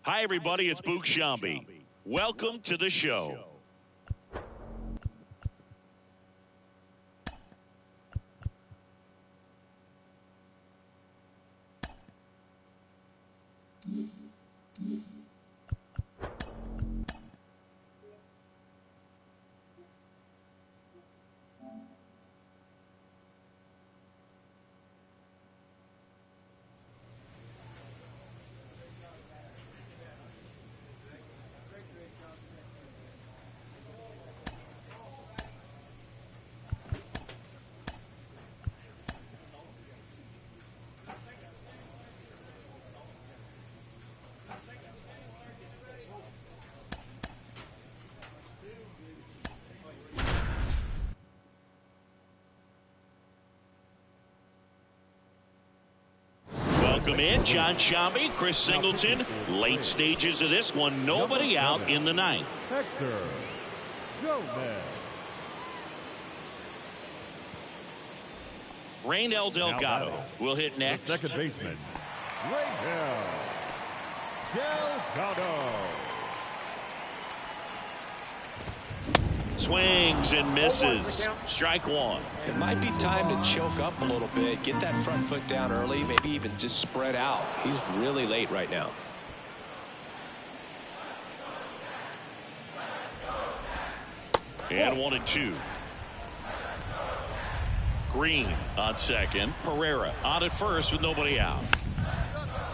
Hi, everybody. It's Boog Sciambi. Welcome to the show. Welcome in, Jon Sciambi, Chris Singleton. Late stages of this one, nobody out in the ninth. Hector Gomez. Raynel Delgado will hit next. The second baseman, Raynel Delgado. Swings and misses. Strike one. It might be time to choke up a little bit, get that front foot down early, maybe even just spread out. He's really late right now. And 1-2. Green on second. Pereira on at first with nobody out.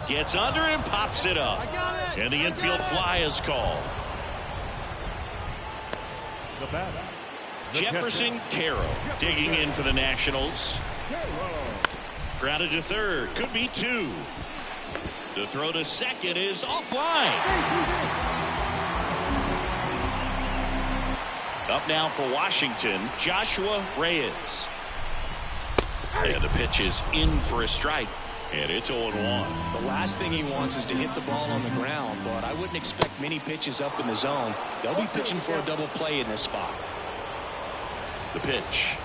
Gets under it and pops it up. And the infield fly is called. The batter, Jefferson Caro digging in for the Nationals. Grounded to third. Could be two. The throw to second is offline. Up now for Washington, Joshua Reyes. And the pitch is in for a strike. And it's 0-1. The last thing he wants is to hit the ball on the ground, but I wouldn't expect many pitches up in the zone. They'll be pitching for a double play in this spot. The pitch.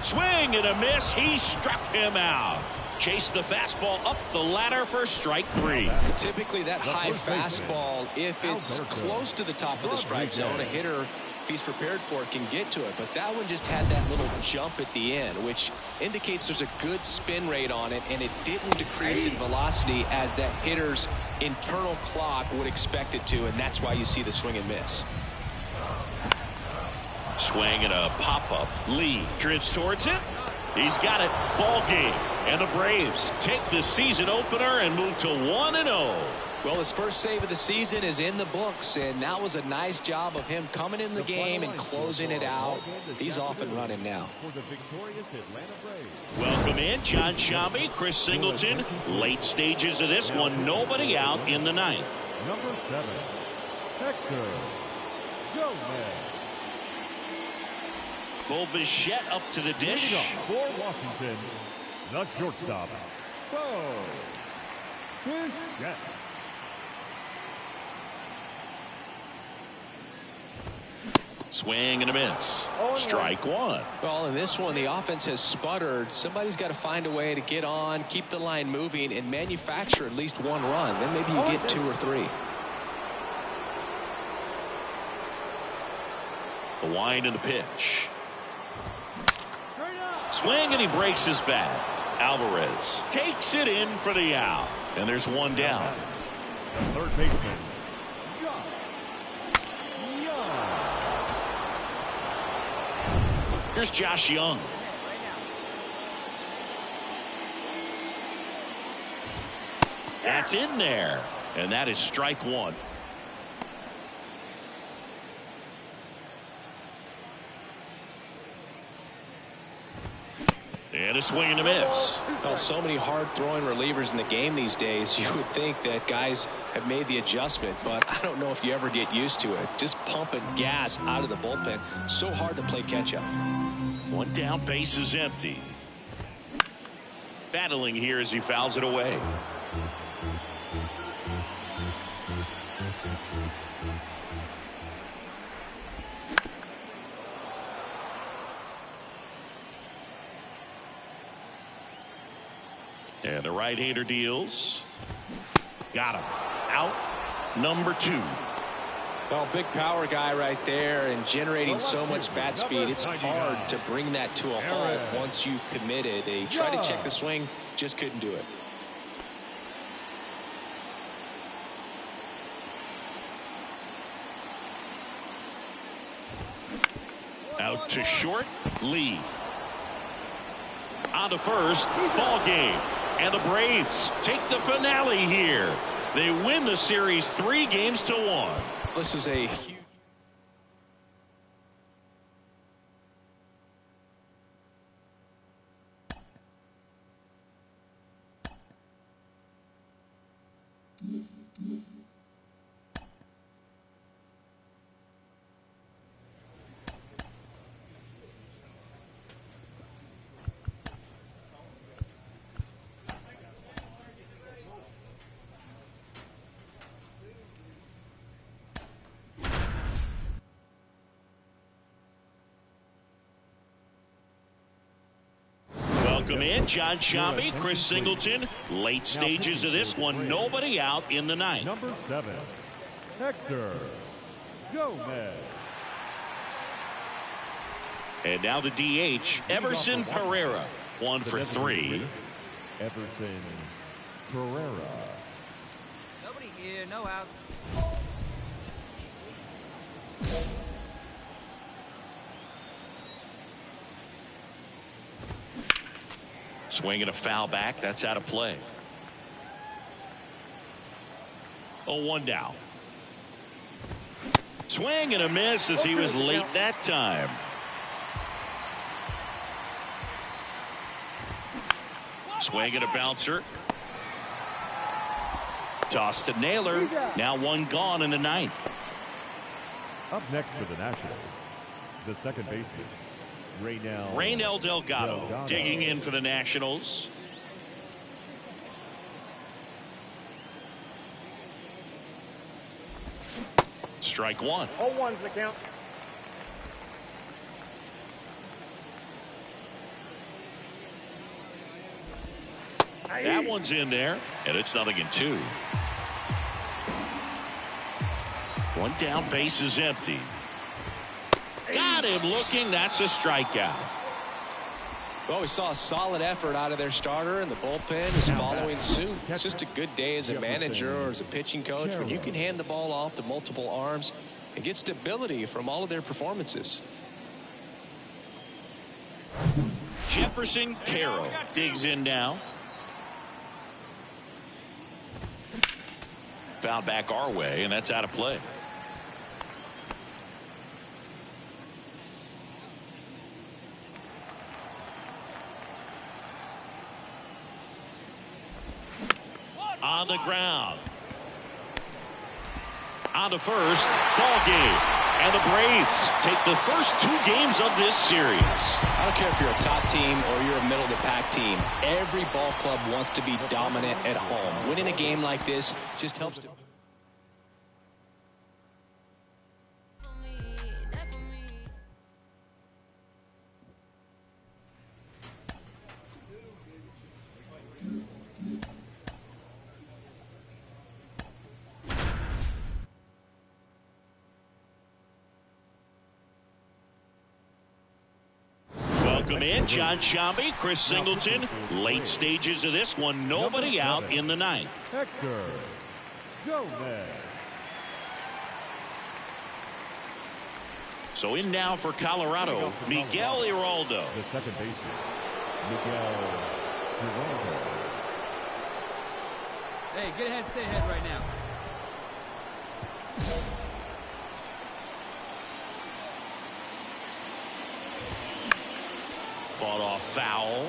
Swing and a miss. He struck him out. Chased the fastball up the ladder for strike three. Typically that high fastball, if it's close to the top of the strike zone, a hitter, if he's prepared for it, can get to it. But that one just had that little jump at the end, which indicates there's a good spin rate on it, and it didn't decrease in velocity as that hitter's internal clock would expect it to, and that's why you see the swing and miss. Swing and a pop-up. Lee drifts towards it. He's got it. Ball game. And the Braves take the season opener and move to 1-0. Well, his first save of the season is in the books, and that was a nice job of him coming in the game and closing it out. He's off and running now. Welcome in, Jon Sciambi, Chris Singleton. Late stages of this one, nobody out in the ninth. Number 7, Hector Gomez. Bo Bichette up to the dish. For Washington, the shortstop, Bo Bichette. Swing and a miss. Strike one. Well, in this one, the offense has sputtered. Somebody's got to find a way to get on, keep the line moving, and manufacture at least one run. Then maybe you get 2 or 3. The wind and the pitch. Swing and he breaks his bat. Alvarez takes it in for the out. And there's one down. The third baseman, Here's Josh Young. That's in there. And that is strike one. And a swing and a miss. Well, so many hard-throwing relievers in the game these days, you would think that guys have made the adjustment, but I don't know if you ever get used to it. Just pumping gas out of the bullpen. So hard to play catch-up. One down, base is empty. Battling here as he fouls it away. And the right-hander deals. Got him. out number 2. Well, big power guy right there and generating so much bat speed. It's hard to bring that to a halt once you've committed. They tried to check the swing, just couldn't do it. Out to short, Lee. On to first, ball game. And the Braves take the finale here. They win the series 3-1. This is a huge. Welcome in, John Sciambi, Chris Singleton. Late stages of this one, nobody out in the 9th. Number 7, Hector Gomez. And now the DH, Everson Pereira. 1 for 3. Everson Pereira. Nobody here, no outs. Swinging a foul back. That's out of play. 0-1 now. Swing and a miss as he was late that time. Swing and a bouncer. Toss to Naylor. Now 1 gone in the 9th. Up next for the Nationals, the second baseman, Reynel Delgado digging in for the Nationals. Strike 1. 0-1's the count. That one's in there, and it's 0-2. 1 down, base is empty. Got him looking. That's a strikeout. Well, we saw a solid effort out of their starter, and the bullpen is following suit. It's just a good day as a manager or as a pitching coach when you can hand the ball off to multiple arms and get stability from all of their performances. Jefferson Carroll digs in now. Foul back our way, and that's out of play. On the ground. On to first. Ball game. And the Braves take the first 2 games of this series. I don't care if you're a top team or you're a middle-of-the-pack team. Every ball club wants to be dominant at home. Winning a game like this just helps to... Welcome in, John Sciambi, Chris Singleton. Late stages of this one, nobody out in the 9th. Hector Gomez. So in now for Colorado, Miguel Iraldo. The second baseman, Miguel Iraldo. Hey, get ahead, stay ahead right now. Fought off foul.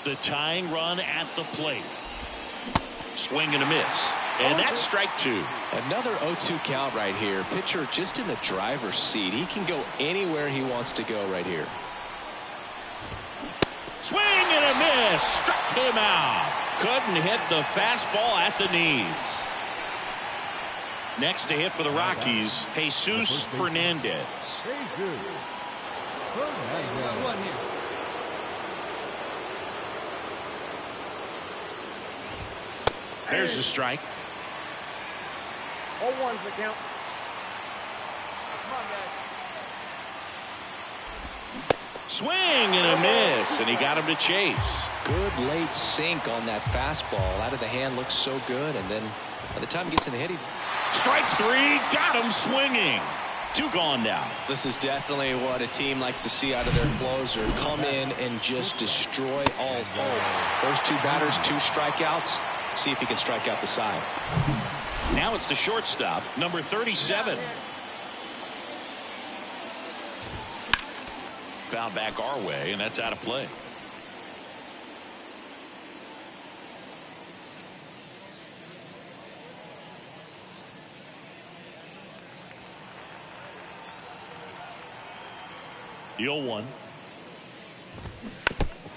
The tying run at the plate. Swing and a miss. And that's strike 2. Another 0-2 count right here. Pitcher just in the driver's seat. He can go anywhere he wants to go right here. Swing and a miss. Struck him out. Couldn't hit the fastball at the knees. Next to hit for the Rockies, Jesus Fernandez. There's the strike. 0-1's the count. Come on, guys. Swing and a miss, and he got him to chase. Good late sink on that fastball. Out of the hand looks so good, and then by the time he gets in the hit, he... Strike three, got him swinging. 2 gone now. This is definitely what a team likes to see out of their closer. Come in and just destroy all hope. Those 2 batters, 2 strikeouts. See if he can strike out the side. Now it's the shortstop, number 37. Foul back our way, and that's out of play. The 0-1.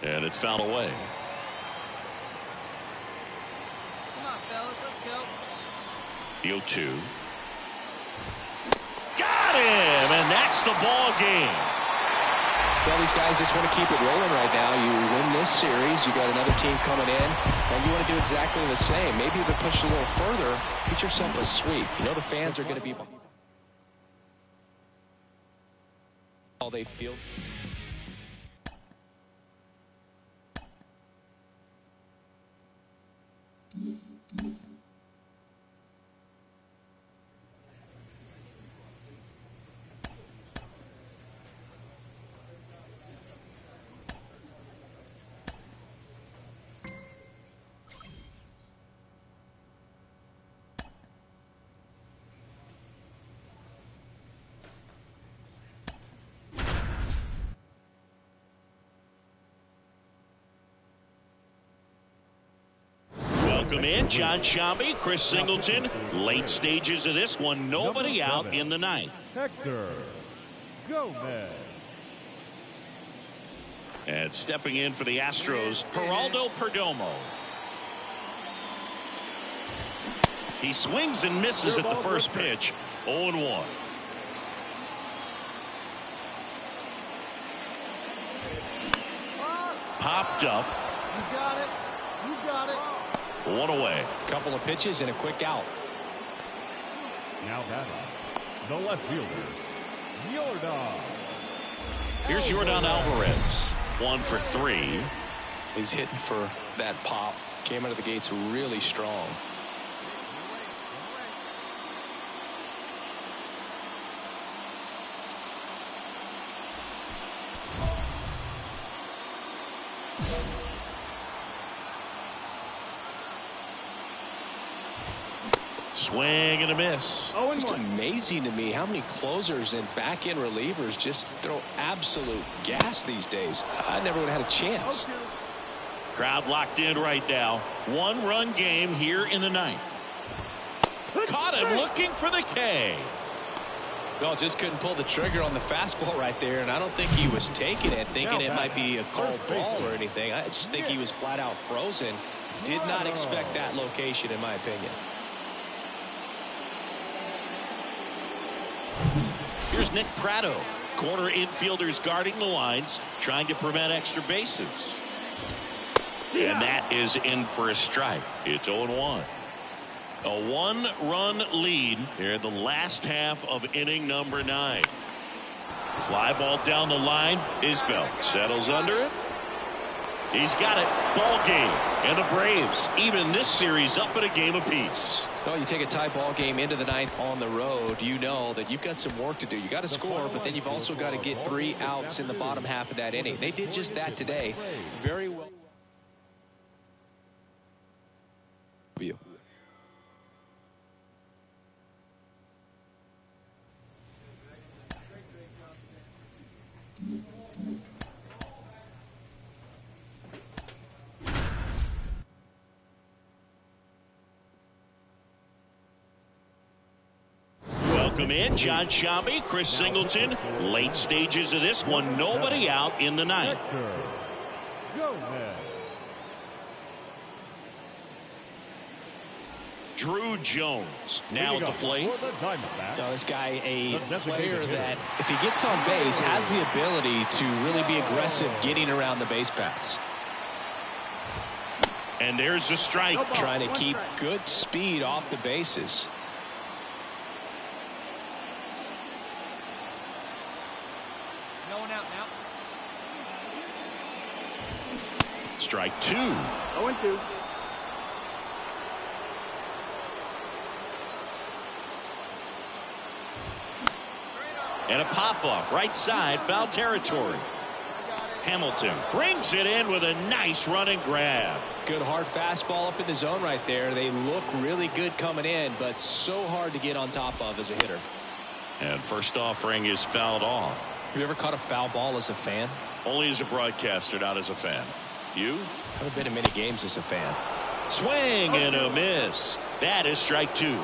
And it's fouled away. Come on, fellas, let's go. The 0-2. Got him, and that's the ball game. Well, these guys just want to keep it rolling right now. You win this series, you got another team coming in, and you want to do exactly the same. Maybe you could push a little further, get yourself a sweep. You know the fans are going to be all they feel. Welcome in, John Sciambi, Chris Singleton. Late stages of this one, nobody out in the ninth. Hector Gomez. And stepping in for the Astros, Geraldo Perdomo. He swings and misses at the first pitch. 0-1. Popped up. You got it. You got it. 1 away. Couple of pitches and a quick out. Now batting, the left fielder, Yordan. Here's Yordan Alvarez. 1 for 3. He's hitting for that pop. Came out of the gates really strong. Swing and a miss. Just amazing to me how many closers and back-end relievers just throw absolute gas these days. I never would have had a chance. Crowd locked in right now. 1-run game here in the ninth. Caught him looking for the K. Well, just couldn't pull the trigger on the fastball right there, and I don't think he was taking it, thinking it might be a called ball or anything. I just think he was flat out frozen. Did not expect that location, in my opinion. Here's Nick Pratto. Corner infielders guarding the lines, trying to prevent extra bases. And that is in for a strike. It's 0-1. A 1-run lead here in the last half of inning number 9. Fly ball down the line. Isbell settles under it. He's got it. Ball game. And the Braves even this series up at a game apiece. Well, you take a tie ball game into the ninth on the road, you know that you've got some work to do. You got to score, but then you've also got to get 3 outs in the bottom half of that inning. They did just that today. Very well. Welcome in, John Sciambi, Chris Singleton. Late stages of this one, nobody out in the ninth. Hector Gomez. Drew Jones now at the plate. For the Diamondbacks, Now, this guy, a The designated player hitter. that, if he gets on base, has the ability to really be aggressive getting around the base paths. And there's a strike. Trying to keep good speed off the bases. No one out now. Strike 2. 0-2. And a pop-up right side, foul territory. Hamilton brings it in with a nice running grab. Good hard fastball up in the zone right there. They look really good coming in, but so hard to get on top of as a hitter. And first offering is fouled off. Have you ever caught a foul ball as a fan? Only as a broadcaster, not as a fan. You? I've been in many games as a fan. Swing and a miss. That is strike 2.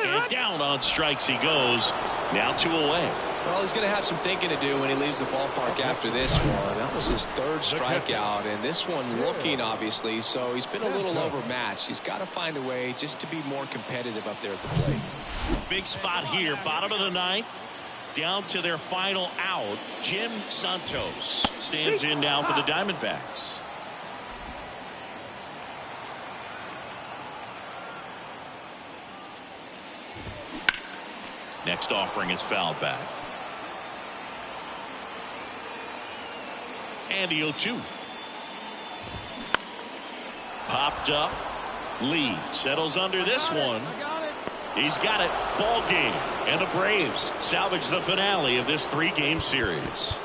And down on strikes he goes. Now 2 away. Well, he's going to have some thinking to do when he leaves the ballpark after this one. That was his 3rd strikeout, and this one looking, obviously, so he's been a little overmatched. He's got to find a way just to be more competitive up there at the plate. Big spot here, bottom of the 9th. Down to their final out. Jim Santos stands in now for the Diamondbacks. Next offering is fouled back. And the 0-2. Popped up. Lee settles under this one. He's got it. Ball game. And the Braves salvage the finale of this 3-game series.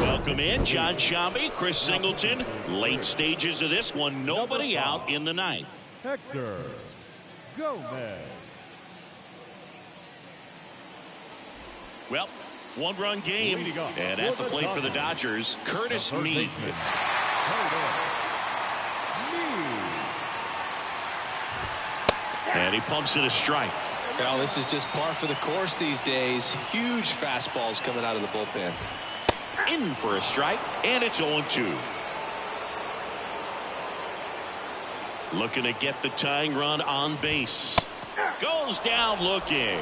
Welcome in, John Sciambi, Chris Singleton. Late stages of this one, nobody out in the 9th. Hector Gomez. Well, 1-run game, and at the plate for the Dodgers, Curtis Mead. And he pumps it a strike. Well, this is just par for the course these days. Huge fastballs coming out of the bullpen. In for a strike, and it's 0-2. Looking to get the tying run on base. Goes down looking.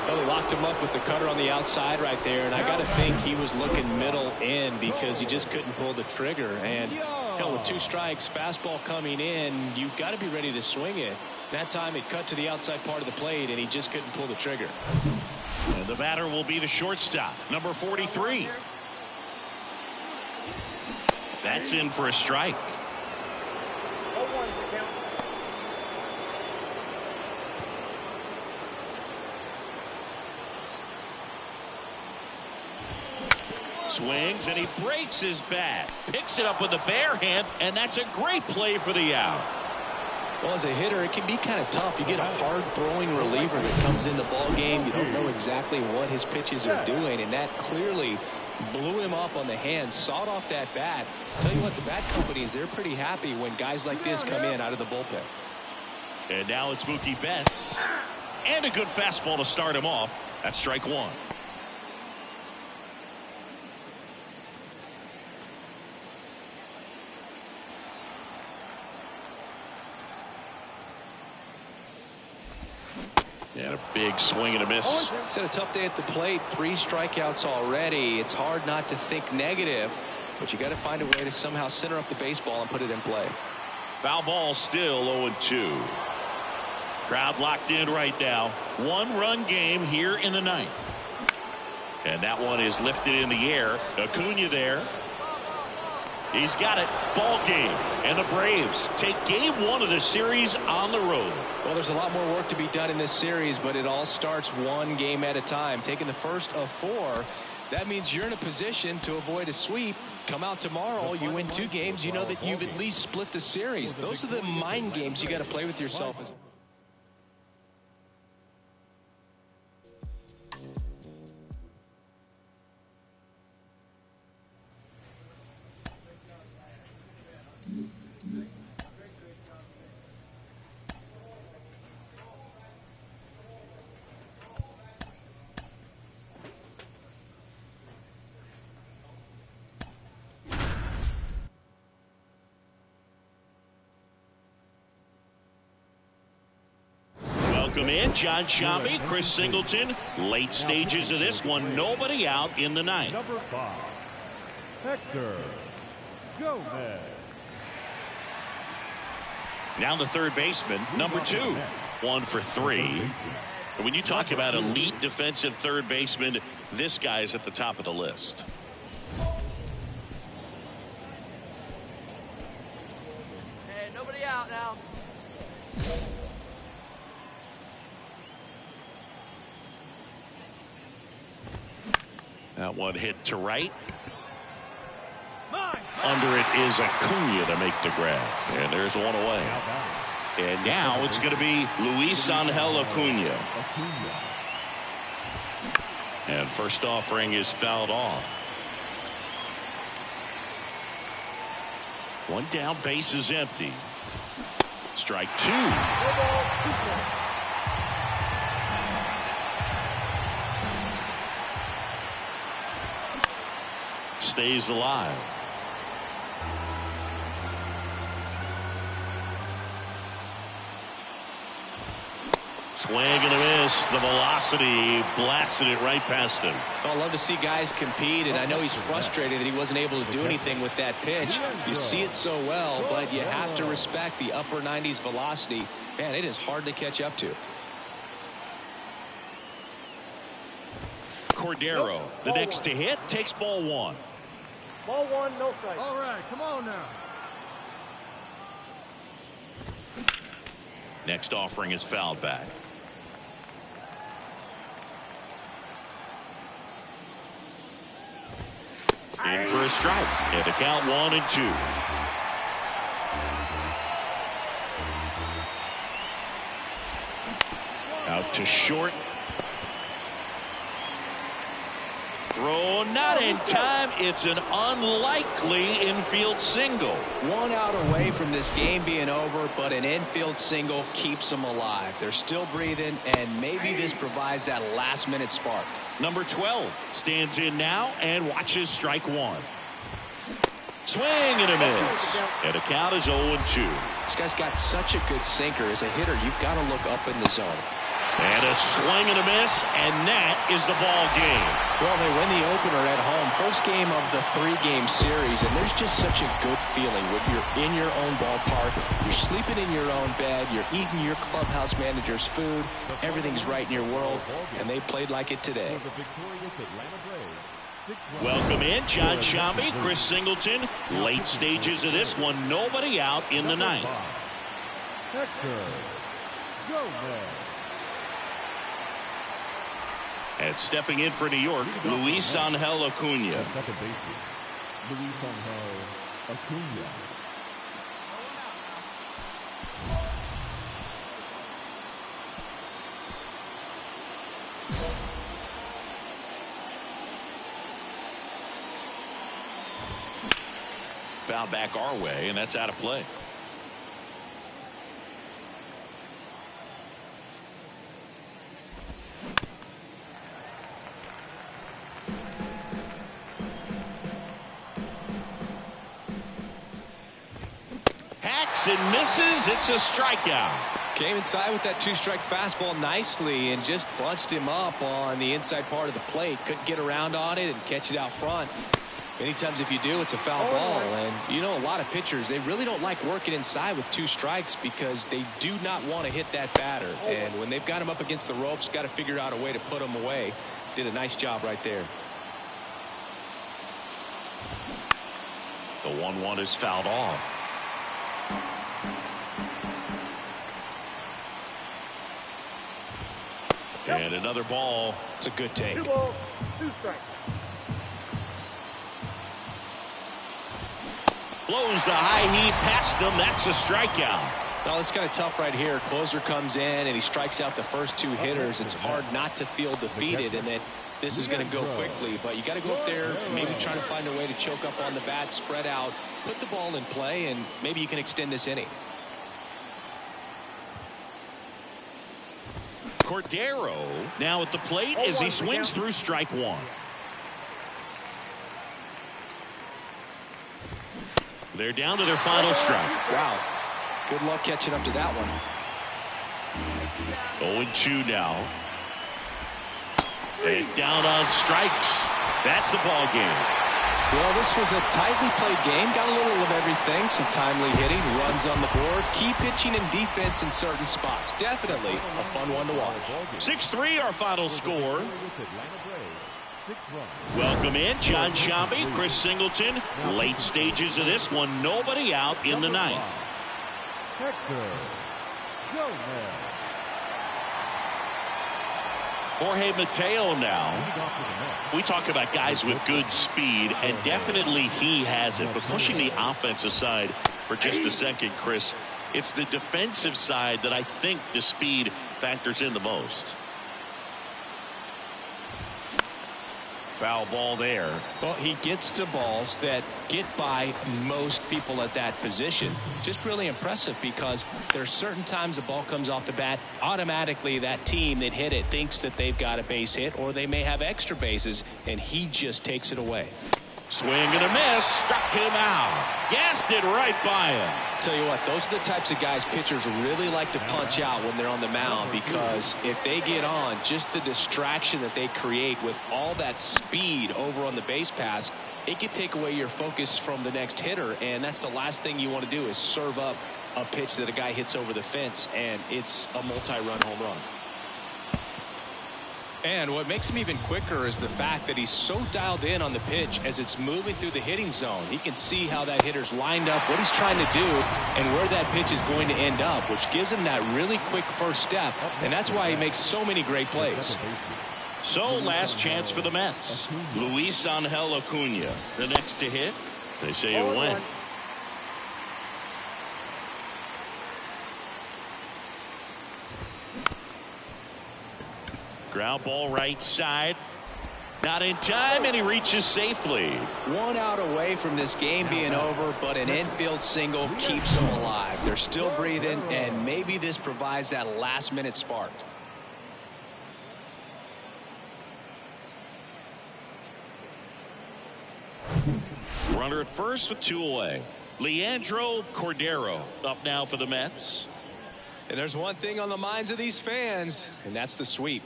Well, they locked him up with the cutter on the outside right there, and I got to think he was looking middle in because he just couldn't pull the trigger. And hell, with 2 strikes, fastball coming in, you've got to be ready to swing it. That time it cut to the outside part of the plate, and he just couldn't pull the trigger. And the batter will be the shortstop, number 43. That's in for a strike. Swings and he breaks his bat. Picks it up with the bare hand, and that's a great play for the out. Well, as a hitter, it can be kind of tough. You get a hard-throwing reliever that comes in the ball game. You don't know exactly what his pitches are doing, and that clearly blew him up on the hand, sawed off that bat. Tell you what, the bat companies, they're pretty happy when guys like this come in out of the bullpen. And now it's Mookie Betts. And a good fastball to start him off. That's strike one. And a big swing and a miss. It's had a tough day at the plate. 3 strikeouts already. It's hard not to think negative, but you got to find a way to somehow center up the baseball and put it in play. Foul ball, still 0-2. Crowd locked in right now. 1-run game here in the 9th. And that one is lifted in the air. Acuna there. He's got it. Ball game. And the Braves take game 1 of the series on the road. Well, there's a lot more work to be done in this series, but it all starts 1 game at a time. Taking the first of 4, that means you're in a position to avoid a sweep. Come out tomorrow, you win 2 games, you know that you've at least split the series. Those are the mind games you got to play with yourself. Welcome in, John Sciambi, Chris Singleton. Late stages of this one, nobody out in the 9th. Number 5, Hector Gomez. Now the third baseman, number 2. 1 for 3. And when you talk about elite defensive third baseman, this guy is at the top of the list. Hey, nobody out now. That one hit to right. Under it is Acuna to make the grab. And there's one away. And now it's going to be Luis Angel Acuna. And first offering is fouled off. 1 down, base is empty. Strike 2. Stays alive. Swing and a miss. The velocity blasted it right past him. Well, I love to see guys compete, and I know he's frustrated that he wasn't able to do anything with that pitch. You see it so well, but you have to respect the upper 90s velocity. Man, it is hard to catch up to. Cordero, the next to hit, takes ball 1. Ball 1, no strike. All right, come on now. Next offering is fouled back. In for a strike. And the count 1 and 2. Out to short. Throw not in time. It's an unlikely infield single. 1 out away from this game being over, but an infield single keeps them alive. They're still breathing, and maybe this provides that last-minute spark. Number 12 stands in now and watches strike 1. Swing and a miss. And the count is 0-2. This guy's got such a good sinker. As a hitter, you've got to look up in the zone. And a swing and a miss, and that is the ball game. Well, they win the opener at home. First game of the 3-game series, and there's just such a good feeling when you're in your own ballpark. You're sleeping in your own bed. You're eating your clubhouse manager's food. Everything's right in your world, and they played like it today. Welcome in, John Sciambi, Chris Singleton. Late stages of this one, nobody out in the 9th. Hector Gomez. And stepping in for New York, Luis Angel Acuna. Second baseman, Luis Angel Acuna. Foul back our way, and that's out of play. swings and misses. It's a strikeout. Came inside with that two-strike fastball nicely and just bunched him up on the inside part of the plate. Couldn't get around on it and catch it out front. Many times if you do, it's a foul ball. And, you know, a lot of pitchers, they really don't like working inside with 2 strikes because they do not want to hit that batter. And when they've got him up against the ropes, got to figure out a way to put him away. Did a nice job right there. The 1-1 is fouled off. And another ball. It's a good take. 2 balls, 2 strikes. Blows the high heat past him. That's a strikeout. Well, it's kind of tough right here. Closer comes in and he strikes out the first 2 hitters. It's hard not to feel defeated and that this is going to go quickly. But you got to go up there, maybe trying to find a way to choke up on the bat, spread out, put the ball in play, and maybe you can extend this inning. Cordero now at the plate as he swings through strike 1. They're down to their final strike. Wow. Good luck catching up to that one. 0-2 now. And down on strikes. That's the ball game. Well, this was a tightly played game. Got a little of everything. Some timely hitting, runs on the board, key pitching and defense in certain spots. Definitely a fun one to watch. 6-3 our final score. Welcome in John Sciambi, Chris Singleton. Late stages of this one. Nobody out in the ninth. Hector Gomez. Jorge Mateo now. We talk about guys with good speed, and definitely he has it. But pushing the offense aside for just a second, Chris, it's the defensive side that I think the speed factors in the most. Foul ball there. Well, he gets to balls that get by most people at that position. Just really impressive because there's certain times the ball comes off the bat, automatically that team that hit it thinks that they've got a base hit or they may have extra bases, and he just takes it away. Swing and a miss, struck him out. Gassed it right by him. Tell you what, those are the types of guys pitchers really like to punch out when they're on the mound, because if they get on, just the distraction that they create with all that speed over on the base pass, it could take away your focus from the next hitter, and that's the last thing you want to do is serve up a pitch that a guy hits over the fence, and it's a multi-run home run. And what makes him even quicker is the fact that he's so dialed in on the pitch as it's moving through the hitting zone. He can see how that hitter's lined up, what he's trying to do, and where that pitch is going to end up, which gives him that really quick first step, and that's why he makes so many great plays. So, last chance for the Mets. Luis Angel Acuna, the next to hit. They say it went. Ground ball right side. Not in time, and he reaches safely. 1 out away from this game being over, but an infield single keeps them alive. They're still breathing, and maybe this provides that last-minute spark. Runner at first with 2 away. Leandro Cordero up now for the Mets. And there's one thing on the minds of these fans, and that's the sweep.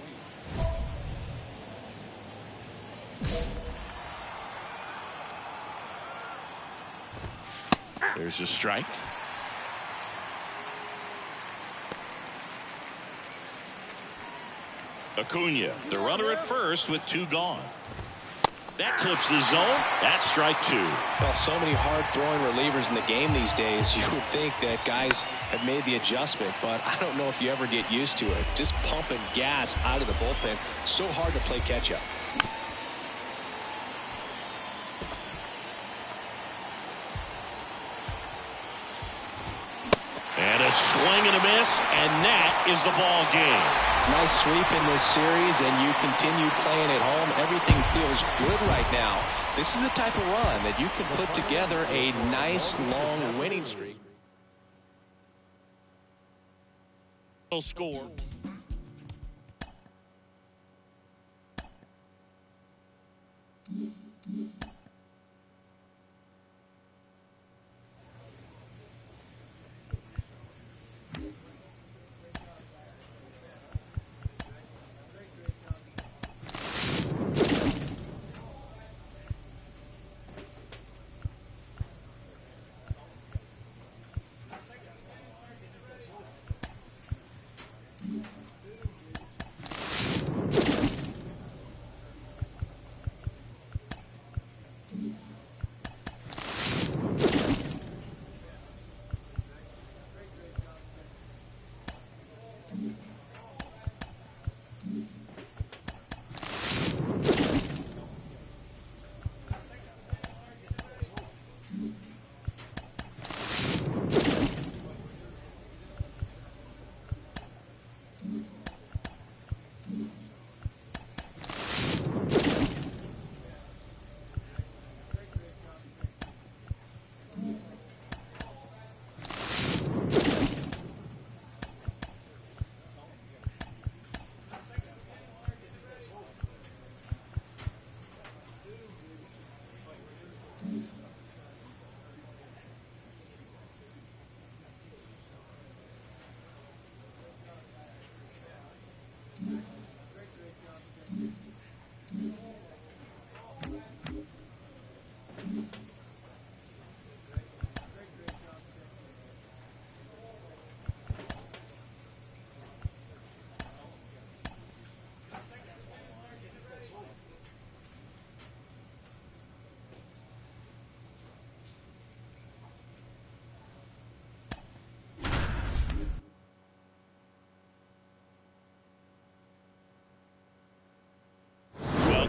There's a strike. Acuna, the runner at first with 2 gone. That clips the zone. That's strike 2. Well, so many hard-throwing relievers in the game these days, you would think that guys have made the adjustment, but I don't know if you ever get used to it. Just pumping gas out of the bullpen, so hard to play catch-up. And a swing and a miss, and that is the ball game. Nice sweep in this series, and you continue playing at home. Everything feels good right now. This is the type of run that you can put together a nice, long winning streak. Score.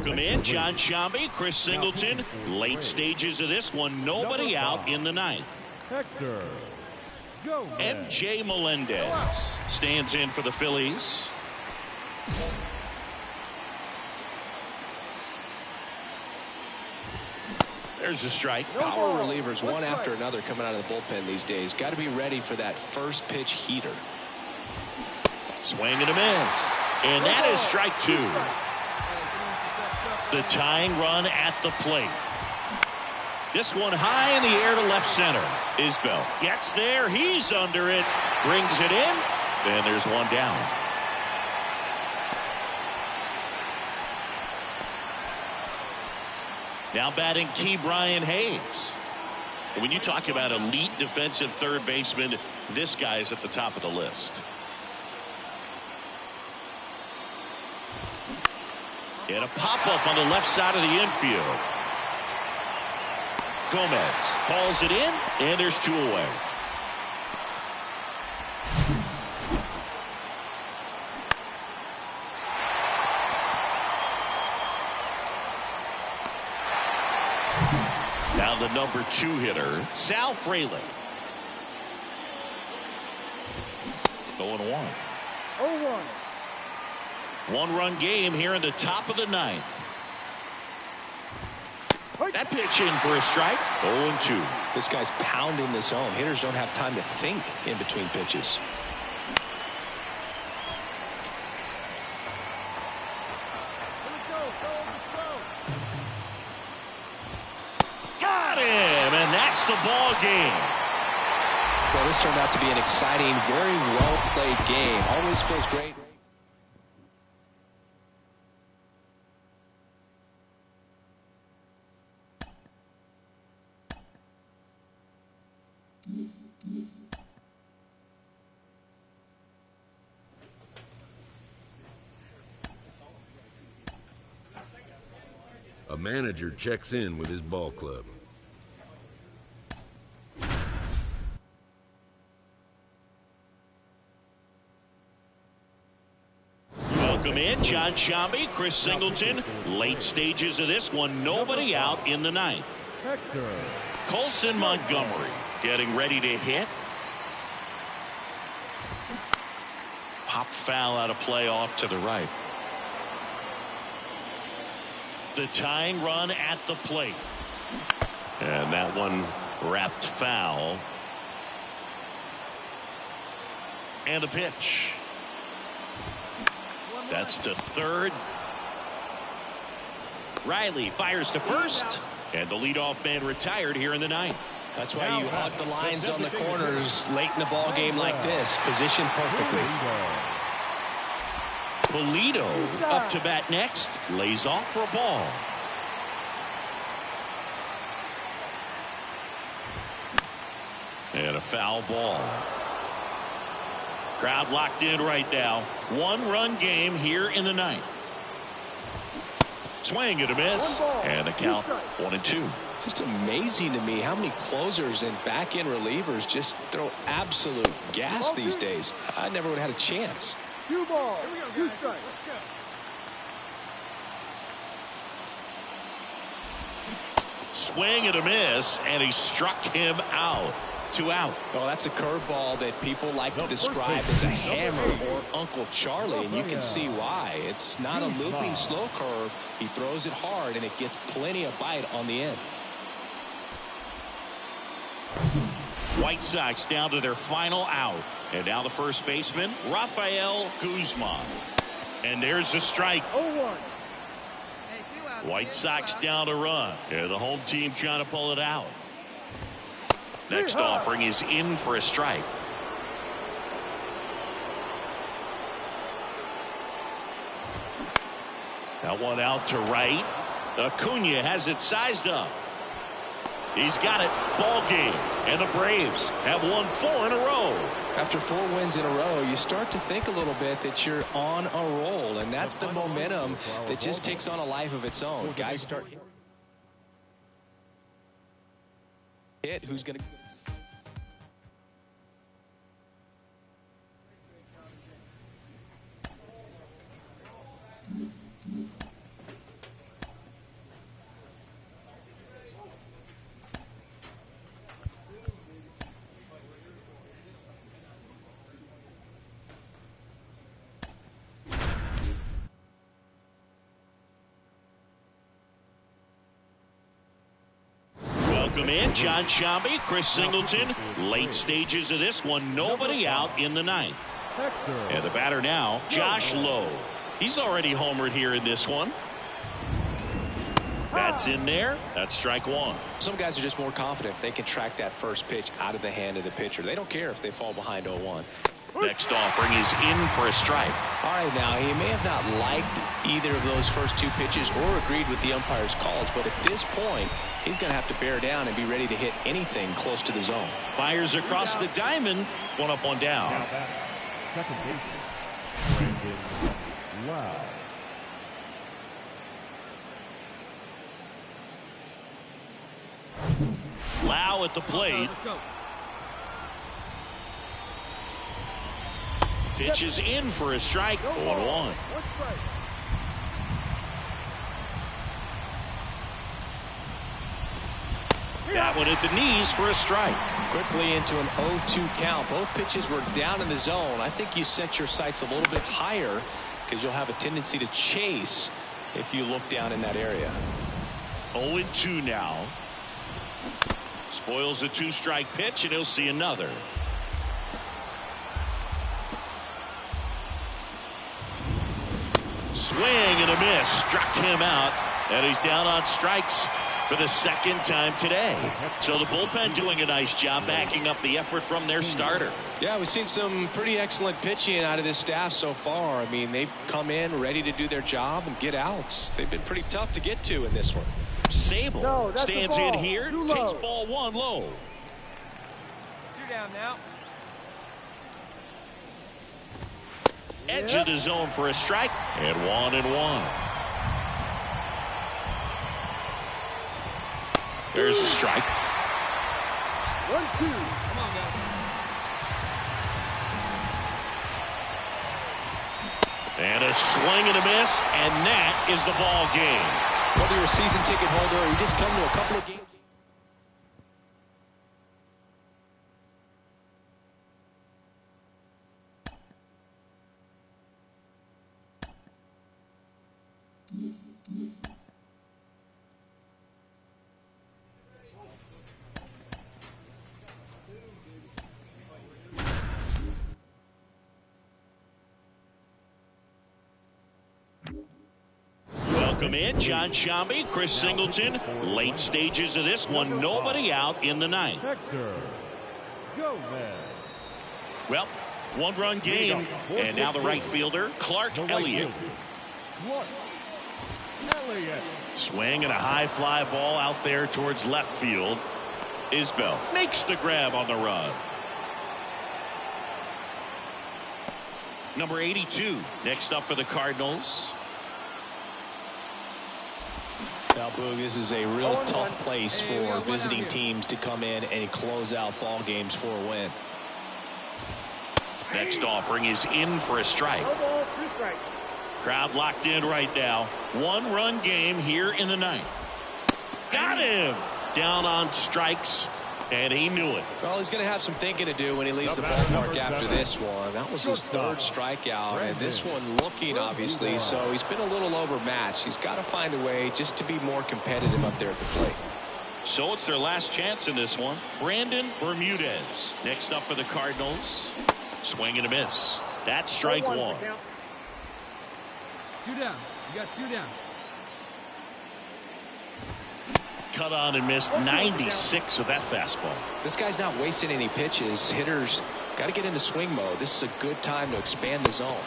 welcome in John Sciambi, Chris Singleton. Late stages of this one, nobody out in the ninth. Hector MJ Melendez stands in for the Phillies. There's a strike. Power relievers one after another coming out of the bullpen these days. Got to be ready for that first pitch heater. Swing and a miss. And that is strike two. The tying run at the plate. This one high in the air to left center. Isbell gets there. He's under it. Brings it in. Then there's one down. Now batting Key Brian Hayes. And when you talk about elite defensive third baseman, this guy is at the top of the list. And a pop-up on the left side of the infield. Gomez calls it in, and there's two away. Now the number 2 hitter, Sal Frelick. 0-1. 0-1. One-run game here in the top of the ninth. That pitch in for a strike. 0-2. This guy's pounding the zone. Hitters don't have time to think in between pitches. Got him, and that's the ball game. Well, this turned out to be an exciting, very well-played game. Always feels great. A manager checks in with his ball club. Welcome in John Sciambi, Chris Singleton. Late stages of this one, nobody out in the ninth. Hector Colson Montgomery getting ready to hit. Pop foul out of play off to the right. The tying run at the plate. And that one wrapped foul. And a pitch. That's to third. Riley fires to first. And the leadoff man retired here in the ninth. That's why you hug the lines on the corners late in the ball game like this. Positioned perfectly. Polito up to bat next. Lays off for a ball. And a foul ball. Crowd locked in right now. One-run game here in the ninth. Swing and a miss. And the count 1-2. Just amazing to me how many closers and back-end relievers just throw absolute gas these days. I never would have had a chance. 2 balls. 2 strikes. Let's go. Swing and a miss, and he struck him out. 2 out. Well, that's a curveball that people like to describe as a hammer or Uncle Charlie, and you can see why. It's not a looping slow curve. He throws it hard, and it gets plenty of bite on the end. White Sox down to their final out. And now the first baseman, Rafael Guzman. And there's a strike. 0-1. White Sox down a run. And the home team trying to pull it out. Next offering is in for a strike. That one out to right. Acuna has it sized up. He's got it. Ball game. And the Braves have won 4 in a row. After 4 wins in a row, you start to think a little bit that you're on a roll, and that's the momentum that just takes on a life of its own. Guys start hit. Who's going to... Welcome in John Sciambi, Chris Singleton. Late stages of this one. Nobody out in the ninth. And the batter now, Josh Lowe. He's already homered here in this one. That's in there. That's strike one. Some guys are just more confident if they can track that first pitch out of the hand of the pitcher. They don't care if they fall behind 0-1. Next offering is in for a strike. All right, now he may have not liked either of those first two pitches or agreed with the umpire's calls, but at this point, he's going to have to bear down and be ready to hit anything close to the zone. Fires across the diamond. One up, one down. Now back, second baseman, Brandon Lowe. Lau at the plate. Let's go. Pitch is in for a strike. 0-1. That one at the knees for a strike. Quickly into an 0-2 count. Both pitches were down in the zone. I think you set your sights a little bit higher because you'll have a tendency to chase if you look down in that area. 0-2 now. Spoils the two-strike pitch, and he'll see another. Swing and a miss. Struck him out, and he's down on strikes for the second time today. So the bullpen doing a nice job backing up the effort from their starter. Yeah, we've seen some pretty excellent pitching out of this staff so far. I mean, they've come in ready to do their job and get outs. They've been pretty tough to get to in this one. Sable stands in here, takes ball one low. 2 down now. Edge of the zone for a strike, and 1-1. There's a strike. 1-2. Come on, guys. And a swing and a miss, and that is the ball game. Whether you're a season ticket holder or you just come to a couple of games. Welcome in John Sciambi, Chris Singleton. Late stages of this one. Nobody out in the ninth. Hector Gomez. Well, one-run game, and now the right fielder, Clark Elliott. Elliott. Swing and a high fly ball out there towards left field. Isbell makes the grab on the run. Number 82 next up for the Cardinals. Now, Boog, this is a real tough place for visiting teams to come in and close out ball games for a win. Next offering is in for a strike. Crowd locked in right now. One-run game here in the ninth. Got him! Down on strikes, and he knew it. Well, he's going to have some thinking to do when he leaves the ballpark after this one. That was his third strikeout, and this one looking, obviously, so he's been a little overmatched. He's got to find a way just to be more competitive up there at the plate. So it's their last chance in this one. Brandon Bermudez next up for the Cardinals. Swing and a miss. That's strike one. 2 down. You got 2 down. Cut on and missed 96 with that fastball. This guy's not wasting any pitches. Hitters got to get into swing mode. This is a good time to expand the zone.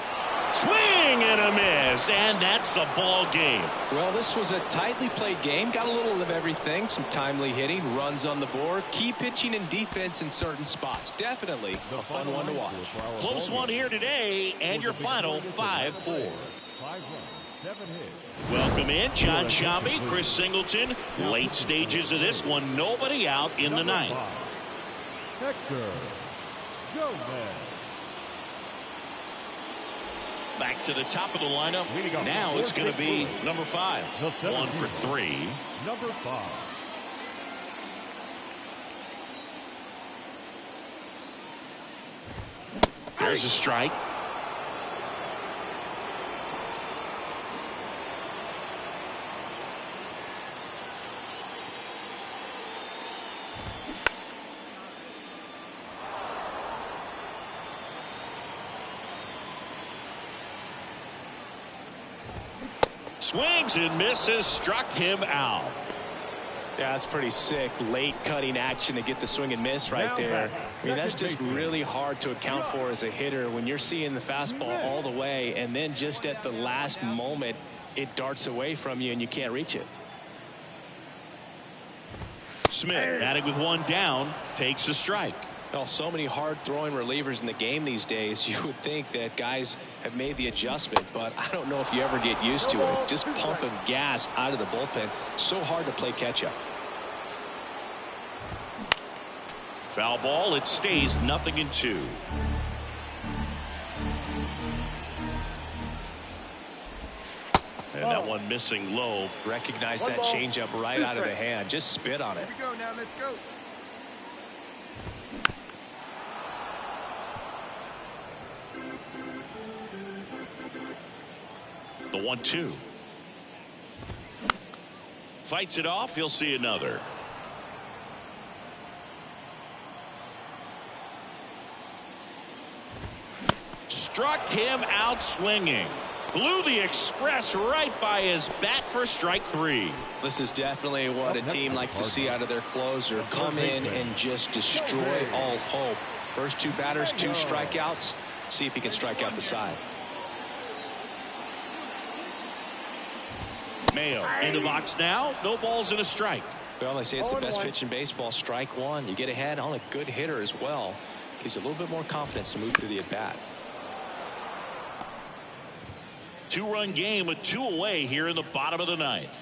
Swing and a miss, and that's the ball game. Well, this was a tightly played game. Got a little of everything. Some timely hitting, runs on the board, key pitching and defense in certain spots. Definitely a fun one to watch. Close one here today, and your final 5-4. 5 runs, 7 hits. Welcome in John Sciambi, Chris Singleton. Late stages of this one. Nobody out in the ninth. Hector Gomez. Back to the top of the lineup. Now it's going to be number 5. 1 for 3. Number 5. There's a strike. Swings and misses, struck him out. Yeah, that's pretty sick. Late cutting action to get the swing and miss right there. I mean, that's just really hard to account for as a hitter when you're seeing the fastball all the way, and then just at the last moment, it darts away from you and you can't reach it. Smith batting with one down, takes a strike. Well, so many hard-throwing relievers in the game these days, you would think that guys have made the adjustment, but I don't know if you ever get used to it. Just pumping gas out of the bullpen. So hard to play catch-up. Foul ball. It stays 0-2. And that one missing low. Recognize that changeup right out of the hand. Just spit on it. Here we go now. Let's go. The 1-2. Fights it off. He'll see another. Struck him out swinging. Blew the express right by his bat for strike 3. This is definitely what a team likes to see out of their closer. Come in and just destroy all hope. First 2 batters, 2 strikeouts. See if he can strike out the side. Mayo in the box now. No balls and a strike. Well, they say it's the best pitch in baseball. Strike 1. You get ahead on a good hitter as well. Gives you a little bit more confidence to move through the at-bat. 2-run game with 2 away here in the bottom of the 9th.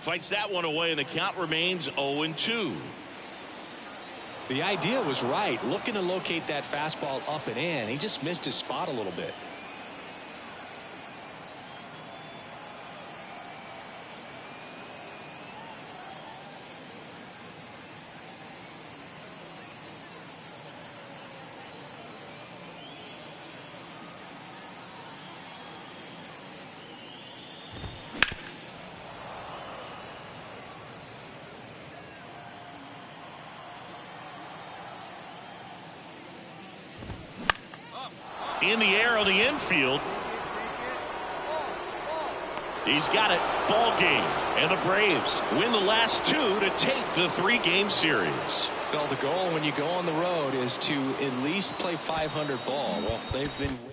Fights that one away, and the count remains 0-2. The idea was right. Looking to locate that fastball up and in. He just missed his spot a little bit. In the air on the infield. He's got it. Ball game. And the Braves win the last 2 to take the 3-game series. Well, the goal when you go on the road is to at least play 500 ball. Well, they've been winning.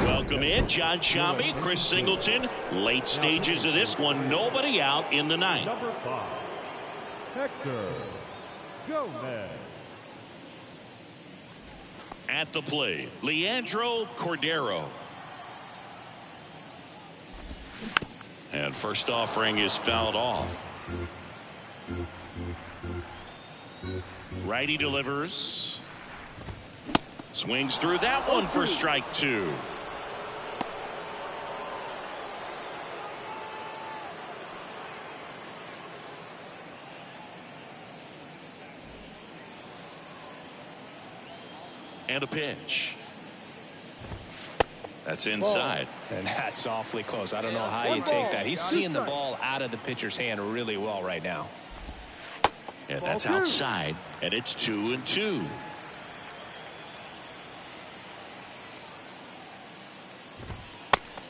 Welcome in, John Sciambi, Chris Singleton. Late stages of this one. Nobody out in the 9th. Number 5, Hector Gomez. At the plate, Leandro Cordero. And first offering is fouled off. Righty delivers. Swings through that one for strike 2. And a pitch. That's inside. And that's awfully close. I don't know how you take that. He's seeing the ball out of the pitcher's hand really well right now. And that's outside. And it's 2-2.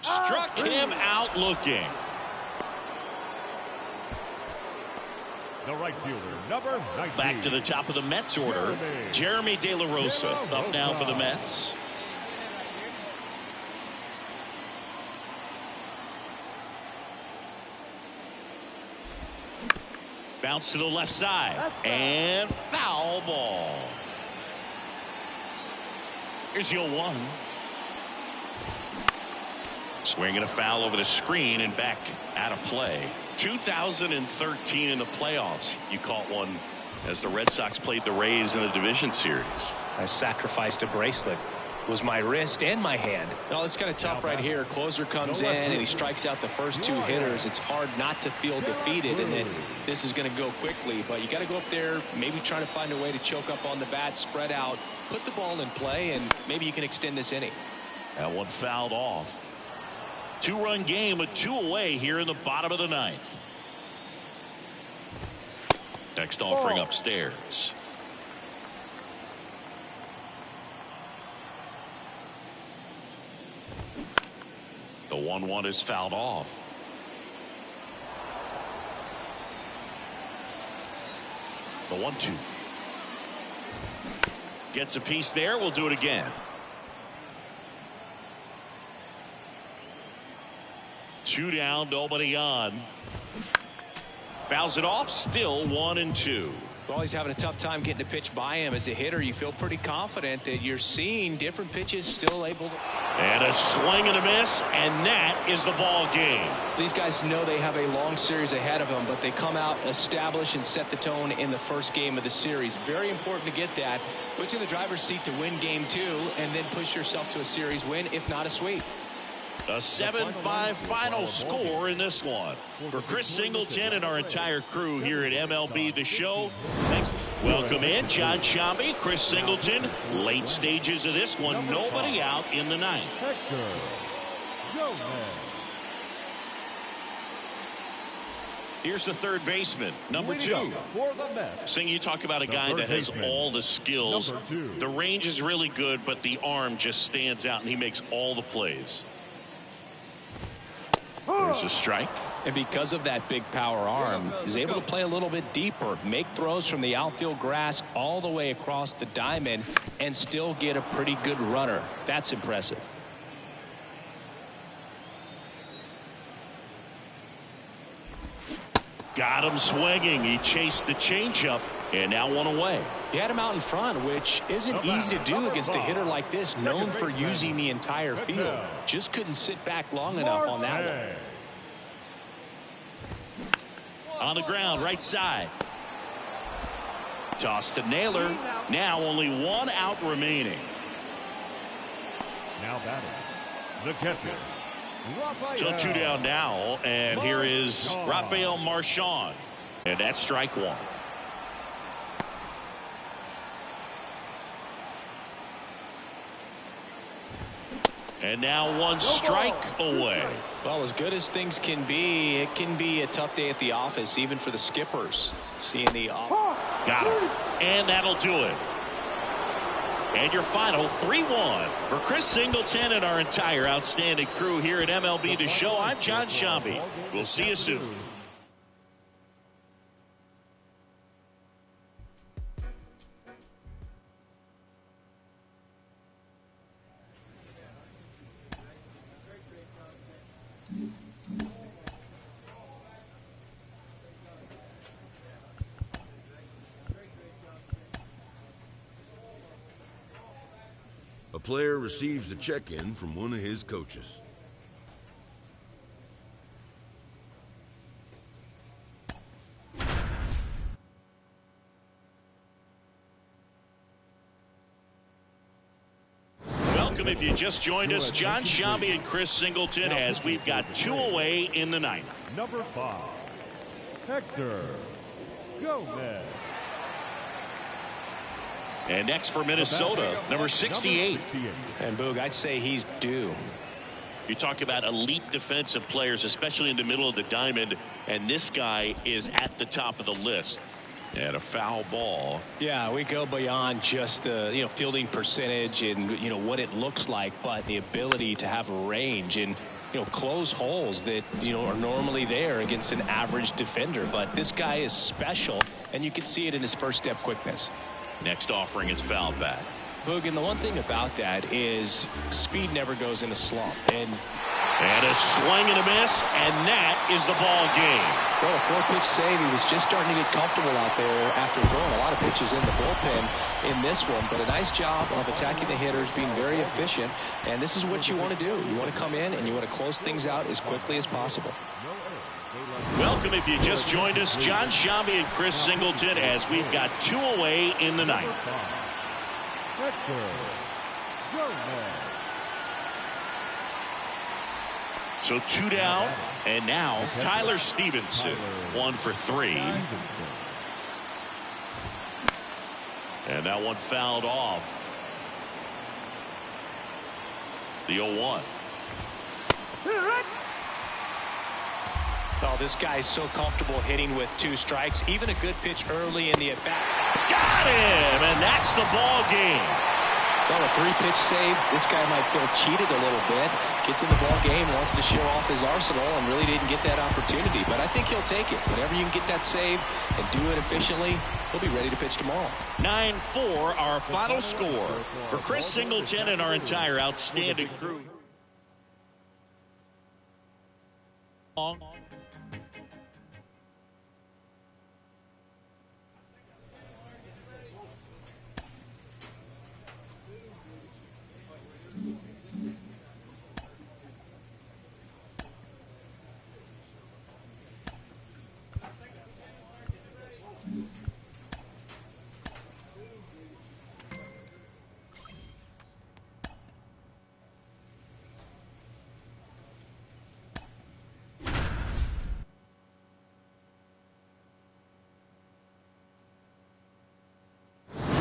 Struck him out looking. The right fielder, number 19. Back to the top of the Mets order. Jeremy De La Rosa up now for the Mets. Bounce to the left side. And foul ball. Here's the 0-1. Swinging a foul over the screen and back out of play. 2013 in the playoffs, you caught one as the Red Sox played the Rays in the division series. I sacrificed a bracelet. was my wrist and my hand. No, it's kind of tough right here. Closer comes in and he strikes out the first 2 hitters. It's hard not to feel defeated, and then this is going to go quickly. But you got to go up there, maybe trying to find a way to choke up on the bat, spread out, put the ball in play, and maybe you can extend this inning. That one fouled off. 2-run game with 2 away here in the bottom of the 9th. Next offering upstairs. The 1-1 is fouled off. The 1-2. Gets a piece there. We'll do it again. 2 down, nobody on. Fouls it off, still 1-2. Well, he's having a tough time getting a pitch by him. As a hitter, you feel pretty confident that you're seeing different pitches still able to. And a swing and a miss, and that is the ball game. These guys know they have a long series ahead of them, but they come out, establish, and set the tone in the first game of the series. Very important to get that. Put you in the driver's seat to win game 2, and then push yourself to a series win, if not a sweep. A 7-5 final score in this one. For Chris Singleton and our entire crew here at MLB The Show, thanks. Welcome in, John Sciambi, Chris Singleton. Late stages of this one, nobody out in the 9th. Hector Gomez. Here's the third baseman, number 2. For the Mets. Sing, you talk about a guy that has all the skills. The range is really good, but the arm just stands out, and he makes all the plays. There's a strike. And because of that big power arm, he's able to play a little bit deeper, make throws from the outfield grass all the way across the diamond, and still get a pretty good runner. That's impressive. Got him swinging. He chased the changeup, and now 1 away. He had him out in front, which isn't easy to do against a hitter like this, known for using the entire field. Just couldn't sit back long enough on that one. On the ground, right side. Toss to Naylor. Now only 1 out remaining. Now batting, the catcher. So 2 down now, and here is Rafael Marchand. And that's strike 1. And now 1 strike away. Well, as good as things can be, it can be a tough day at the office, even for the skippers. Seeing the got him. And that'll do it. And your final 3-1 for Chris Singleton and our entire outstanding crew here at MLB The Show. I'm John Sciambi. We'll see you soon. A player receives a check-in from one of his coaches. Welcome if you just joined us, John Sciambi and Chris Singleton, as we've got 2 away in the 9th. Number 5, Hector Gomez. And next for Minnesota, number 68. And Boog, I'd say he's due. You talk about elite defensive players, especially in the middle of the diamond, and this guy is at the top of the list. And a foul ball. Yeah, we go beyond just the fielding percentage and what it looks like, but the ability to have range and close holes that are normally there against an average defender. But this guy is special, and you can see it in his first step quickness. Next offering is fouled back. Boog, and the one thing about that is speed never goes in a slump. And a swing and a miss, and that is the ball game. Well, a 4-pitch save. He was just starting to get comfortable out there after throwing a lot of pitches in the bullpen in this one. But a nice job of attacking the hitters, being very efficient. And this is what you want to do. You want to come in and you want to close things out as quickly as possible. Welcome if you just joined us, John Sciambi and Chris Singleton, as we've got 2 away in the 9th. Hector So 2 down, and now Tyler Stevenson, 1 for 3. And that one fouled off. The 0-1. Oh, this guy's so comfortable hitting with 2 strikes. Even a good pitch early in the at-bat. Got him, and that's the ball game. Well, a 3-pitch save. This guy might feel cheated a little bit. Gets in the ball game, wants to show off his arsenal, and really didn't get that opportunity. But I think he'll take it. Whenever you can get that save and do it efficiently, he'll be ready to pitch tomorrow. 9-4, our final score. For Chris Singleton and our entire outstanding crew.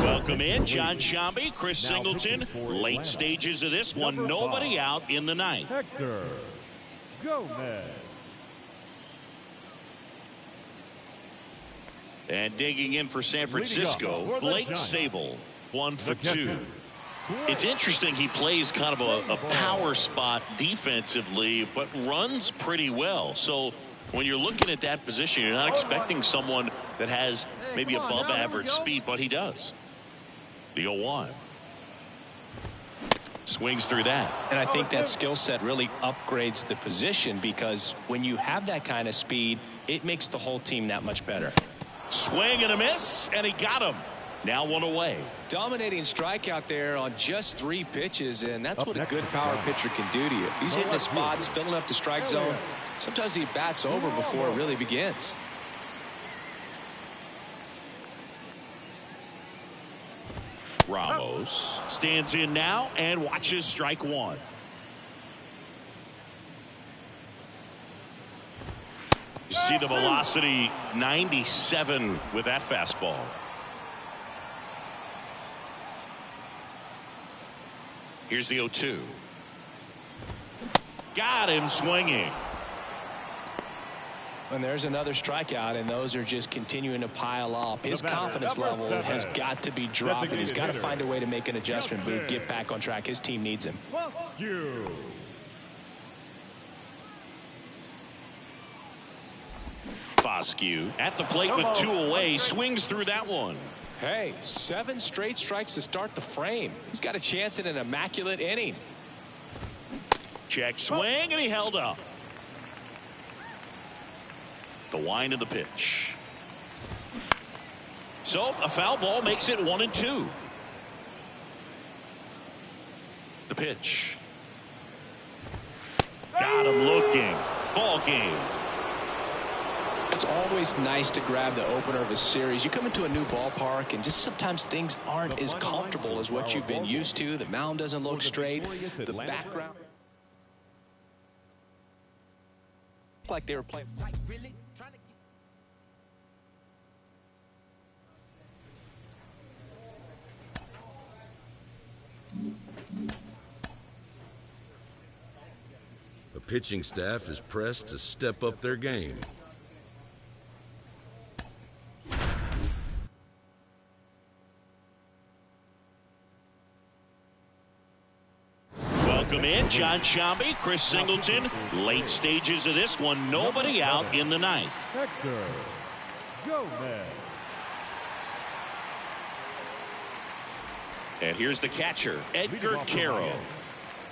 Welcome in, John Sciambi, Chris Singleton. Late stages of this one, nobody out in the ninth. Hector Gomez. And digging in for San Francisco, Blake Sabol, 1 for 2. It's interesting, he plays kind of a power spot defensively, but runs pretty well. So when you're looking at that position, you're not expecting someone that has maybe above average speed, but he does. The 0-1. Swings through that. And I think that skill set really upgrades the position, because when you have that kind of speed, it makes the whole team that much better. Swing and a miss, and he got him. Now 1 away. Dominating strikeout there on just 3 pitches, and that's what a good power pitcher can do to you. He's hitting his spots, filling up the strike zone. Sometimes he bats over before it really begins. Ramos stands in now and watches strike 1. See the velocity, 97 with that fastball. Here's the 0-2. Got him swinging. And there's another strikeout, and those are just continuing to pile up. His confidence level has got to be dropping. He's got to find a way to make an adjustment, but get back on track. His team needs him. Foscue at the plate with 2 away, swings through that one. Hey, 7 straight strikes to start the frame. He's got a chance at an immaculate inning. Check swing, and he held up. The wind of the pitch. So a foul ball makes it 1-2. The pitch. Got him looking. Ball game. It's always nice to grab the opener of a series. You come into a new ballpark, and just sometimes things aren't as comfortable as what you've been used to. The mound doesn't look straight. The background, like they were playing. The pitching staff is pressed to step up their game. Welcome in, John Sciambi, Chris Singleton. Late stages of this one, nobody out in the ninth. Hector Gomez. And here's the catcher, Edgar Quero.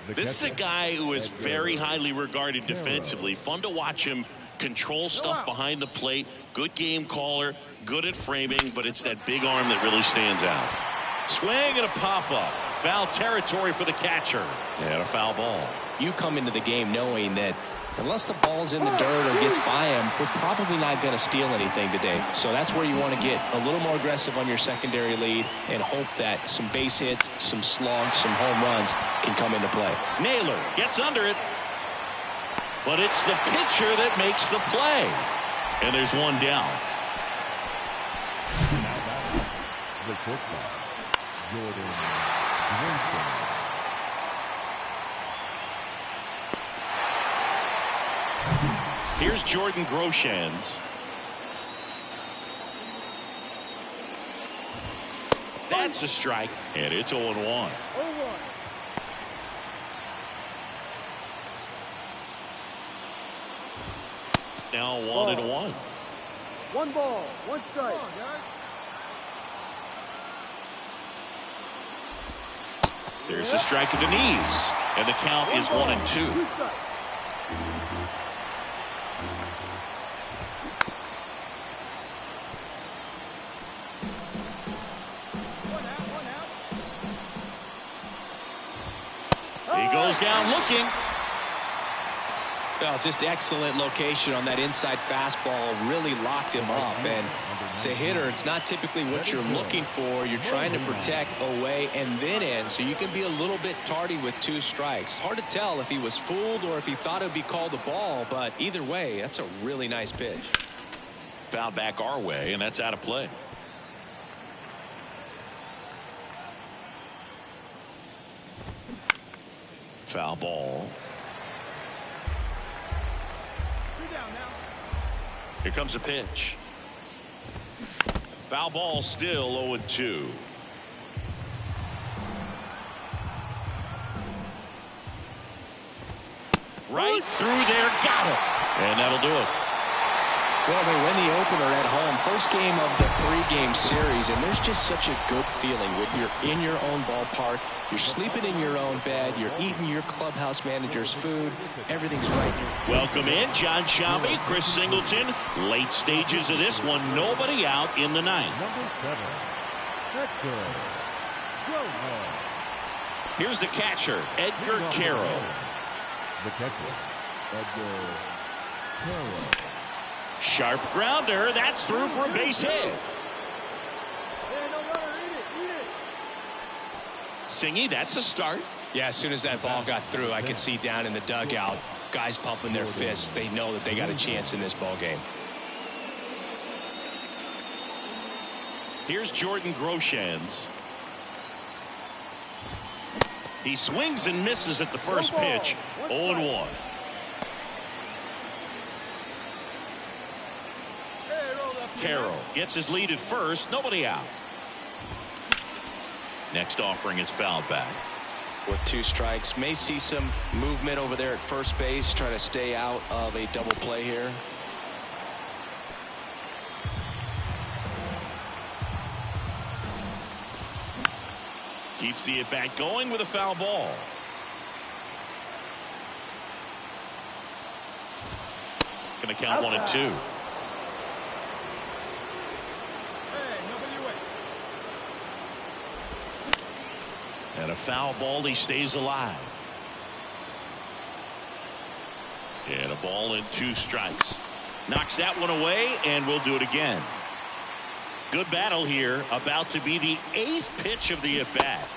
This is a guy who is very highly regarded defensively. Fun to watch him control stuff behind the plate. Good game caller, good at framing, but it's that big arm that really stands out. Swing and a pop-up. Foul territory for the catcher. And a foul ball. You come into the game knowing that Unless the ball's in the dirt or gets by him, we're probably not going to steal anything today. So that's where you want to get a little more aggressive on your secondary lead and hope that some base hits, some slugs, some home runs can come into play. Naylor gets under it. But it's the pitcher that makes the play. And there's one down. The shortstop, Jordan Grayson. Here's Jordan Groshans. That's a strike, and it's 0-1. 0-1. Now 1-1. 1 ball, 1 strike. Come on, guys. There's a strike to the knees, and the count is 1-2. 2 strikes. He goes down looking. Well, just excellent location on that inside fastball. Really locked him up. And as a hitter, it's not typically what you're looking for. You're trying to protect away and then in, so you can be a little bit tardy with 2 strikes. Hard to tell if he was fooled or if he thought it would be called a ball, but either way, that's a really nice pitch. Foul back our way, and that's out of play. Foul ball. 2 down now. Here comes a pitch. Foul ball, still 0-2. Right through there, got it. And that'll do it. Well, they win the opener at home. First game of the 3-game series, and there's just such a good feeling when you're in your own ballpark, you're sleeping in your own bed, you're eating your clubhouse manager's food, everything's right. Welcome in, John Sciambi, Chris Singleton. Late stages of this one, nobody out in the 9th. Number 7, Hector Rojo. Here's the catcher, Edgar Carroll. The catcher, Edgar Carroll. Sharp grounder, that's through for a base hit. Hey, no runner, eat it. Singy, that's a start. Yeah, as soon as that ball got through, I could see down in the dugout, guys pumping their fists. They know that they got a chance in this ball game. Here's Jordan Groshans. He swings and misses at the first pitch. 0-1. Carroll gets his lead at first. Nobody out. Next offering is fouled back. With 2 strikes, may see some movement over there at first base, try to stay out of a double play here. Keeps the at-bat going with a foul ball. Going to count 1-2. And a foul ball, he stays alive. And a ball and 2 strikes. Knocks that one away, and we'll do it again. Good battle here. About to be the 8th pitch of the at-bat.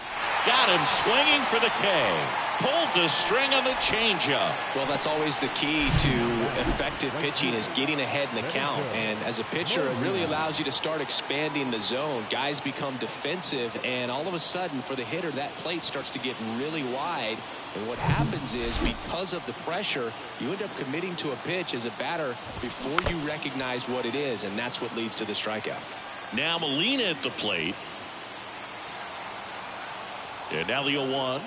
Got him swinging for the K. Pulled the string on the changeup. Well, that's always the key to effective pitching, is getting ahead in the count. And as a pitcher, it really allows you to start expanding the zone. Guys become defensive, and all of a sudden, for the hitter, that plate starts to get really wide. And what happens is, because of the pressure, you end up committing to a pitch as a batter before you recognize what it is, and that's what leads to the strikeout. Now Molina at the plate. And now the 0-1.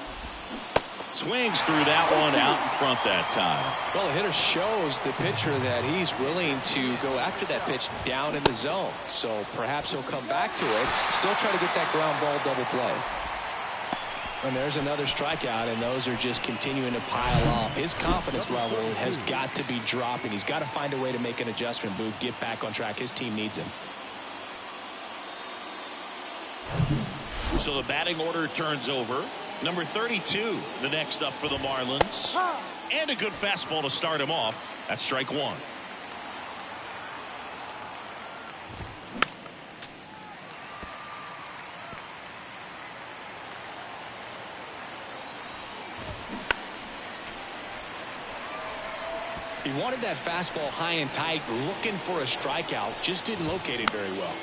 Swings through that one out in front that time. Well, the hitter shows the pitcher that he's willing to go after that pitch down in the zone. So perhaps he'll come back to it. Still try to get that ground ball double play. And there's another strikeout, and those are just continuing to pile up. His confidence level has got to be dropping. He's got to find a way to make an adjustment, Boog, get back on track. His team needs him. So the batting order turns over. Number 32, the next up for the Marlins. And a good fastball to start him off. That's strike one. He wanted that fastball high and tight, looking for a strikeout. Just didn't locate it very well.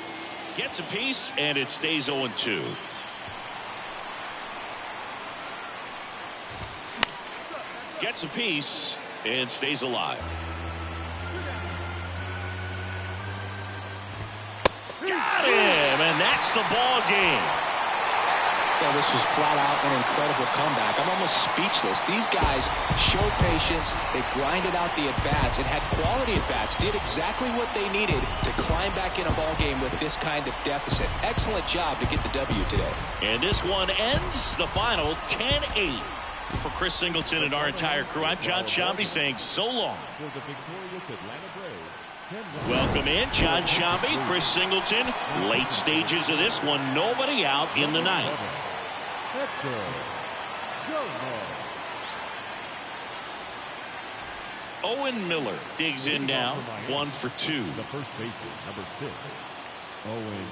Gets a piece, and it stays 0-2. Gets a piece, and stays alive. Got him, and that's the ball game. Well, this was flat out an incredible comeback. I'm almost speechless. These guys showed patience. They grinded out the at-bats and had quality at-bats. Did exactly what they needed to climb back in a ball game with this kind of deficit. Excellent job to get the W today. And this one ends the final 10-8. For Chris Singleton and our entire crew, I'm John Sciambi saying so long. For the victorious Atlanta Braves, Welcome in, John Sciambi, Chris Singleton. Late stages of this one, nobody out in the ninth. Hector Guzman. Owen Miller digs in now, 1 for 2. The first baseman, number 6, Owen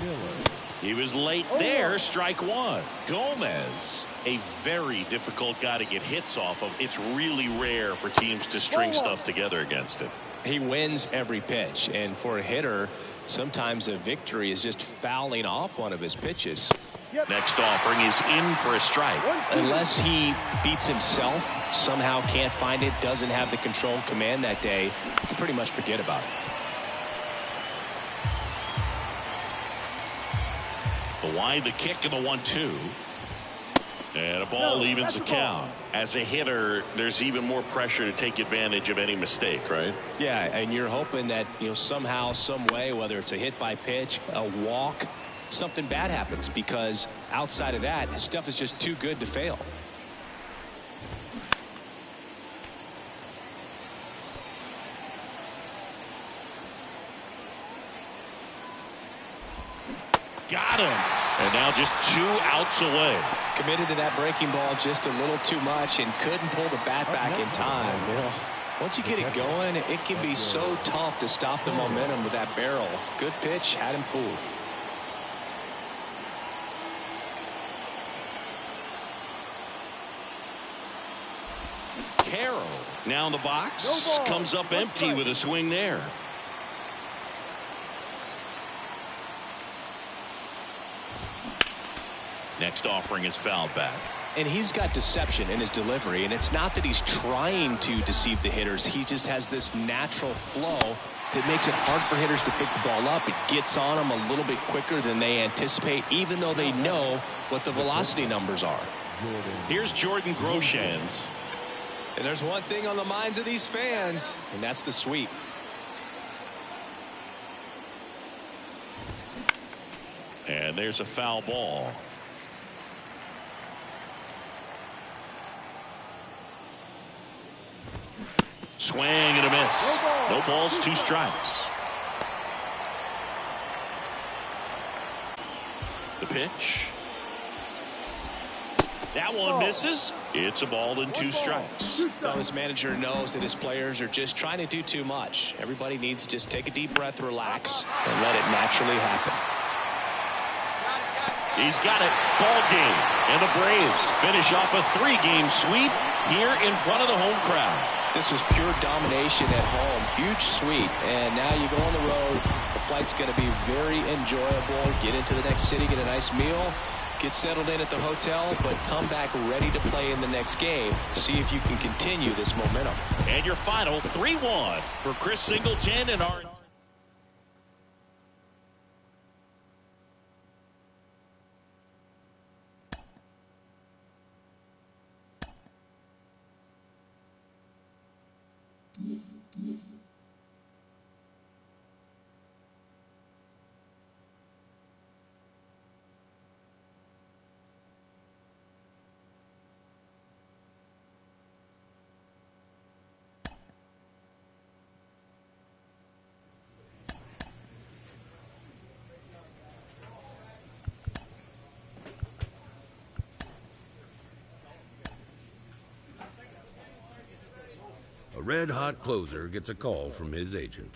Miller. He was late there, strike one. Gomez, a very difficult guy to get hits off of. It's really rare for teams to string stuff together against him. He wins every pitch, and for a hitter, sometimes a victory is just fouling off one of his pitches. Next offering is in for a strike. Unless he beats himself, somehow can't find it, doesn't have the control and command that day, you can pretty much forget about it. The wide, the kick, and the 1-2. And a ball evens the count. As a hitter, there's even more pressure to take advantage of any mistake, right? Yeah, and you're hoping that, somehow, some way, whether it's a hit by pitch, a walk, something bad happens, because outside of that, stuff is just too good to fail. Got him. And now just 2 outs away. Committed to that breaking ball just a little too much and couldn't pull the bat back in time. Once you get it going, it can be so tough to stop the momentum with that barrel. Good pitch, had him fooled. Carroll now in the box. Comes up empty with a swing there. Next offering is fouled back. And he's got deception in his delivery, and it's not that he's trying to deceive the hitters. He just has this natural flow that makes it hard for hitters to pick the ball up. It gets on them a little bit quicker than they anticipate, even though they know what the velocity numbers are. Here's Jordan Groshans. And there's one thing on the minds of these fans, and that's the sweep. And there's a foul ball. Swing and a miss. No balls, 2 strikes. The pitch. That one misses. It's a ball and 2 strikes. Well, this manager knows that his players are just trying to do too much. Everybody needs to just take a deep breath, relax, and let it naturally happen. He's got it. Ball game. And the Braves finish off a 3-game sweep here in front of the home crowd. This was pure domination at home. Huge sweep. And now you go on the road. The flight's going to be very enjoyable. Get into the next city, get a nice meal, get settled in at the hotel, but come back ready to play in the next game. See if you can continue this momentum. And your final 3-1 for Chris Singleton and our... A red-hot closer gets a call from his agent.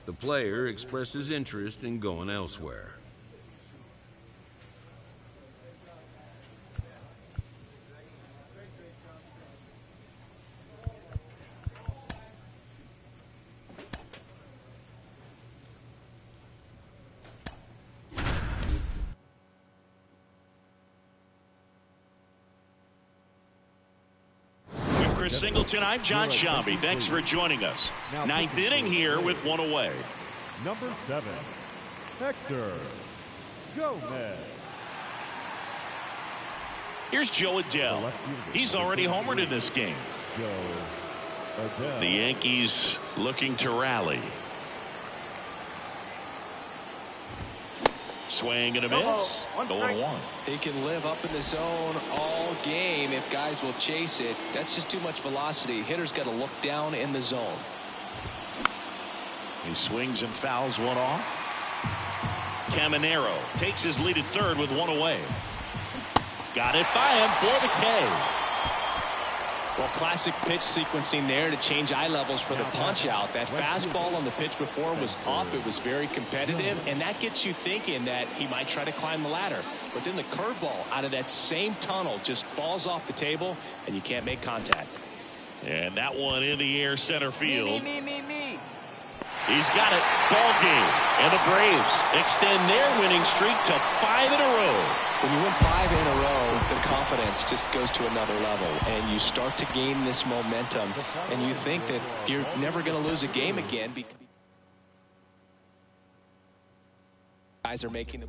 The player expresses interest in going elsewhere. Chris Singleton, I'm John Sciambi. Thanks for joining us. Ninth inning here with one away. Number 7, Hector Gomez. Here's Joe Adell. He's already homered in this game. Joe Adell. The Yankees looking to rally. Swing and a miss. 0-1. He can live up in the zone all game if guys will chase it. That's just too much velocity. Hitter's got to look down in the zone. He swings and fouls one off. Caminero takes his lead at third with one away. Got it by him for the K. Well, classic pitch sequencing there to change eye levels for the punch out. That fastball on the pitch before was up. It was very competitive, and that gets you thinking that he might try to climb the ladder. But then the curveball out of that same tunnel just falls off the table, and you can't make contact. And that one in the air center field. Me. He's got it. Ball game. And the Braves extend their winning streak to 5 in a row. When you win 5 in a row, the confidence just goes to another level, and you start to gain this momentum, and you think that you're never going to lose a game again because guys are making the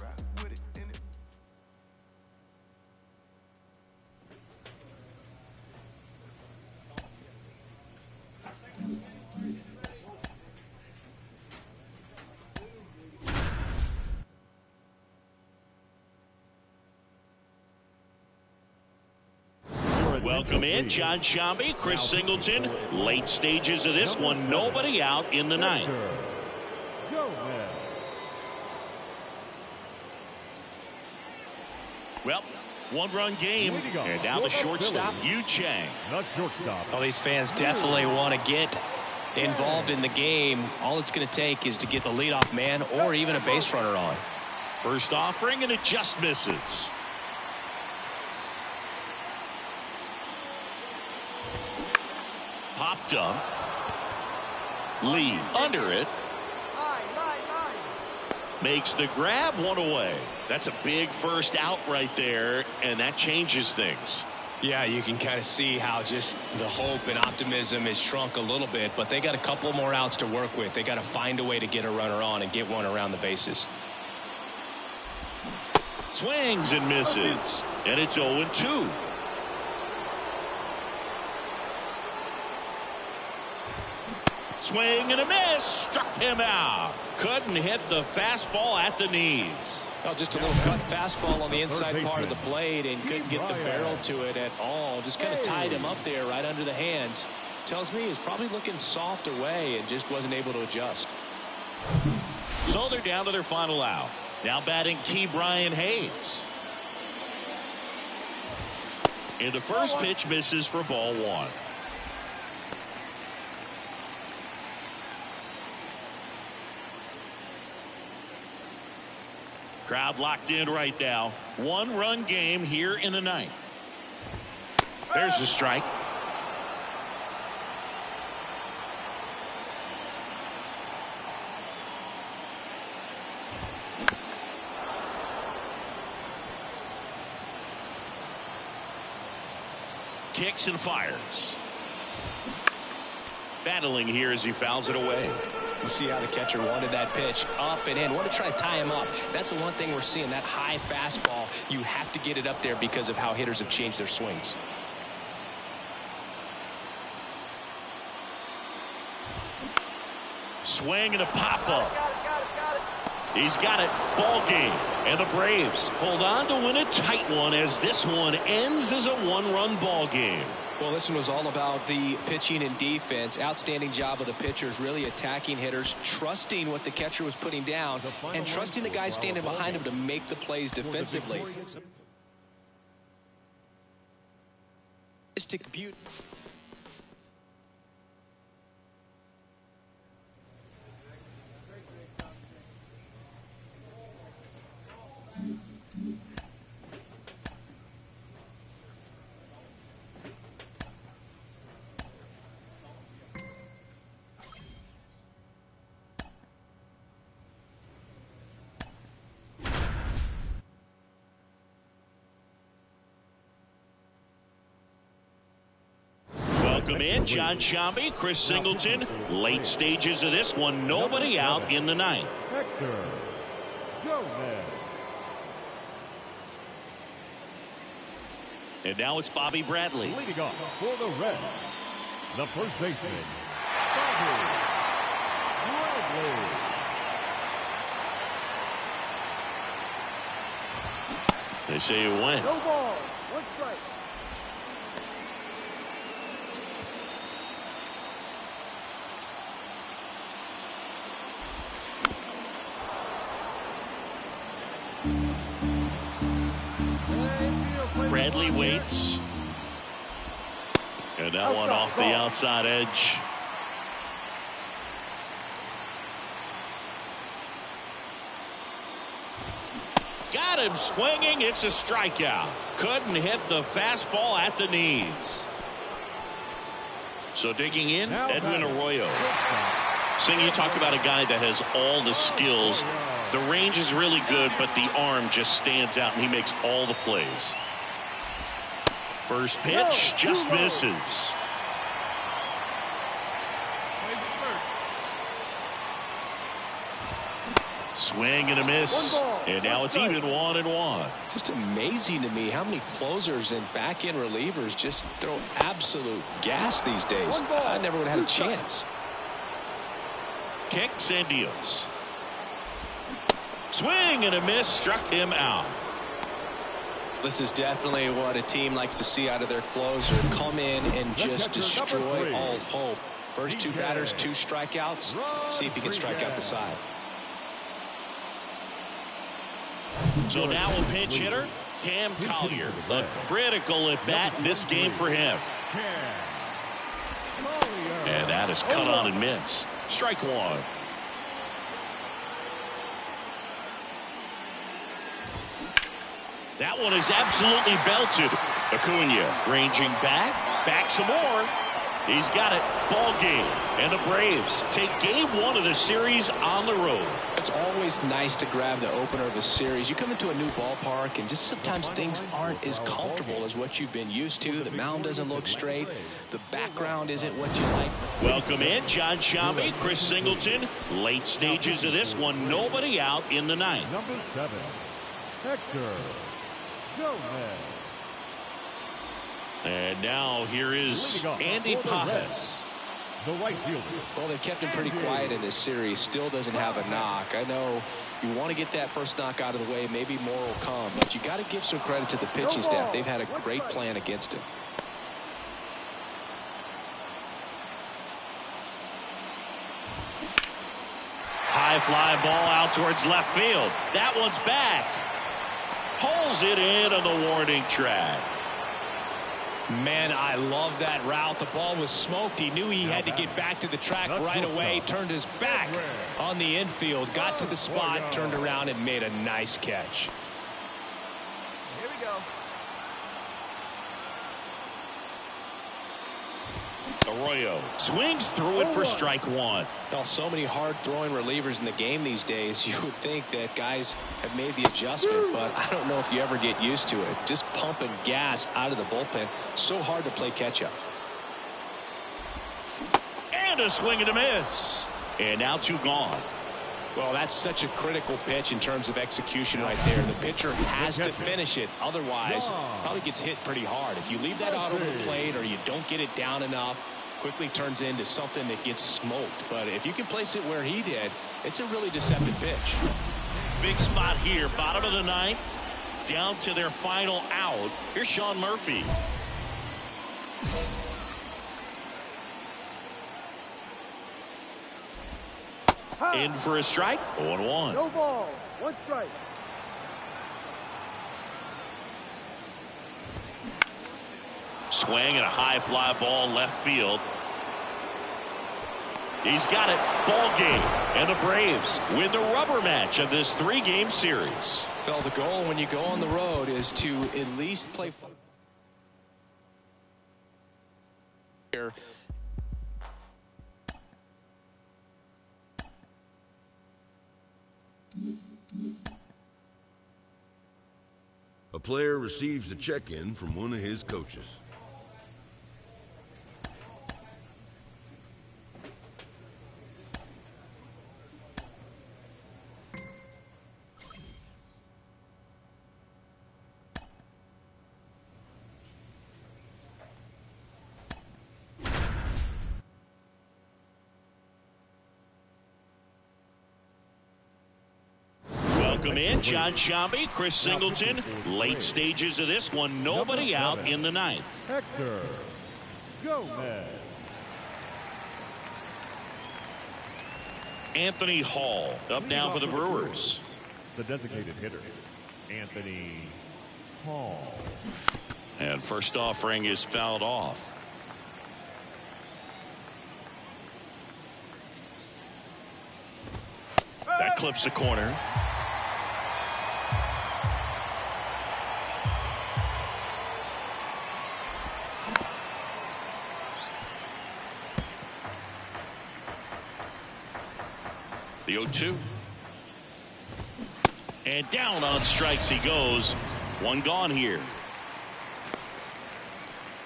Welcome in, John Sciambi, Chris Singleton. Late stages of this one, nobody out in the ninth. Well, one-run game, and now the shortstop, Yu Chang. The shortstop. Well, these fans definitely want to get involved in the game. All it's going to take is to get the leadoff man or even a base runner on. First offering, and it just misses. Popped up. Lee under it. Makes the grab, one away. That's a big first out right there, and that changes things. Yeah, you can kind of see how just the hope and optimism is shrunk a little bit, but they got a couple more outs to work with. They got to find a way to get a runner on and get one around the bases. Swings and misses, and it's 0-2. Swing and a miss. Struck him out. Couldn't hit the fastball at the knees. Well, just a little cut fastball on the inside part of the blade and couldn't get the barrel to it at all. Just kind of tied him up there right under the hands. Tells me he was probably looking soft away and just wasn't able to adjust. So they're down to their final out. Now batting Ke'Bryan Hayes. And the first pitch misses for ball one. Crowd locked in right now. One-run game here in the ninth. There's the strike. Kicks and fires. Battling here as he fouls it away. You see how the catcher wanted that pitch up and in. Want to try to tie him up. That's the one thing we're seeing, that high fastball. You have to get it up there because of how hitters have changed their swings. Swing and a pop-up. He's got it. Ball game. And the Braves hold on to win a tight one as this one ends as a one-run ball game. Well, this one was all about the pitching and defense. Outstanding job of the pitchers, really attacking hitters, trusting what the catcher was putting down, and trusting the guys standing behind him to make the plays defensively. Welcome in, John Sciambi, Chris Singleton. Late stages of this one, nobody out in the ninth. Hector Gomez. And now it's Bobby Bradley. Leading off for the Reds, the first baseman, Bobby Bradley. They say you win. No ball. One strike. Bradley waits. And that one off the outside edge. Got him swinging. It's a strikeout. Couldn't hit the fastball at the knees. So digging in, Edwin Arroyo. Sing, you talk about a guy that has all the skills. The range is really good, but the arm just stands out, and he makes all the plays. First pitch just misses. Swing and a miss, and now it's even 1-1. Just amazing to me how many closers and back-end relievers just throw absolute gas these days. I never would have had a chance. Kicks and deals. Swing and a miss, struck him out. This is definitely what a team likes to see out of their closer. Come in and just destroy all hope. First two batters, 2 strikeouts. See if he can strike out the side. So now a pinch hitter, Cam Collier. A critical at bat in this game for him. And that is cut on and missed. Strike one. That one is absolutely belted. Acuna ranging back some more. He's got it. Ball game. And the Braves take game 1 of the series on the road. It's always nice to grab the opener of a series. You come into a new ballpark and just sometimes things aren't as comfortable as what you've been used to. The mound doesn't look straight. The background isn't what you like. Welcome in, John Sciambi, Chris Singleton. Late stages of this one, nobody out in the ninth. Number 7, Hector Gomez. And now here is Andy Pajes. The right fielder. Well, they kept him pretty quiet in this series. Still doesn't have a knock. I know you want to get that first knock out of the way. Maybe more will come. But you got to give some credit to the pitching staff. They've had a great plan against him. High fly ball out towards left field. That one's back. Pulls it in on the warning track. Man, I love that route. The ball was smoked. He knew he had to get back to the track right away. Turned his back on the infield. Got to the spot, turned around, and made a nice catch. Here we go. Arroyo swings through it for strike one. Well, so many hard-throwing relievers in the game these days. You would think that guys have made the adjustment, but I don't know if you ever get used to it. Just pumping gas out of the bullpen. So hard to play catch-up. And a swing and a miss. And now 2 gone. Well, that's such a critical pitch in terms of execution right there. The pitcher has to finish it. Otherwise, probably gets hit pretty hard. If you leave that out over the plate or you don't get it down enough, quickly turns into something that gets smoked. But if you can place it where he did, it's a really deceptive pitch. Big spot here. Bottom of the ninth. Down to their final out. Here's Sean Murphy. In for a strike. 0-1. No ball. 1 strike. Swing and a high fly ball left field. He's got it. Ball game. And the Braves win the rubber match of this 3-game series. Well, the goal when you go on the road is to at least play here. A player receives a check-in from one of his coaches. Welcome in, John Sciambi, Chris Singleton. Late stages of this one, nobody out in the 9th. Hector Gomez. Anthony Hall up now for the Brewers. The designated hitter, Anthony Hall. And first offering is fouled off. That clips the corner. The 0-2. And down on strikes he goes. 1 gone here.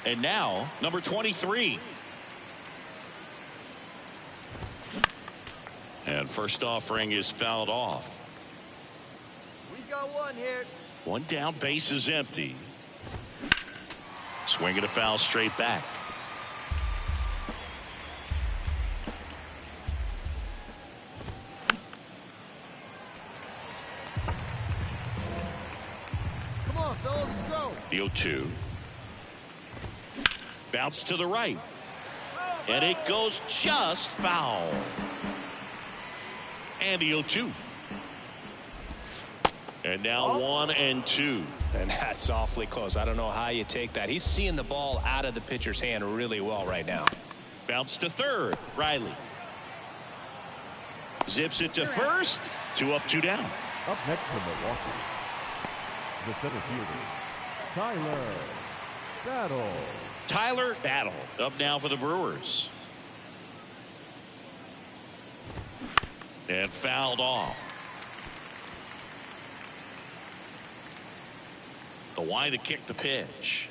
And now, number 23. And first offering is fouled off. We got 1 here. 1 down, base is empty. Swing and a foul straight back. Come on, fellas, let's go. The 0-2. Bounce to the right. And it goes just foul. And the 0-2. And now 1 and 2. And that's awfully close. I don't know how you take that. He's seeing the ball out of the pitcher's hand really well right now. Bounce to third. Riley. Zips it to first. 2 up, 2 down. Up next from Milwaukee, the center fielder, Tyler Battle. Tyler Battle up now for the Brewers. And fouled off. The Y to kick the pitch.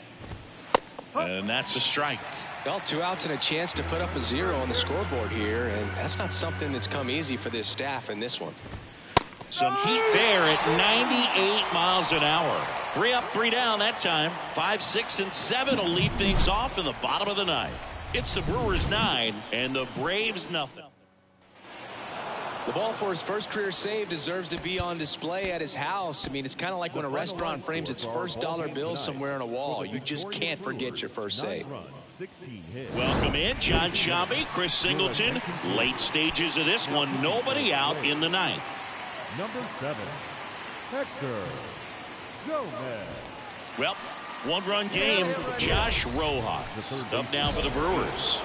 And that's a strike. Well, 2 outs and a chance to put up a 0 on the scoreboard here, and that's not something that's come easy for this staff in this one. Some heat there at 98 miles an hour. 3 up, 3 down that time. 5, 6, and 7 will lead things off in the bottom of the 9th. It's the Brewers 9 and the Braves nothing. The ball for his first career save deserves to be on display at his house. I mean, it's kind of like when a restaurant frames its first dollar bill somewhere on a wall. You just can't forget your first save. Welcome in, John Sciambi, Chris Singleton. Late stages of this one, nobody out in the 9th. Number 7, Hector Gomez. Well, 1-run game. Josh Rojas up now for the Brewers.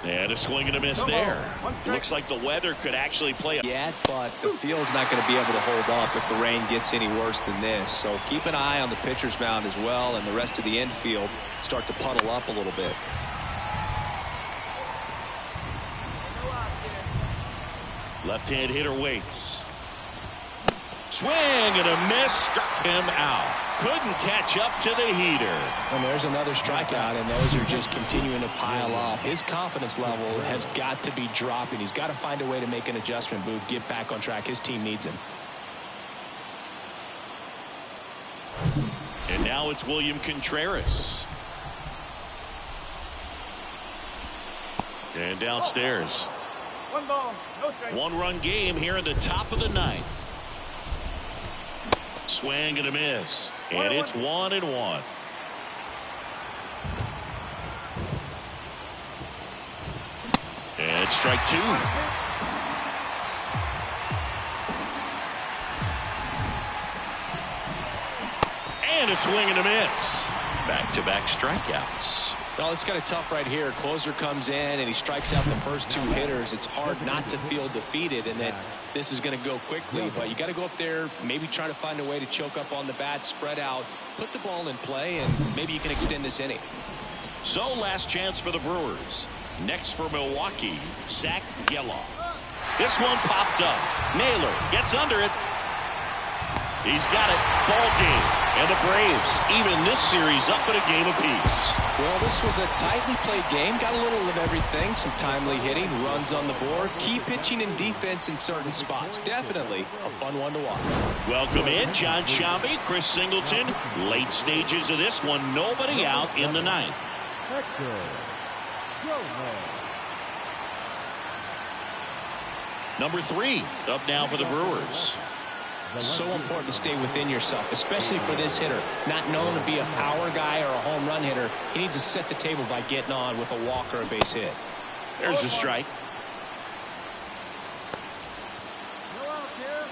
And a swing and a miss there. Looks like the weather could actually play. Yet, but the field's not going to be able to hold up if the rain gets any worse than this. So keep an eye on the pitcher's mound as well, and the rest of the infield start to puddle up a little bit. Left-hand hitter waits. Swing and a miss, struck him out. Couldn't catch up to the heater. And there's another strikeout, and those are just continuing to pile up. His confidence level has got to be dropping. He's got to find a way to make an adjustment, Boog, get back on track. His team needs him. And now it's William Contreras. And downstairs. 1 ball, no strike. 1-run game here in the top of the 9th. Swing and a miss. And it's 1-1. And strike two. And a swing and a miss. Back-to-back strikeouts. Well, it's kind of tough right here. Closer comes in and he strikes out the first two hitters. It's hard not to feel defeated and that this is going to go quickly. But you got to go up there, maybe try to find a way to choke up on the bat, spread out, put the ball in play, and maybe you can extend this inning. So last chance for the Brewers. Next for Milwaukee, Zach Geloff. This one popped up. Naylor gets under it. He's got it. Ball game. And the Braves even this series up at a game apiece. Well, this was a tightly played game. Got a little of everything. Some timely hitting, runs on the board, key pitching and defense in certain spots. Definitely a fun one to watch. Welcome in, John Sciambi, Chris Singleton. Late stages of this one. Nobody out in the ninth. Hector Gomez. Number 3 up now for the Brewers. So important to stay within yourself, especially for this hitter. Not known to be a power guy or a home run hitter. He needs to set the table by getting on with a walk or a base hit. There's a strike. No outs here.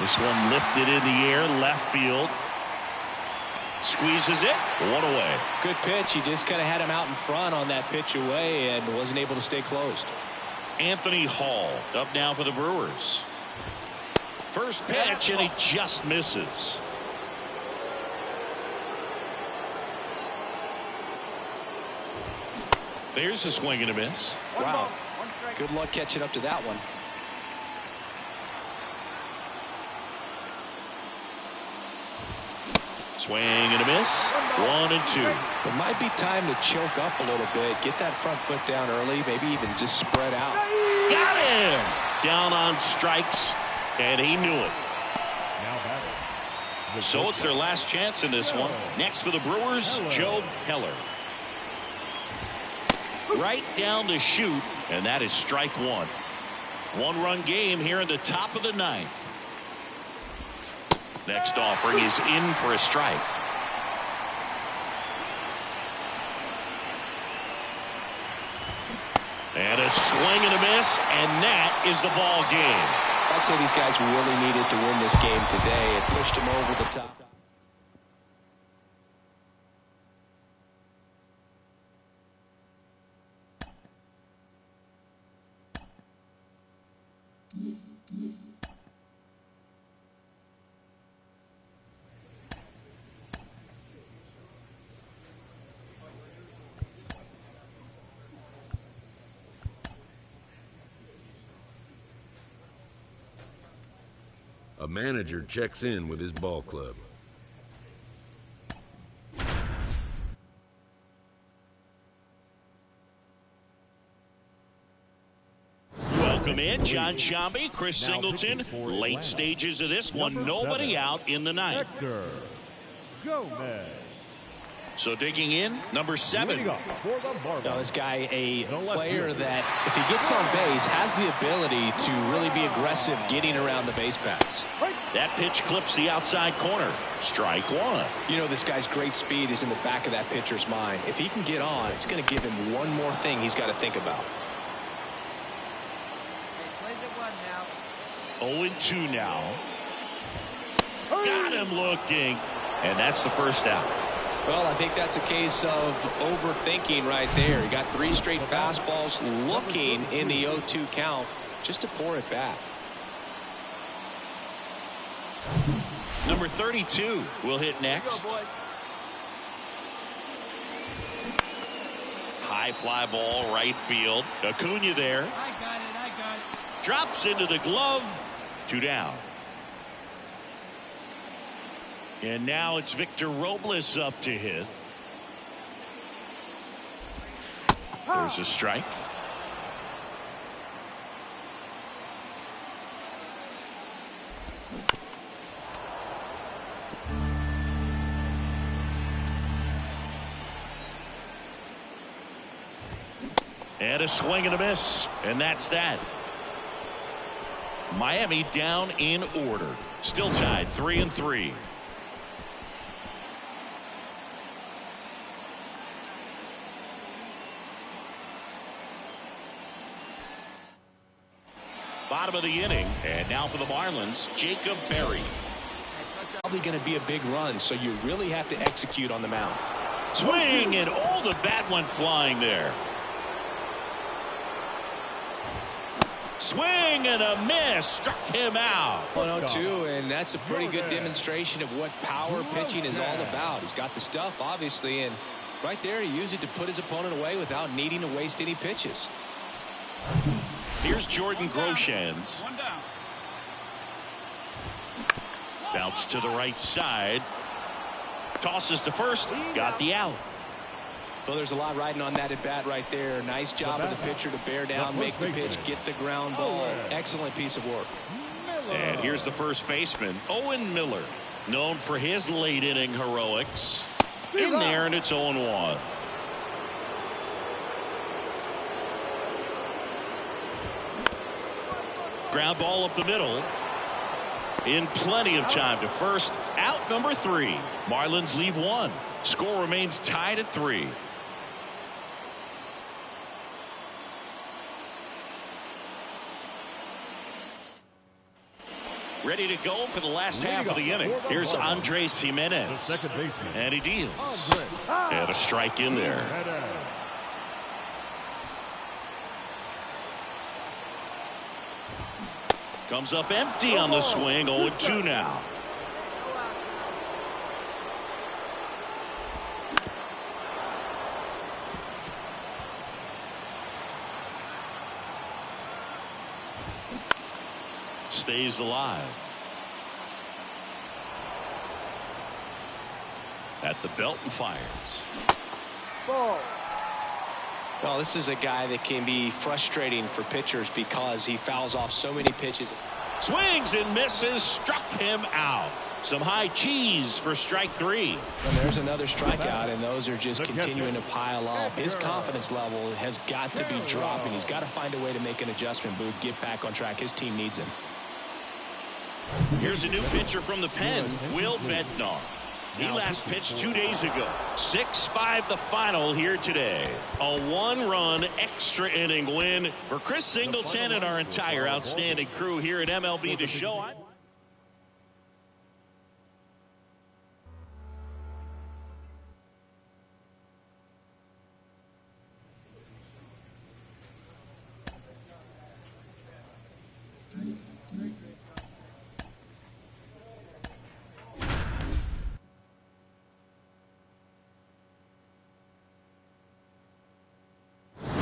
This one lifted in the air, left field. Squeezes it, one away. Good pitch. He just kind of had him out in front on that pitch away and wasn't able to stay closed. Anthony Hall up now for the Brewers. First pitch, and he just misses. There's a swing and a miss. Wow. Good luck catching up to that one. Swing and a miss. 1-2. It might be time to choke up a little bit. Get that front foot down early. Maybe even just spread out. Got him! Down on strikes, and he knew it. Now batting. So it's their last chance in this one. Next for the Brewers, Joe Heller. Right down the chute, and that is strike one. One-run game here in the top of the ninth. Next offering is in for a strike. And a swing and a miss, and that is the ball game. I'd say these guys really needed to win this game today. It pushed them over the top. A manager checks in with his ball club. Welcome in, John Sciambi, Chris Singleton. Late stages of this one, nobody out in the ninth. Hector Gomez. So digging in, number 7. Leading up for the Marlins. Now, this guy, a player that, if he gets on base, has the ability to really be aggressive getting around the base paths. That pitch clips the outside corner. Strike one. You know, this guy's great speed is in the back of that pitcher's mind. If he can get on, it's going to give him one more thing he's got to think about. Plays at 1 now. 0-2 now. Got him looking. And that's the first out. Well, I think that's a case of overthinking right there. He got 3 straight fastballs looking in the 0-2 count just to pour it back. Number 32 will hit next. High fly ball, right field. Acuna there. I got it. Drops into the glove. 2 down. And now it's Victor Robles up to hit. There's a strike. And a swing and a miss. And that's that. Miami down in order. Still tied 3-3. Bottom of the inning, and now for the Marlins, Jacob Berry. Probably going to be a big run, so you really have to execute on the mound. Swing, and all the bat went flying there. Swing and a miss, struck him out. 1-0-2, and that's a pretty good demonstration of what power pitching is all about. He's got the stuff, obviously, and right there he used it to put his opponent away without needing to waste any pitches. Here's Jordan Groshans. Bounce to the right side. Tosses to first. Got the out. Well, there's a lot riding on that at bat right there. Nice job of the pitcher to bear down, make the pitch, get the ground ball. Excellent piece of work. And here's the first baseman, Owen Miller, known for his late inning heroics. In there, and it's 0-1. Ground ball up the middle. In plenty of time to first. Out number 3. Marlins leave 1. Score remains tied at 3. Ready to go for the last half of the inning. Here's Andres Jimenez. Second baseman. And he deals. And a strike in there. Comes up empty on the swing. 0-2 now. Stays alive. At the belt and fires. Ball. Well, this is a guy that can be frustrating for pitchers because he fouls off so many pitches. Swings and misses. Struck him out. Some high cheese for strike 3. And there's another strikeout, and those are just continuing to pile up. His confidence level has got to be dropping. He's got to find a way to make an adjustment, Boog, get back on track. His team needs him. Here's a new pitcher from the pen, Will Bednar. He last pitched 2 days ago. 6-5 the final here today. A 1-run extra inning win for Chris Singleton and our entire outstanding crew here at MLB The Show.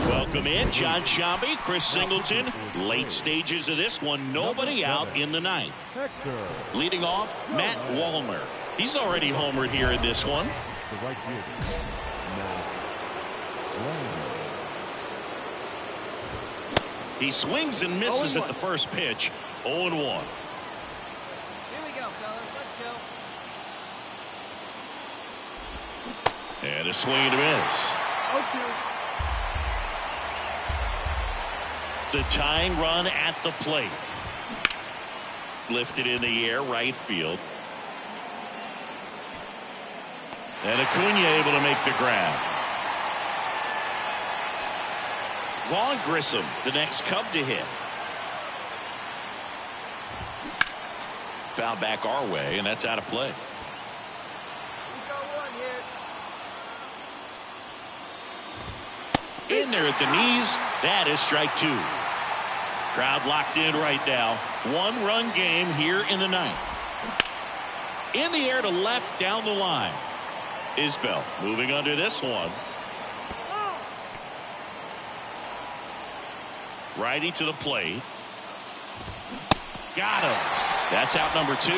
Welcome in, John Sciambi, Chris Singleton. Late stages of this one, nobody out in the ninth. Leading off, Matt Wallner. He's already homered here in this one. He swings and misses at the first pitch. 0-1. Here we go, fellas. Let's go. And a swing and a miss. Okay. The tying run at the plate. Lifted in the air, right field. And Acuna able to make the grab. Vaughn Grissom, the next Cub to hit. Foul back our way, and that's out of play. We got one here. In there at the knees. That is strike 2. Crowd locked in right now. 1-run game here in the ninth. In the air to left down the line. Isbell moving under this one. Righty to the plate. Got him. That's out number 2.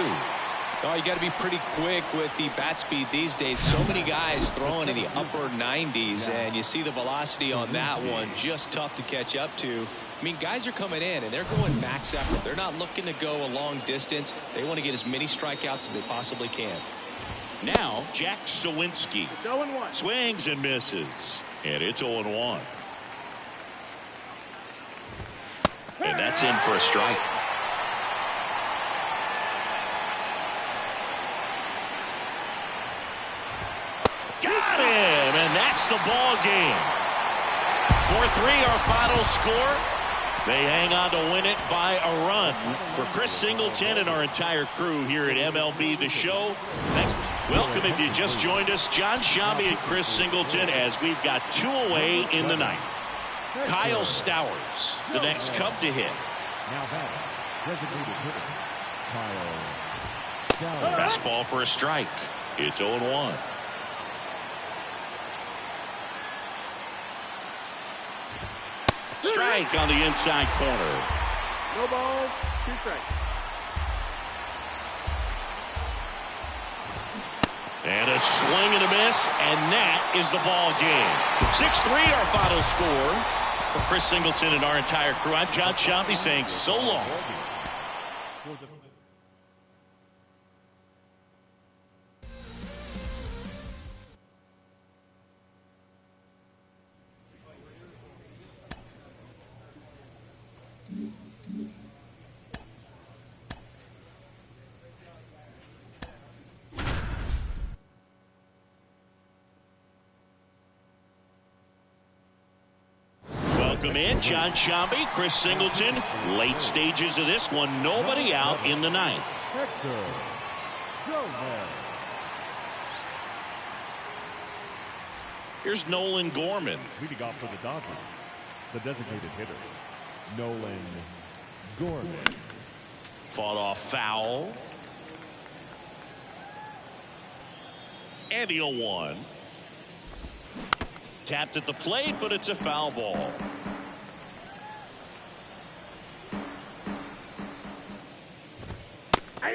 Oh, you got to be pretty quick with the bat speed these days. So many guys throwing in the upper 90s, and you see the velocity on that one. Just tough to catch up to. I mean, guys are coming in, and they're going max effort. They're not looking to go a long distance. They want to get as many strikeouts as they possibly can. Now, Jack Sawinski. 0-1. Swings and misses. And it's 0-1. And that's in for a strike. it's the ball game. 4-3 our final score. They hang on to win it by a run. For Chris Singleton and our entire crew here at MLB The Show, thanks. Welcome if you just joined us. Jon Sciambi and Chris Singleton as we've got 2 away in the ninth. Kyle Stowers, the next Cub to hit. Now batting, designated hitter, Kyle Stowers. Fastball for a strike. It's 0-1. Strike on the inside corner. No balls, 2 strikes. And a swing and a miss, and that is the ball game. 6-3 our final score. For Chris Singleton and our entire crew, I'm Jon Sciambi saying so long. Welcome in, Jon Sciambi, Chris Singleton. Late stages of this one, nobody out in the ninth. Hector Gomez. Here's Nolan Gorman. Leading off for the Dodgers, the designated hitter, Nolan Gorman. Fought off foul. And the 0-1. Tapped at the plate, but it's a foul ball.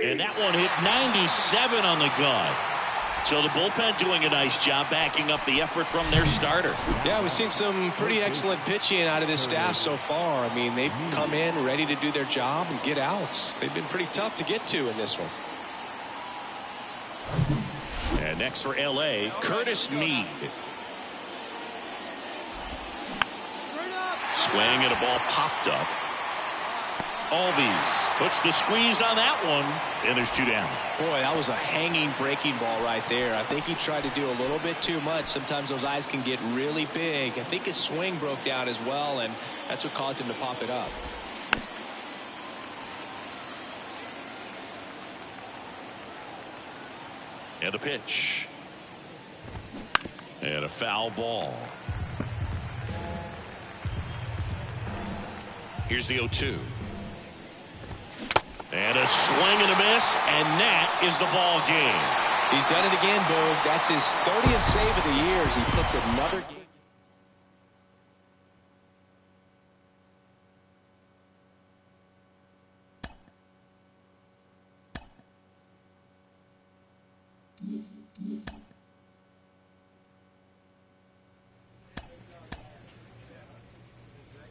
And that one hit 97 on the gut. So the bullpen doing a nice job backing up the effort from their starter. Yeah, we've seen some pretty excellent pitching out of this staff so far. I mean, they've come in ready to do their job and get outs. They've been pretty tough to get to in this one. And next for L.A., Curtis Mead. Swing and a ball popped up. Albies puts the squeeze on that one, and there's 2 down. Boy, that was a hanging breaking ball right there. I think he tried to do a little bit too much. Sometimes those eyes can get really big. I think his swing broke down as well, and that's what caused him to pop it up. And a pitch. And a foul ball. Here's the 0-2. And a swing and a miss, and that is the ball game. He's done it again, Boog. That's his 30th save of the year as he puts another game.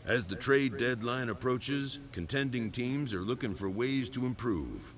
As the trade deadline approaches, contending teams are looking for ways to improve.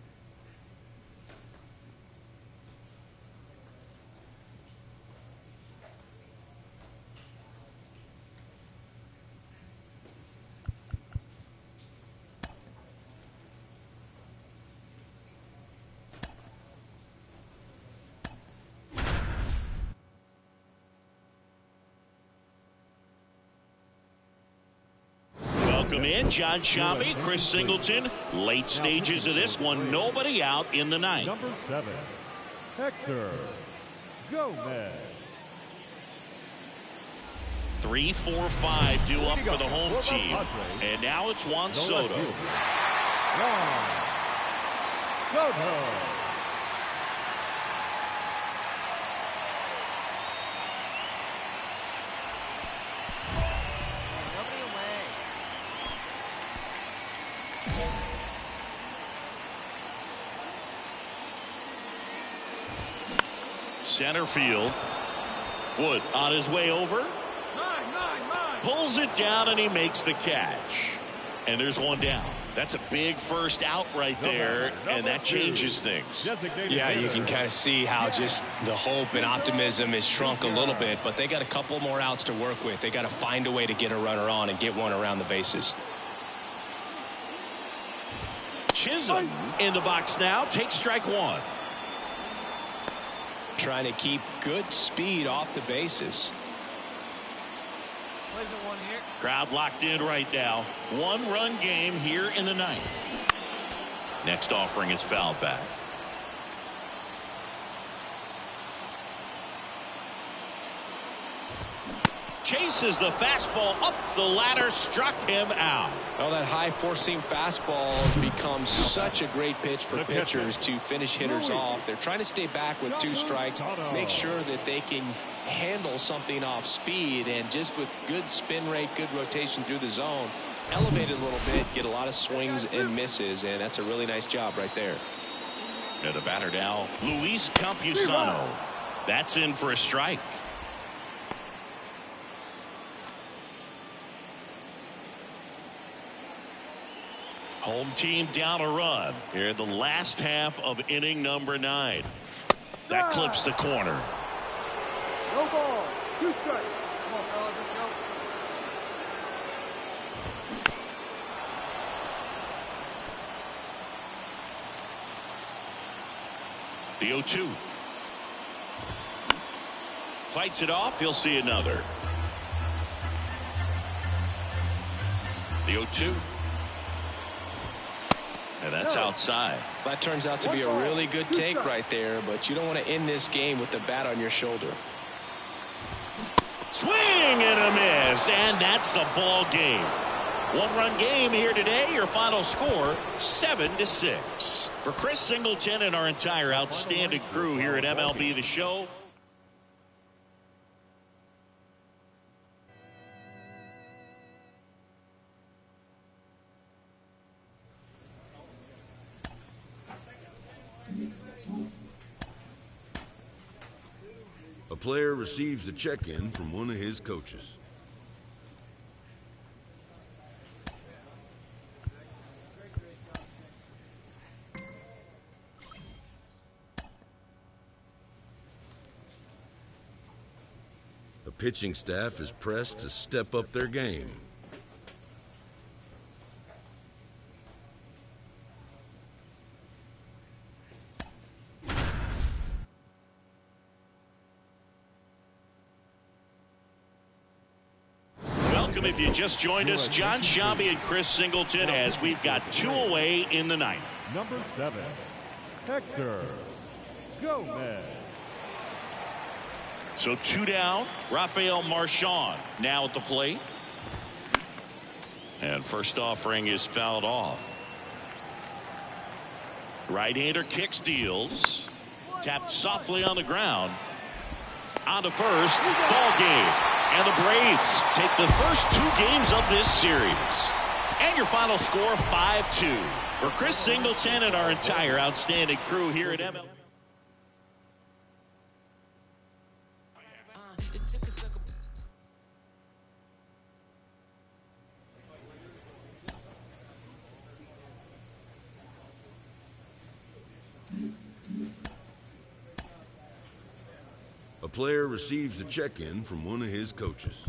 Welcome in, Jon Sciambi, Chris Singleton. Late stages of this one, nobody out in the ninth. Number 7, Hector Gomez. 3, 4, 5 due up for the home team. And now it's Juan Soto. Juan Soto. Center field. Wood on his way over. Pulls it down and he makes the catch. And there's 1 down. That's a big first out right there, and that changes things. Yeah, you can kind of see how just the hope and optimism has shrunk a little bit, but they got a couple more outs to work with. They got to find a way to get a runner on and get one around the bases. Chisholm in the box now. Takes strike 1. Trying to keep good speed off the bases. Plays at one here. Crowd locked in right now. 1-run game here in the ninth. Next offering is fouled back. Chases the fastball up the ladder, struck him out. Well, that high four-seam fastball has become such a great pitch for pitchers to finish hitters off. They're trying to stay back with 2 strikes, make sure that they can handle something off speed, and just with good spin rate, good rotation through the zone, elevate it a little bit, get a lot of swings and misses, and that's a really nice job right there. And the batter now, Luis Campusano. That's in for a strike. Home team down a run here in the last half of inning number 9. That clips the corner. No ball. 2 strikes. Come on, fellas, let's go. The 0-2. Fights it off. He'll see another. The 0-2. And that's outside. That turns out to be a really good take right there, but you don't want to end this game with the bat on your shoulder. Swing and a miss, and that's the ball game. 1-run game here today. Your final score, 7-6. For Chris Singleton and our entire outstanding crew here at MLB The Show. A player receives a check-in from one of his coaches. The pitching staff is pressed to step up their game. If you just joined us, John Sciambi and Chris Singleton, as we've got 2 away in the ninth. Number 7, Hector Gomez. So 2 down. Rafael Marchand now at the plate. And first offering is fouled off. Right-hander kicks, deals. Tapped softly on the ground. On to first. Ball game. And the Braves take the first 2 games of this series. And your final score, 5-2. For Chris Singleton and our entire outstanding crew here at MLB. A player receives a check-in from one of his coaches.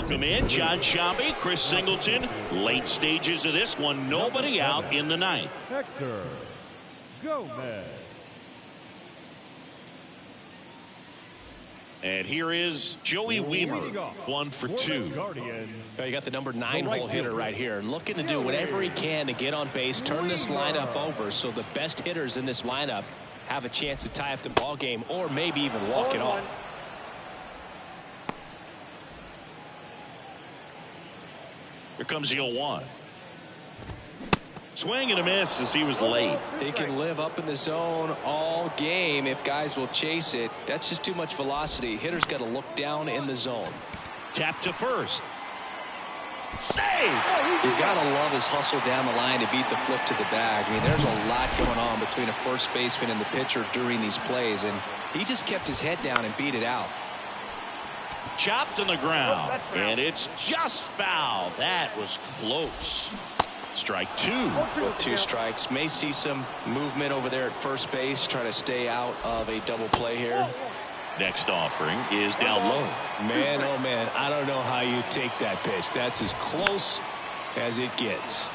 Welcome in John Sciambi, Chris Singleton. Late stages of this one, nobody out in the ninth. Hector Gomez. And here is Joey Wiemer, 1 for 2. You got the number 9 hole hitter right here, looking to do whatever he can to get on base, turn this lineup over so the best hitters in this lineup have a chance to tie up the ball game or maybe even walk it off. Here comes the 0-1. Swing and a miss as he was late. They can live up in the zone all game if guys will chase it. That's just too much velocity. Hitters got to look down in the zone. Tap to first. Save! You got to love his hustle down the line to beat the flip to the bag. I mean, there's a lot going on between a first baseman and the pitcher during these plays, and he just kept his head down and beat it out. Chopped on the ground, and it's just foul. That was close. Strike 2. With 2 strikes, may see some movement over there at first base, try to stay out of a double play here. Next offering is down low. Man, oh man, I don't know how you take that pitch. That's as close as it gets.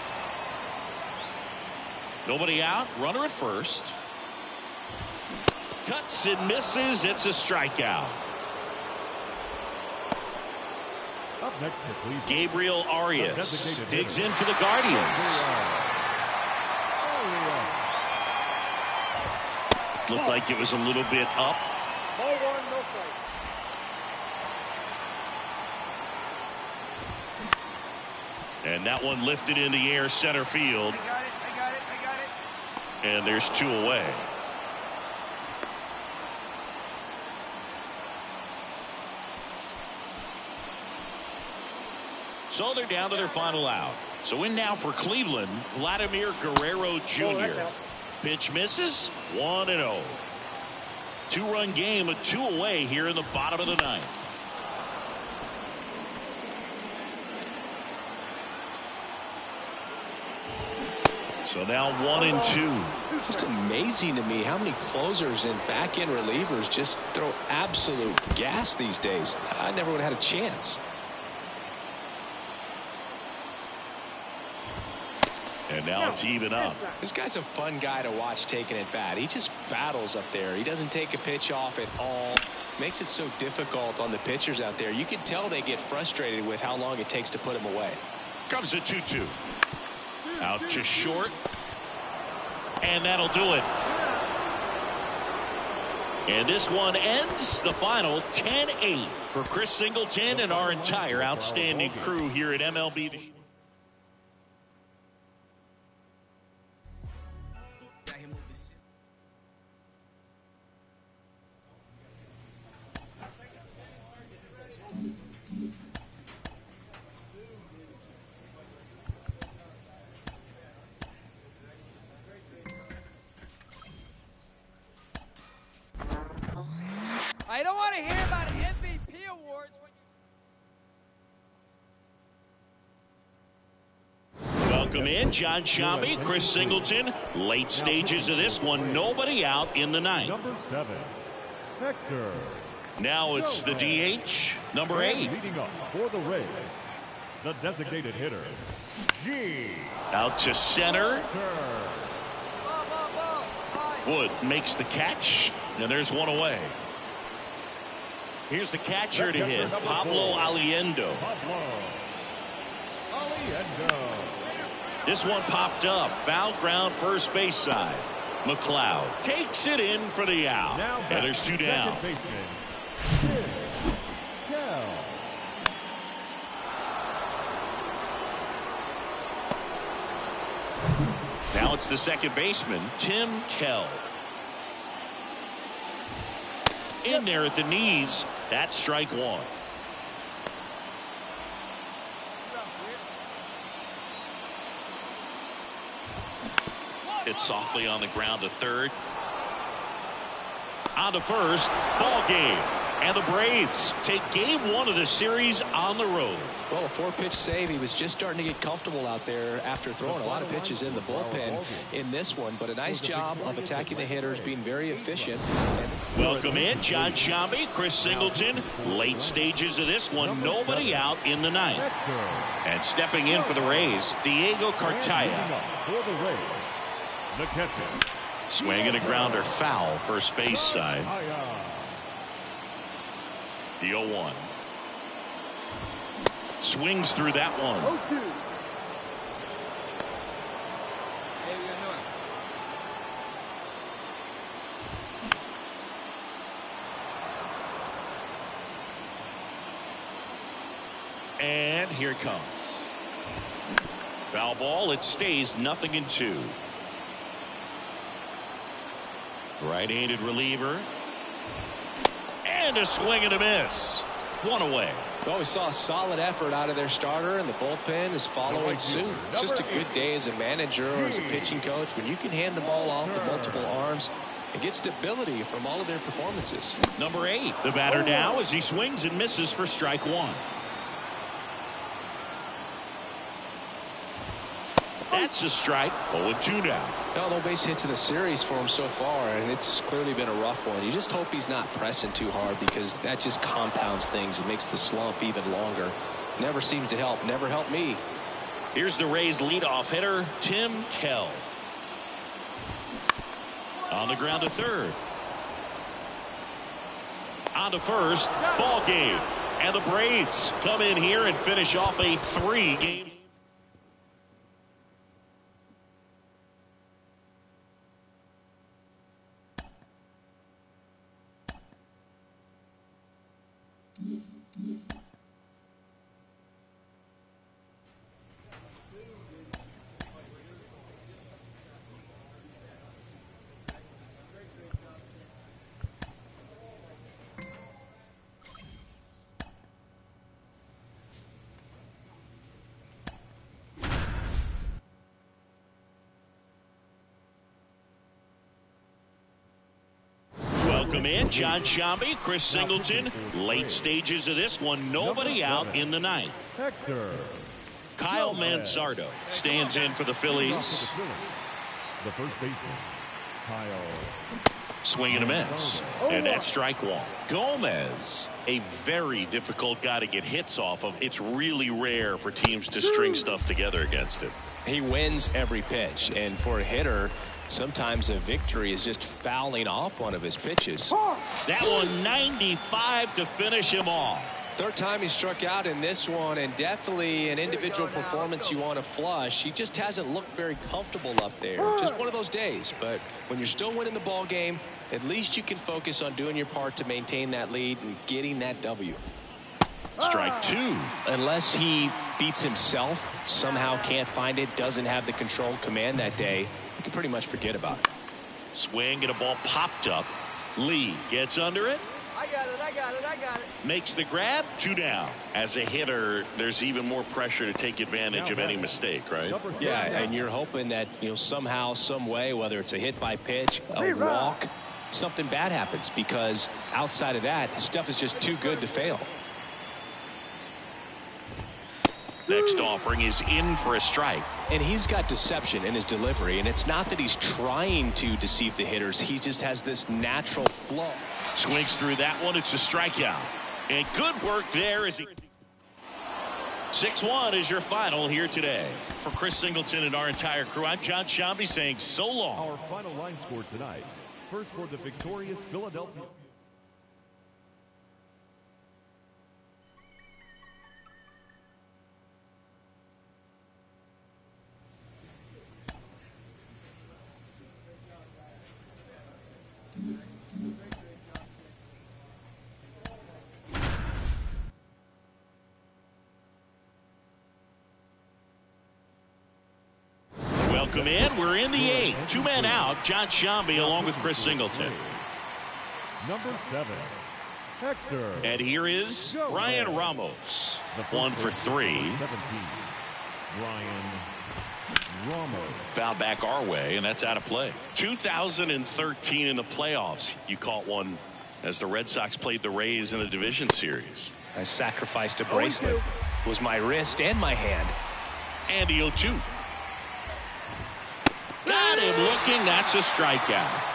Nobody out, runner at first. Cuts and misses, it's a strikeout. Up next for Cleveland, Gabriel Arias digs in for the Guardians. Looked like it was a little bit up. Ball 1, no play. And that one lifted in the air center field. I got it. And there's 2 away. So they're down to their final out. So in now for Cleveland, Vladimir Guerrero Jr. Pitch misses, 1-0. 2-run game, a 2 away here in the bottom of the ninth. So now 1-2. Just amazing to me how many closers and back-end relievers just throw absolute gas these days. I never would have had a chance. And now it's even up. This guy's a fun guy to watch taking at bat. He just battles up there. He doesn't take a pitch off at all. Makes it so difficult on the pitchers out there. You can tell they get frustrated with how long it takes to put him away. Comes the 2-2. Out to short. And that'll do it. And this one ends the final 10-8 for Chris Singleton and our entire outstanding crew here at MLB. I don't want to hear about MVP awards. Welcome in John Sciambi, Chris Singleton. Late stages of this one, nobody out in the ninth. Number 7, Hector. Now it's the DH, number 8. Leading up for the Rays, the designated hitter, G. Out to center. Wood makes the catch, and there's 1 away. Here's the catcher to hit, Pablo Aliendo. This one popped up, foul ground first base side. McLeod takes it in for the out, and there's 2 down. Now it's the second baseman, Tim Kell. In there at the knees, that's strike 1. Hit softly on the ground to third. On to first, ball game. And the Braves take game 1 of the series on the road. Well, a 4-pitch save. He was just starting to get comfortable out there after throwing a lot of pitches in the bullpen in this one. But a nice job of attacking the hitters, being very efficient. Welcome in John Sciambi, Chris Singleton. Late stages of this one, nobody out in the 9th. And stepping in for the Rays, Diego Cartaya. For the Rays, the catcher. Swinging a grounder foul, first base side. The 0-1. Swings through that one. And here it comes. Foul ball. It stays 0-2. Right-handed reliever. And a swing and a miss. 1 away. Well, we saw a solid effort out of their starter, and the bullpen is following suit. It's just a good day as a manager or as a pitching coach when you can hand the ball off to multiple arms and get stability from all of their performances. Number 8, the batter now as he swings and misses for strike 1. That's a strike. 0-2 now. No base hits in the series for him so far, and it's clearly been a rough one. You just hope he's not pressing too hard because that just compounds things. It makes the slump even longer. Never seems to help. Never helped me. Here's the Rays leadoff hitter, Tim Kell. On the ground to third. On to first. Ball game. And the Braves come in here and finish off a 3-game. Welcome in John Sciambi, Chris Singleton. Late stages of this one, nobody out in the 9th. Hector. Kyle Manzardo stands in for the Phillies. The first baseman, Kyle. Swing and a miss. And that's strike 1. Gomez, a very difficult guy to get hits off of. It's really rare for teams to string stuff together against him. He wins every pitch, and for a hitter, sometimes a victory is just fouling off one of his pitches. That one 95 to finish him off. Third time he struck out in this one, and definitely an individual performance you want to flush. He just hasn't looked very comfortable up there. Just one of those days. But when you're still winning the ball game, at least you can focus on doing your part to maintain that lead and getting that W. Strike 2. Unless he beats himself, somehow can't find it, doesn't have the control command that day, you can pretty much forget about it. Swing and a ball popped up. Lee gets under it. I got it. Makes the grab. 2 down. As a hitter, there's even more pressure to take advantage of any mistake, right? Yeah, and you're hoping that, somehow, some way, whether it's a hit by pitch, a walk, something bad happens, because outside of that, stuff is just too good to fail. Next offering is in for a strike. And he's got deception in his delivery, and it's not that he's trying to deceive the hitters. He just has this natural flow. Swings through that one. It's a strikeout. And good work there as he... 6-1 is your final here today. For Chris Singleton and our entire crew, I'm John Sciambi saying so long. Our final line score tonight. First for the victorious Philadelphia. Welcome in. We're in the 8th. 2 men out. John Sciambi along with Chris Singleton. Number 7, Hector. And here is Ryan Ramos. 1 for 3. 17, Ryan Ramos. Foul back our way, and that's out of play. 2013 in the playoffs. You caught one as the Red Sox played the Rays in the division series. I sacrificed a bracelet. It was my wrist and my hand. And the 0-2. Got him looking. That's a strikeout.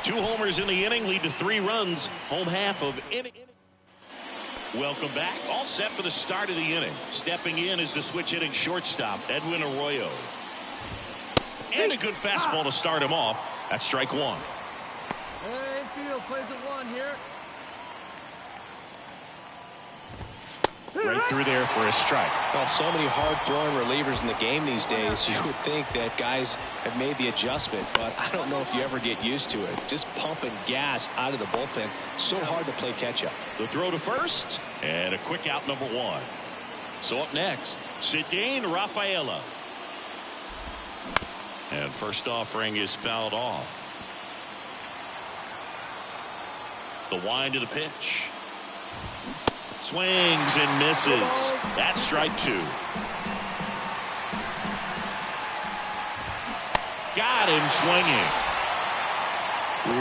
2 homers in the inning lead to 3 runs. Home half of inning. Welcome back. All set for the start of the inning. Stepping in is the switch hitting shortstop, Edwin Arroyo. And a good fastball to start him off. That's strike 1. Hey, infield plays at 1 here. Right through there for a strike. Well, so many hard-throwing relievers in the game these days. You would think that guys have made the adjustment, but I don't know if you ever get used to it. Just pumping gas out of the bullpen. So hard to play catch-up. The throw to first, and a quick out number 1. So up next, Ceddanne Rafaela. And first offering is fouled off. The wind of the pitch. Swings and misses. That's strike 2. Got him swinging.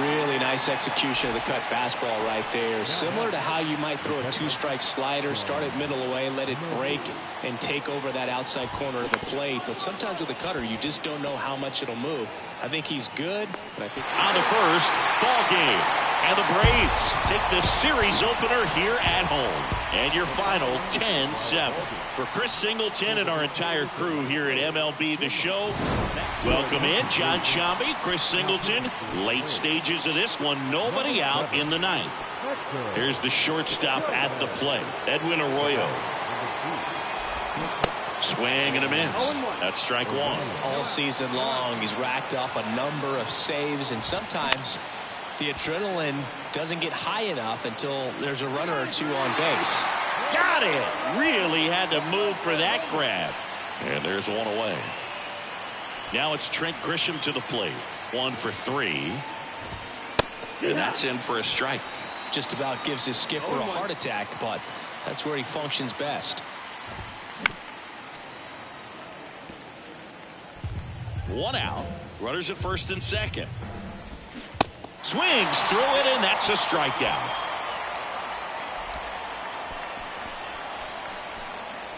Really nice execution of the cut fastball right there. Similar to how you might throw a 2-strike slider, start it middle away, let it break and take over that outside corner of the plate. But sometimes with a cutter, you just don't know how much it'll move. I think he's good. But I think on the first, ball game. And the Braves take the series opener here at home. And your final 10-7. For Chris Singleton and our entire crew here at MLB The Show, welcome in Jon Sciambi, Chris Singleton. Late stages of this one, nobody out in the 9th. Here's the shortstop at the plate, Edwin Arroyo. Swing and a miss. That's strike 1. All season long, he's racked up a number of saves, and sometimes the adrenaline doesn't get high enough until there's a runner or 2 on base. Got it. Really had to move for that grab. And there's 1 away. Now it's Trent Grisham to the plate. 1 for 3. And that's in for a strike. Just about gives his skipper a heart attack, but that's where he functions best. 1 out. Runners at first and second. Swings through it, and that's a strikeout.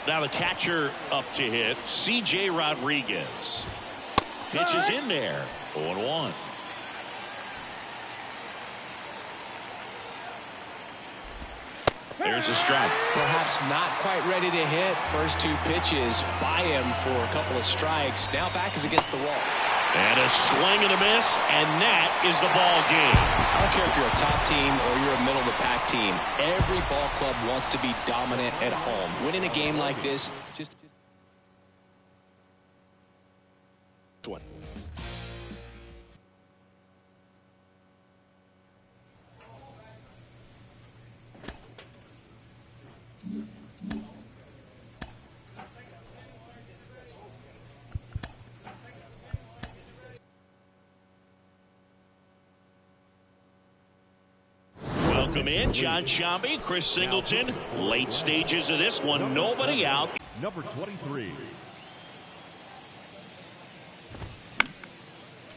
Now the catcher up to hit, C.J. Rodriguez. Pitch is in there. 0-1. There's a strike. Perhaps not quite ready to hit. First 2 pitches by him for a couple of strikes. Now back is against the wall. And a swing and a miss, and that is the ball game. I don't care if you're a top team or you're a middle-of-the-pack team. Every ball club wants to be dominant at home. Winning a game like this, just one. Welcome in Jon Sciambi, Chris Singleton. Late stages of this one, nobody out. Number 23.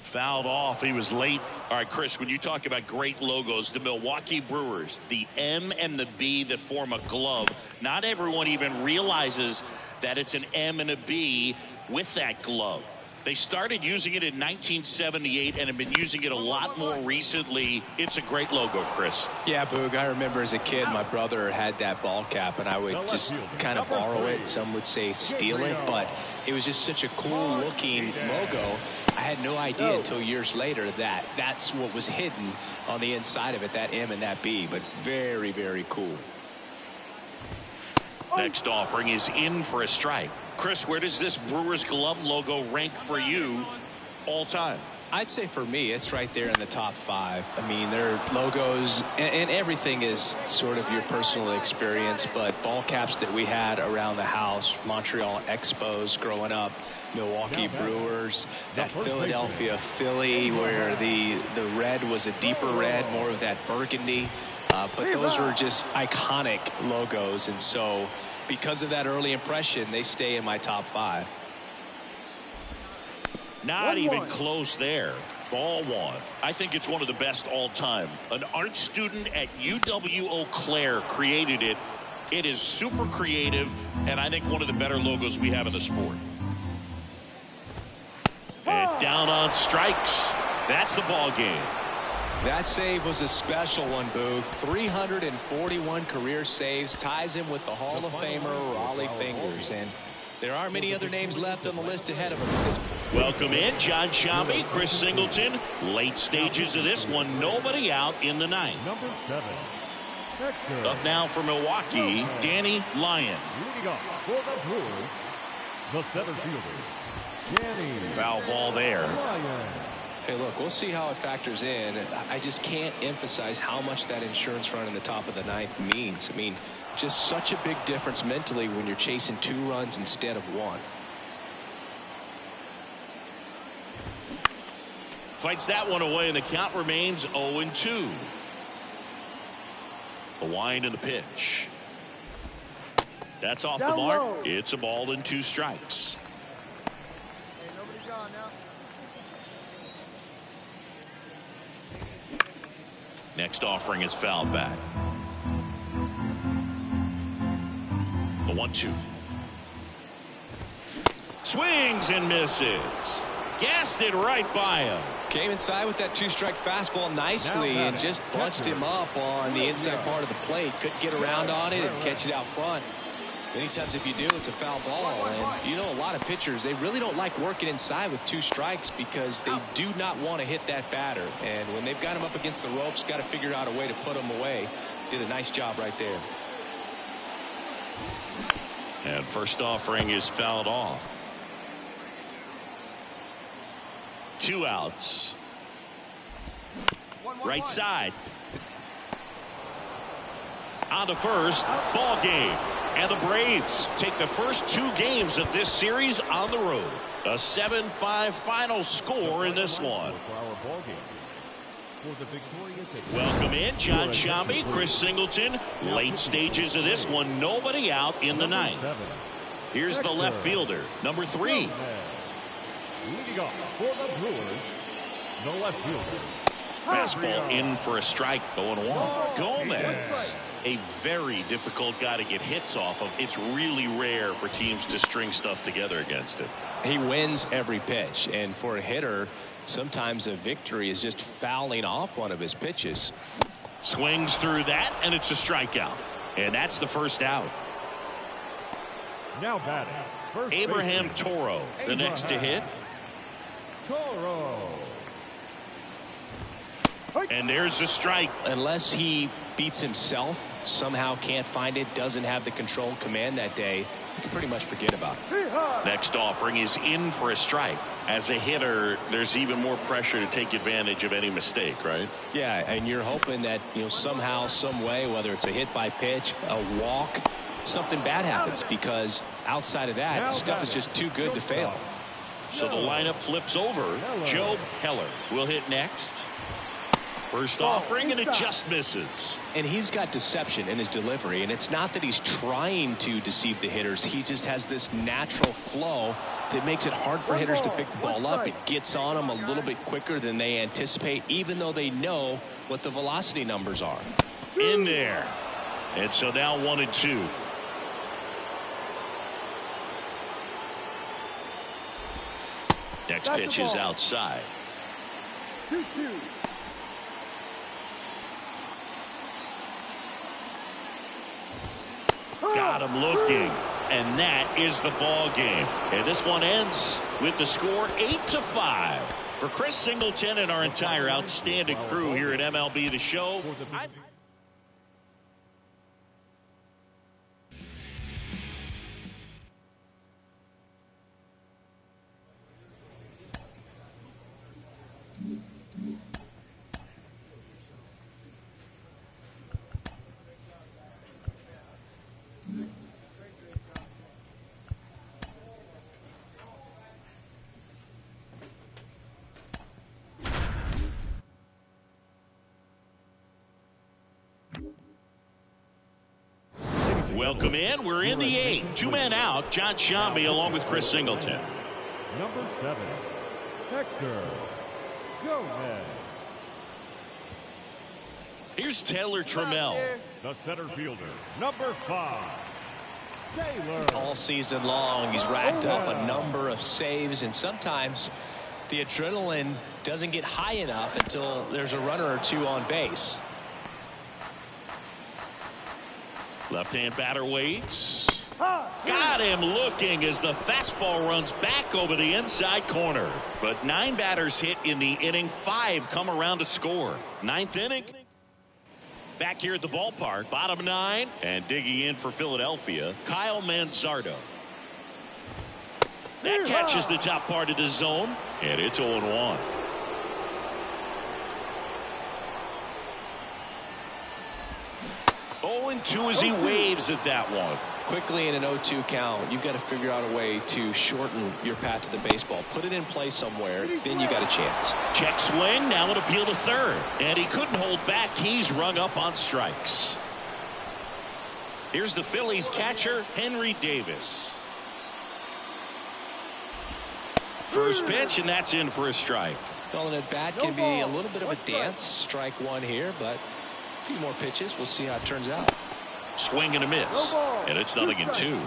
Fouled off. He was late. All right, Chris, when you talk about great logos, the Milwaukee Brewers, the M and the B that form a glove, not everyone even realizes that it's an M and a B with that glove. They started using it in 1978 and have been using it a lot more recently. It's a great logo, Chris. Yeah, Boog, I remember as a kid, my brother had that ball cap, and I would just kind of borrow it. Some would say steal it, but it was just such a cool-looking logo. I had no idea until years later that that's what was hidden on the inside of it, that M and that B, but very, very cool. Next offering is in for a strike. Chris, where does this Brewers glove logo rank for you all time? I'd say for me, it's right there in the top 5. I mean, their logos and everything is sort of your personal experience, but ball caps that we had around the house, Montreal Expos growing up, Milwaukee Brewers, that Philadelphia Philly where the red was a deeper red, more of that burgundy. But those were just iconic logos, and so because of that early impression, they stay in my top 5. Not even close there. Ball one. I think it's one of the best all time. An art student at UW Eau Claire created it. It is super creative, and I think one of the better logos we have in the sport. And down on strikes. That's the ball game. That save was a special one, Boog. 341 career saves, ties him with the Hall of Famer Raleigh Fingers, and there aren't many other names left on the list ahead of him at this point. Welcome in, Jon Sciambi, Chris Singleton. Late stages of this one, nobody out in the ninth. Number 7, Hector. Up now for Milwaukee, Danny Lyon. Leading off for the Brewers, the center fielder, Danny Foul ball there. Lyon. Hey, look, we'll see how it factors in. I just can't emphasize how much that insurance run in the top of the ninth means. I mean, just such a big difference mentally when you're chasing 2 runs instead of 1. Fights that one away, and the count remains 0-2. The wind and the pitch. That's off the Down mark. low. It's a ball and 2 strikes. Hey, nobody gone now. Next offering is fouled back. The 1-2. Swings and misses. Gassed it right by him. Came inside with that 2-strike fastball nicely and just bunched him up on the inside part of the plate. Couldn't get around on it and catch it out front. Many times if you do, it's a foul ball. And you know, a lot of pitchers, they really don't like working inside with 2 strikes because they do not want to hit that batter. And when they've got him up against the ropes, got to figure out a way to put him away. Did a nice job right there. And first offering is fouled off. 2 outs. Right side. On to first. Ball game. And the Braves take the first 2 games of this series on the road. A 7-5 final score in this one. Welcome in, Jon Sciambi, Chris Singleton. Late stages of this one, nobody out in the ninth. Here's the left fielder, number 3. Leading off for the Brewers, the left fielder. Fastball in for a strike, 0-1. Gomez, a very difficult guy to get hits off of. It's really rare for teams to string stuff together against him. He wins every pitch, and for a hitter, sometimes a victory is just fouling off one of his pitches. Swings through that, and it's a strikeout. And that's the first out. Now batting, first Abraham baseman, Toro, the next to hit. Toro. And there's a strike. Unless he beats himself, somehow can't find it, doesn't have the control and command that day, you can pretty much forget about it. Next offering is in for a strike. As a hitter, there's even more pressure to take advantage of any mistake, right? Yeah, and you're hoping that, you know, somehow, some way, whether it's a hit by pitch, a walk, something bad happens, because outside of that, stuff is just too good to fail. So the lineup flips over. Joe Heller will hit next. First offering, and it just misses. And he's got deception in his delivery, and it's not that he's trying to deceive the hitters. He just has this natural flow that makes it hard for hitters to pick the ball up. It gets on them a little bit quicker than they anticipate, even though they know what the velocity numbers are. In there. And so now 1-2. Next pitch is outside. 2-2. Got him looking. And that is the ball game. And this one ends with the score 8-5. For Chris Singleton and our entire outstanding crew here at MLB The Show. Welcome in. We're in the 8th. 2 men out. Jon Sciambi along with Chris Singleton. Number 7, Hector. Gomez. Here's Taylor Trammell. The center fielder, number 5, Taylor. All season long, he's racked up a number of saves, and sometimes the adrenaline doesn't get high enough until there's a runner or two on base. Left-hand batter waits. Got him looking as the fastball runs back over the inside corner. But 9 batters hit in the inning. 5 come around to score. 9th inning. Back here at the ballpark, bottom 9, and digging in for Philadelphia, Kyle Manzardo. That catches the top part of the zone, and it's 0-1. Two as he waves at that one. Quickly in an 0-2 count, you've got to figure out a way to shorten your path to the baseball. Put it in play somewhere, then you got a chance. Check swing, now an appeal to third. And he couldn't hold back. He's rung up on strikes. Here's the Phillies catcher, Henry Davis. First pitch, and that's in for a strike. Well, an at-bat can be a little bit of a dance. Strike one here, but a few more pitches. We'll see how it turns out. Swing and a miss, and it's 0-2. Hey, we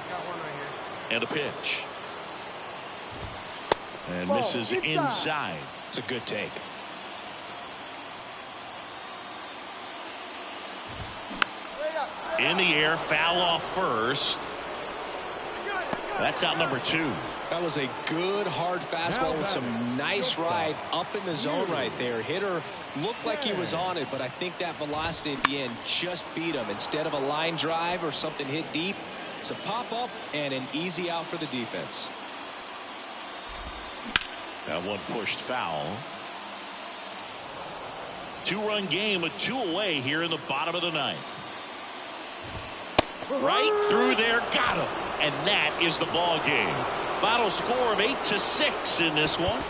got one right here. And a pitch. And misses inside. It's a good take. In the air, foul off first. That's out number 2. That was a good hard fastball with some nice ride up in the zone right there. Hitter looked like he was on it, but I think that velocity at the end just beat him. Instead of a line drive or something hit deep, it's a pop-up and an easy out for the defense. That one pushed foul. 2-run game with 2 away here in the bottom of the 9th. Right through there, got him. And that is the ball game. Final score of 8-6 in this one.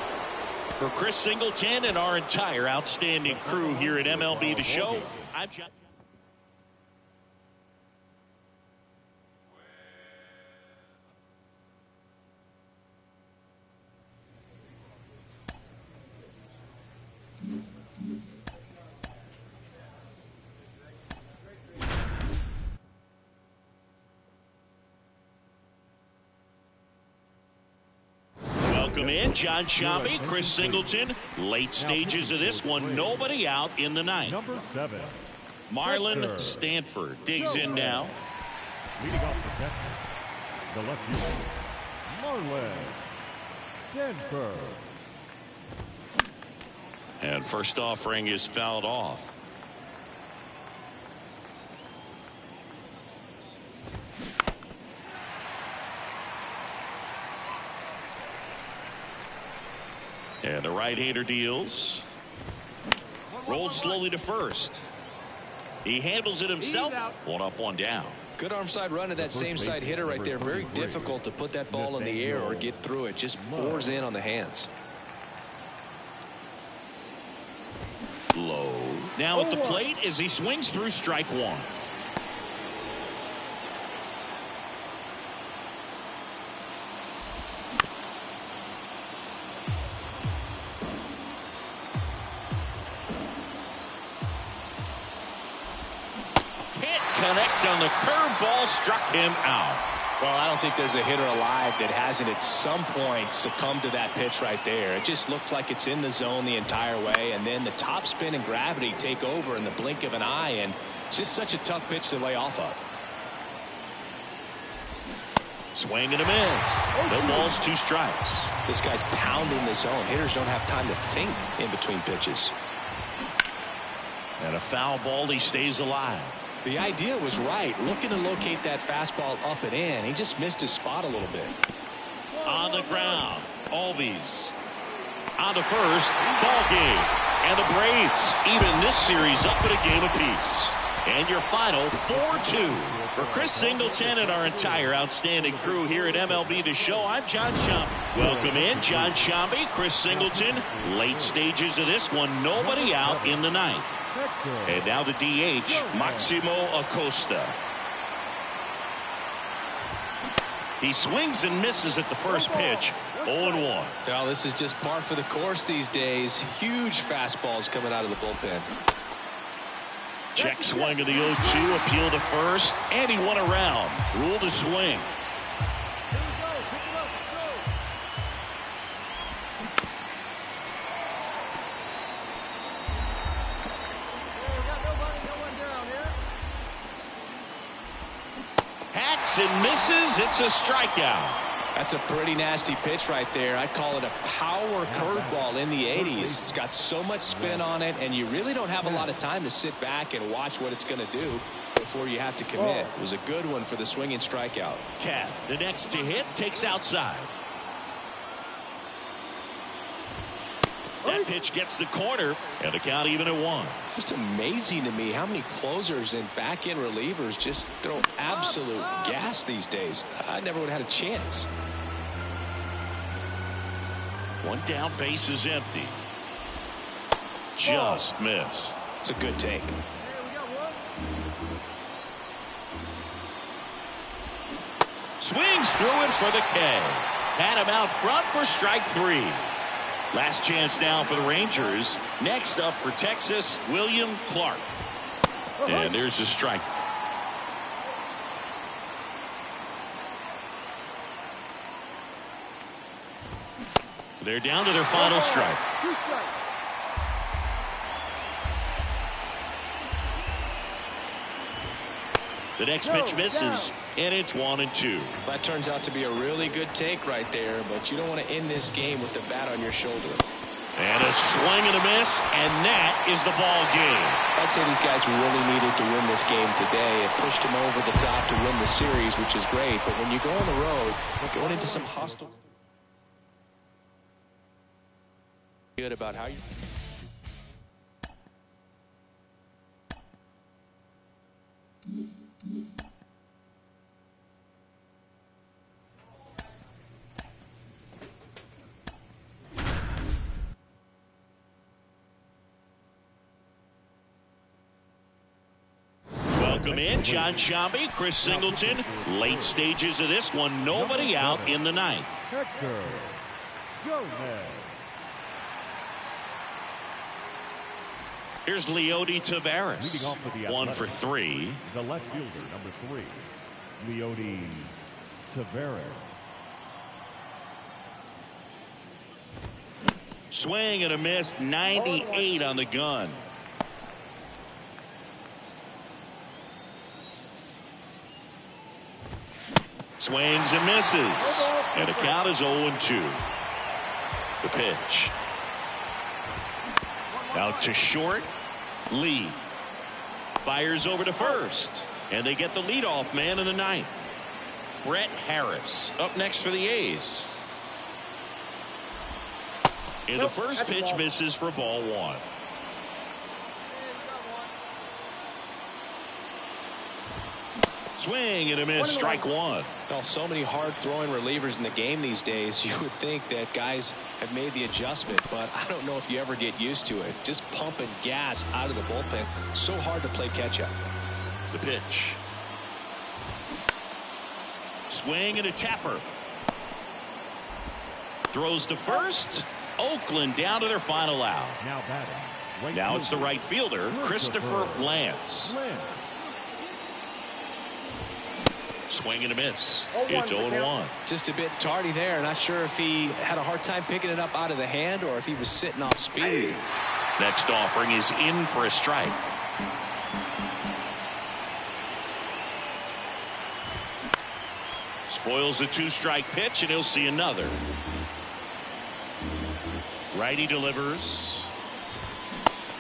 For Chris Singleton and our entire outstanding crew here at MLB The Show, I'm John. Welcome in, John Sciambi, Chris Singleton. Late stages of this one, nobody out in the 9th. Number 7, Marlon Stanford digs in now. leading off the Texas, the left fielder, Marlon Stanford. And first offering is fouled off. And the right-hander deals. Rolled slowly to first. He handles it himself. 1 up, 1 down. Good arm side run to that same side hitter right there. Very difficult to put that ball in the air or get through it. Just bores in on the hands. Low. Now at the plate as he swings through strike 1. Connect on the curveball, struck him out. Well, I don't think there's a hitter alive that hasn't at some point succumbed to that pitch right there. It just looks like it's in the zone the entire way, and then the top spin and gravity take over in the blink of an eye, and it's just such a tough pitch to lay off of. Swing and a miss. No balls, 2 strikes. This guy's pounding the zone. Hitters don't have time to think in between pitches. And a foul ball, he stays alive. The idea was right, looking to locate that fastball up and in. He just missed his spot a little bit. On the ground, Albies on to first, ball game. And the Braves even this series up at a game apiece. And your final 4-2. For Chris Singleton and our entire outstanding crew here at MLB The Show, I'm John Sciambi. Welcome in, John Sciambi, Chris Singleton. Late stages of this one, nobody out in the 9th. And now the DH, Maximo Acosta. He swings and misses at the first pitch. 0-1. Well, this is just par for the course these days. Huge fastballs coming out of the bullpen. Check swing of the 0-2, appeal to first, and he won around. Rule to swing. Hacks and misses. It's a strikeout. That's a pretty nasty pitch right there. I'd call it a power curveball in the 80s. It's got so much spin on it, and you really don't have a lot of time to sit back and watch what it's going to do before you have to commit. It was a good one for the swinging strikeout. Cat, the next to hit, takes outside. That pitch gets the corner, and the count even at 1. Just amazing to me how many closers and back-end relievers just throw absolute gas these days. I never would have had a chance. One down, base is empty. Just missed. It's a good take. Swings through it for the K. Had him out front for strike 3. Last chance now for the Rangers. Next up for Texas, William Clark. And there's the strike. They're down to their final strike. The next pitch misses, and it's 1-2. That turns out to be a really good take right there, but you don't want to end this game with the bat on your shoulder. And a swing and a miss, and that is the ball game. I'd say these guys really needed to win this game today. It pushed them over the top to win the series, which is great. But when you go on the road, going into some hostile... Good about how you... Welcome in, John Sciambi, Chris Singleton. Late stages of this one, nobody out in the ninth. Hector Gomez. Here's Leody Taveras, 1 for 3. The left fielder, number 3, Leody Taveras. Swing and a miss, 98 on the gun. Swings and misses. And the count is 0-2. The pitch. Out to short. Lee fires over to first. And they get the leadoff man in the ninth. Brett Harris up next for the A's. And the first pitch misses for ball 1. Swing and a miss, strike 1. Well, so many hard-throwing relievers in the game these days. You would think that guys have made the adjustment, but I don't know if you ever get used to it. Just pumping gas out of the bullpen. So hard to play catch-up. The pitch. Swing and a tapper. Throws to first. Oakland down to their final out. Now batting. Now it's the right fielder, Christopher Lance. Swing and a miss. It's 0-1. Just a bit tardy there. Not sure if he had a hard time picking it up out of the hand or if he was sitting off speed. Next offering is in for a strike. Spoils the 2-strike pitch, and he'll see another. Righty delivers.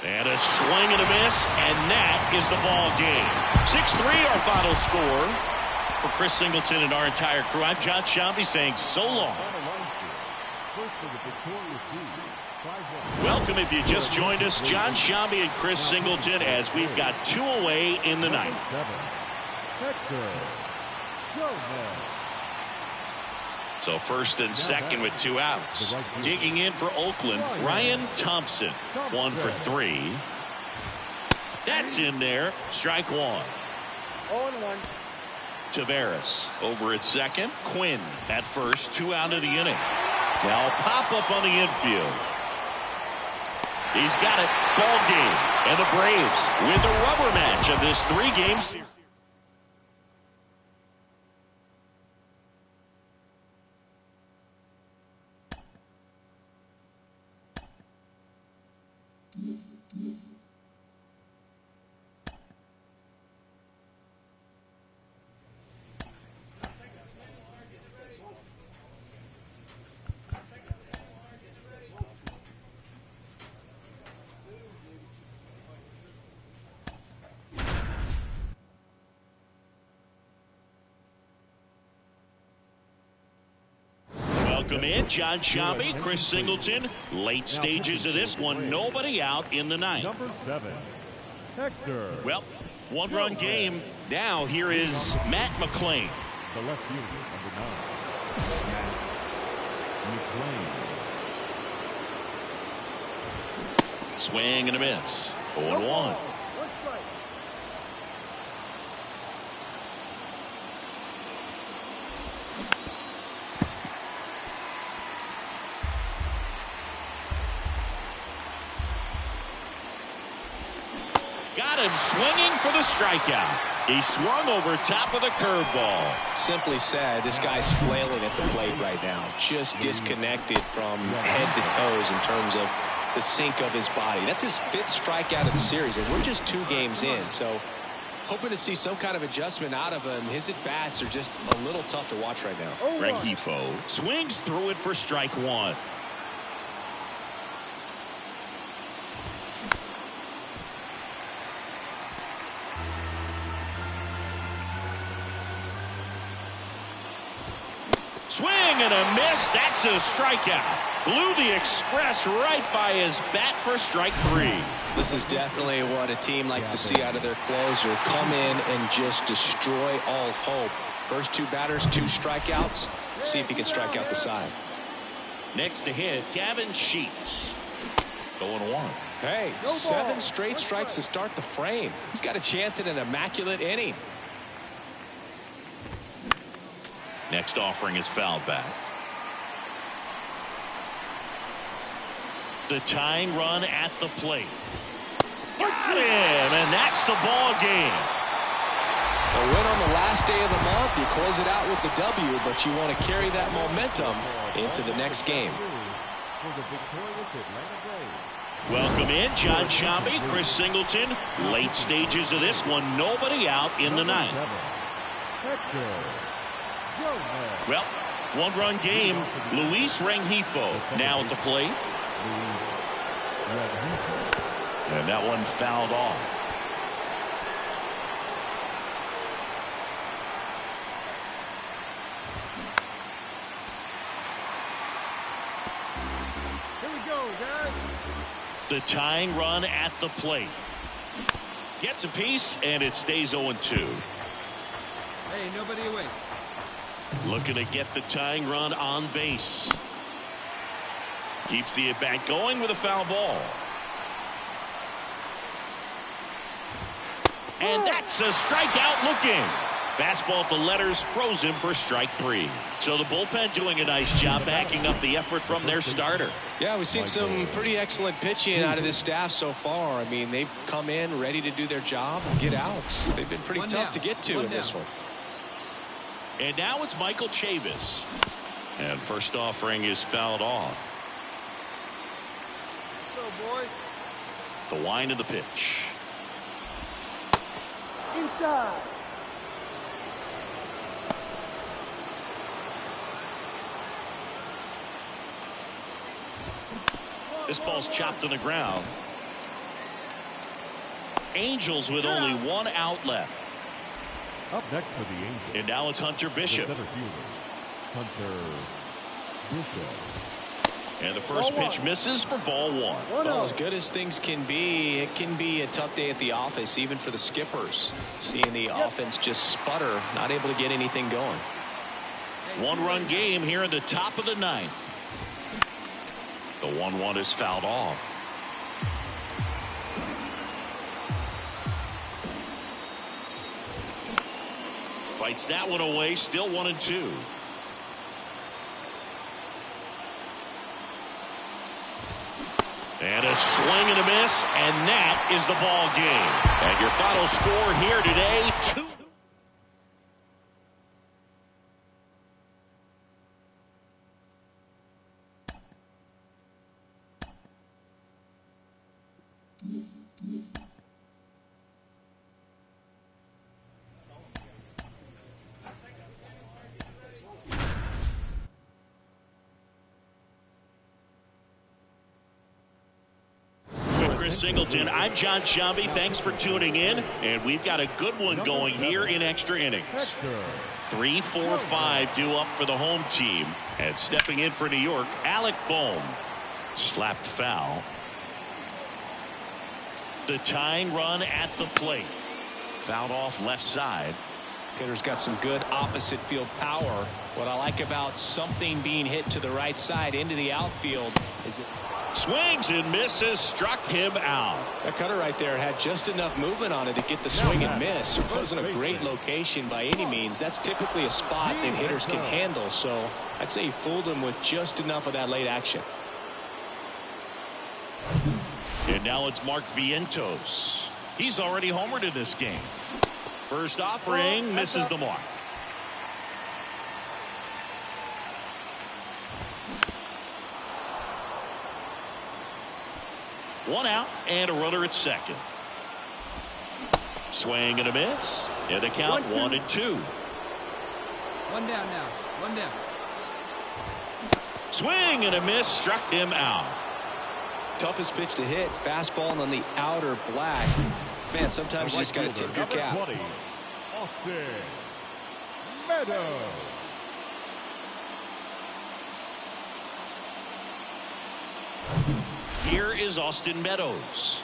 And a swing and a miss, and that is the ball game. 6-3 our final score. For Chris Singleton and our entire crew, I'm John Sciambi saying so long. Welcome if you just joined us, John Sciambi and Chris Singleton, as we've got 2 away in the ninth. So first and second with 2 outs. Digging in for Oakland, Ryan Thompson, 1 for 3. That's in there, strike 1. 0-1. Taveras over at second. Quinn at first, 2 out of the inning. Now a pop-up on the infield. He's got it. Ball game. And the Braves win the rubber match of this 3-game series. Welcome in, John Sciambi, Chris Singleton. Late stages of this one, nobody out in the ninth. Number 7, Hector. Well, one-run game. Now here is Matt McLain. The left fielder, number 9, Matt McLain. Swing and a miss. 0-1. Got him swinging for the strikeout. He swung over top of the curveball. Simply said, this guy's flailing at the plate right now. Just disconnected from head to toes in terms of the sink of his body. That's his 5th strikeout of the series, and we're just 2 games in. So hoping to see some kind of adjustment out of him. His at-bats are just a little tough to watch right now. Rengifo swings through it for strike 1. Swing and a miss. That's a strikeout. Blew the express right by his bat for strike 3. This is definitely what a team likes to see out of their closer. Come in and just destroy all hope. First 2 batters, 2 strikeouts. See if he can strike out the side. Next to hit, Gavin Sheets. 0-1. Hey, 7 straight strikes to start the frame. He's got a chance at an immaculate inning. Next offering is fouled back. The tying run at the plate. Got him, and that's the ball game. A win on the last day of the month. You close it out with the W, but you want to carry that momentum into the next game. Welcome in, John Sciambi, Chris Singleton. Late stages of this one, nobody out in the ninth. Well, one-run game. Luis Rengifo now at the plate. And that one fouled off. Here we go, guys. The tying run at the plate. Gets a piece, and it stays 0-2. Hey, nobody away. Looking to get the tying run on base. Keeps the at-bat going with a foul ball. And that's a strikeout looking. Fastball at the letters froze him for strike 3. So the bullpen doing a nice job backing up the effort from their starter. Yeah, we've seen some pretty excellent pitching out of this staff so far. I mean, they've come in ready to do their job and get outs. They've been pretty tough to get to in this one. And now it's Michael Chavis. And first offering is fouled off. Let's go, boys. The wind of the pitch. Inside. This ball's chopped on the ground. Angels with only 1 out left. Up next for the Angels. And now it's Hunter Bishop. The center fielder, Hunter Bishop. And the first pitch misses for ball 1. Well, as good as things can be, it can be a tough day at the office, even for the skippers. Seeing the offense just sputter, not able to get anything going. 1-run game here in the top of the 9th. The 1-1 is fouled off. Fights that one away, still 1-2. And a swing and a miss, and that is the ball game. And your final score here today, 2. Chris Singleton, I'm John Sciambi. Thanks for tuning in, and we've got a good one going here in extra innings. 3, 4, 5 due up for the home team, and stepping in for New York, Alec Bohm. Slapped foul. The tying run at the plate. Fouled off left side. Hitter's got some good opposite field power. What I like about something being hit to the right side into the outfield is it swings and misses, struck him out. That cutter right there had just enough movement on it to get the swing and miss. It wasn't a great location by any means. That's typically a spot that hitters can handle, so I'd say he fooled him with just enough of that late action. And now it's Mark Vientos. He's already homered in this game. First offering, misses the mark. One out and a runner at second. Swing and a miss. And the count 1-2. One down now. One down. Swing and a miss, struck him out. Toughest pitch to hit, fastball on the outer black. Man, sometimes you just got to tip your cap. 20, Austin Meadows. Here is Austin Meadows.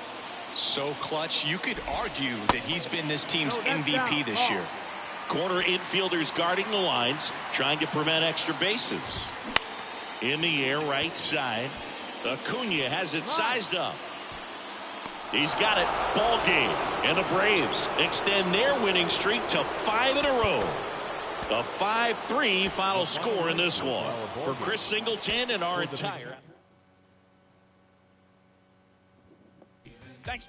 So clutch, you could argue that he's been this team's MVP this year. Corner infielders guarding the lines, trying to prevent extra bases. In the air, right side. Acuna has it sized up. He's got it. Ball game. And the Braves extend their winning streak to 5 in a row. A 5-3 final score in this one. For Chris Singleton and our entire... Thanks.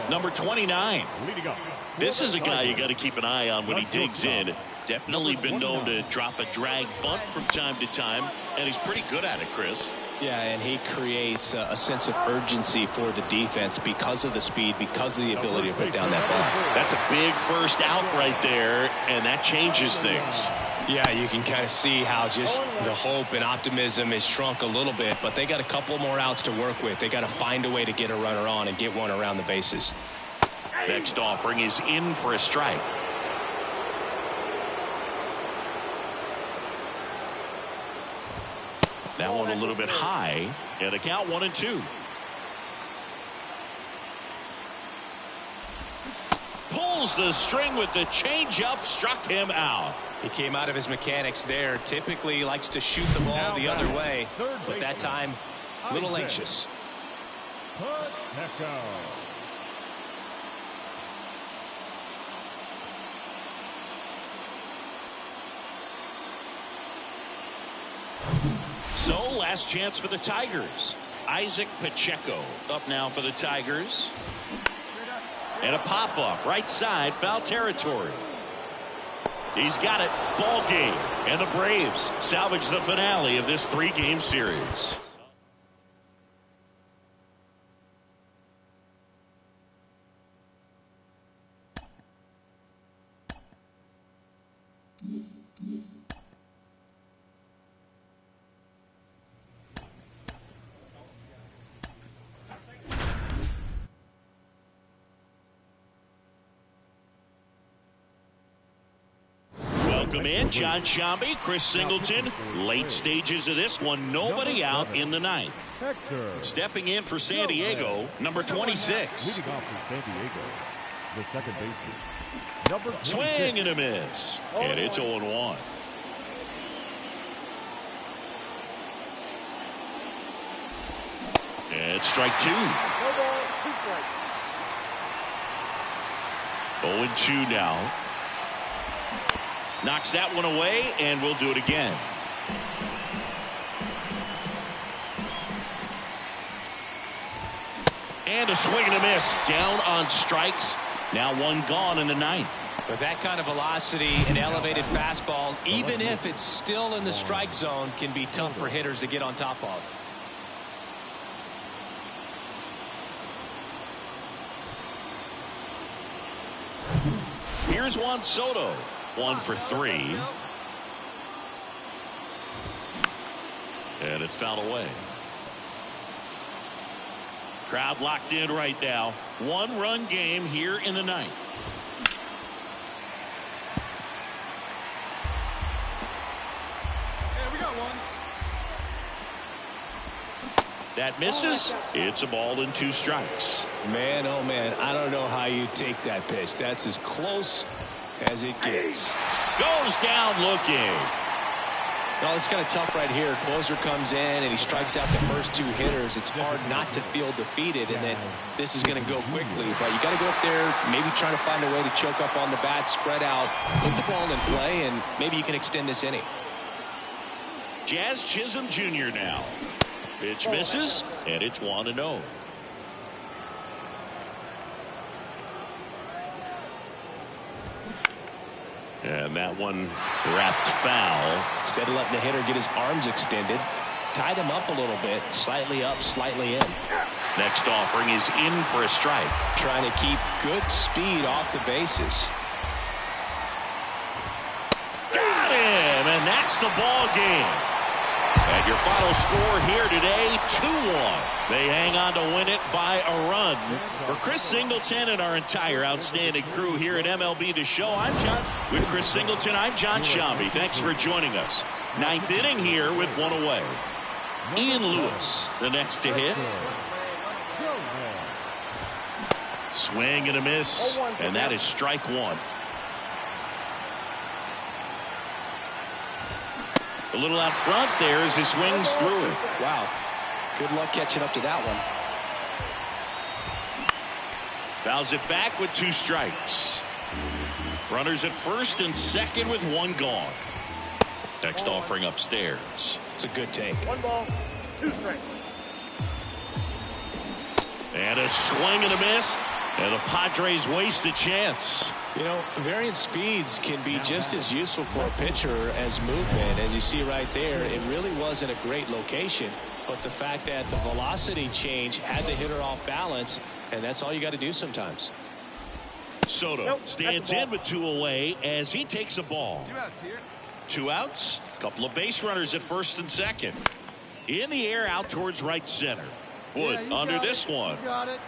Number 29. This is a guy you got to keep an eye on when he digs in. Definitely been known to drop a drag bunt from time to time, and he's pretty good at it, Chris. Yeah, and he creates a sense of urgency for the defense because of the speed, because of the ability to put down that ball. That's a big first out right there, and that changes things. Yeah, you can kind of see how just the hope and optimism is shrunk a little bit, but they got a couple more outs to work with. They got to find a way to get a runner on and get one around the bases. Next offering is in for a strike. That one a little bit high, and the count 1-2. Pulls the string with the changeup, struck him out. He came out of his mechanics there. Typically he likes to shoot the ball the other way, but that time a little anxious. So last chance for the Tigers. Isaac Pacheco up now for the Tigers. And a pop-up right side, foul territory. He's got it. Ball game. And the Braves salvage the finale of this 3-game series. Welcome in John Sciambi, Chris Singleton. Late stages of this one, nobody out in the ninth. Stepping in for San Diego, number 26. Leading off for San Diego, the second baseman, number 26. Swing and a miss. And it's 0-1. And strike two. 0-2 now. Knocks that one away, and we'll do it again. And a swing and a miss. Down on strikes. Now one gone in the ninth. With that kind of velocity, an elevated fastball, even if it's still in the strike zone, can be tough for hitters to get on top of. Here's Juan Soto. 1 for 3. And it's fouled away. Crowd locked in right now. 1-run game here in the ninth. Hey, we got one. That misses. It's a ball and 2 strikes. Man, oh man, I don't know how you take that pitch. That's as close as it gets. Goes down looking. Well, it's kind of tough right here. Closer comes in and he strikes out the first 2 hitters. It's hard not to feel defeated, and then this is going to go quickly. But you got to go up there, maybe trying to find a way to choke up on the bat, spread out, put the ball in play, and maybe you can extend this inning. Jazz Chisholm Jr. now. Pitch misses, and it's 1-0. And that one wrapped foul. Instead of letting the hitter get his arms extended, tied him up a little bit, slightly up, slightly in. Next offering is in for a strike. Trying to keep good speed off the bases. Got him, and that's the ball game. And your final score here today, 2-1. They hang on to win it by a run. For Chris Singleton and our entire outstanding crew here at MLB The Show, I'm John. With Chris Singleton, I'm John Sciambi. Thanks for joining us. Ninth inning here with one away. Ian Lewis, the next to hit. Swing and a miss, and that is strike one. A little out front there as he swings through it. Wow. Good luck catching up to that one. Fouls it back with 2 strikes. Runners at first and second with 1 gone. Next offering upstairs. It's a good take. 1 ball, 2 strikes. And a swing and a miss. And the Padres waste a chance. You know, varying speeds can be just as useful for a pitcher as movement. As you see right there, it really wasn't a great location. But the fact that the velocity change had the hitter off balance, and that's all you got to do sometimes. Soto stands in with 2 away as he takes a ball. 2 outs here. 2 outs. Couple of base runners at first and second. In the air out towards right center. Wood under this one. You got it.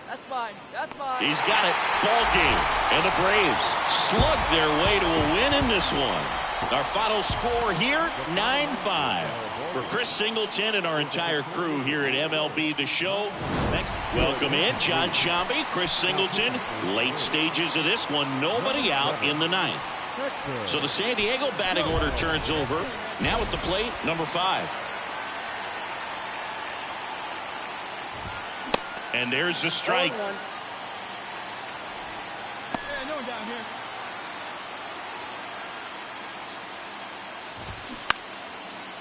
That's mine. That's mine. He's got it. Ball game. And the Braves slug their way to a win in this one. Our final score here, 9-5. For Chris Singleton and our entire crew here at MLB The Show. Next, welcome in John Sciambi, Chris Singleton. Late stages of this one, nobody out in the ninth. So the San Diego batting order turns over. Now at the plate, number 5. And there's the strike. Hey, no one down here.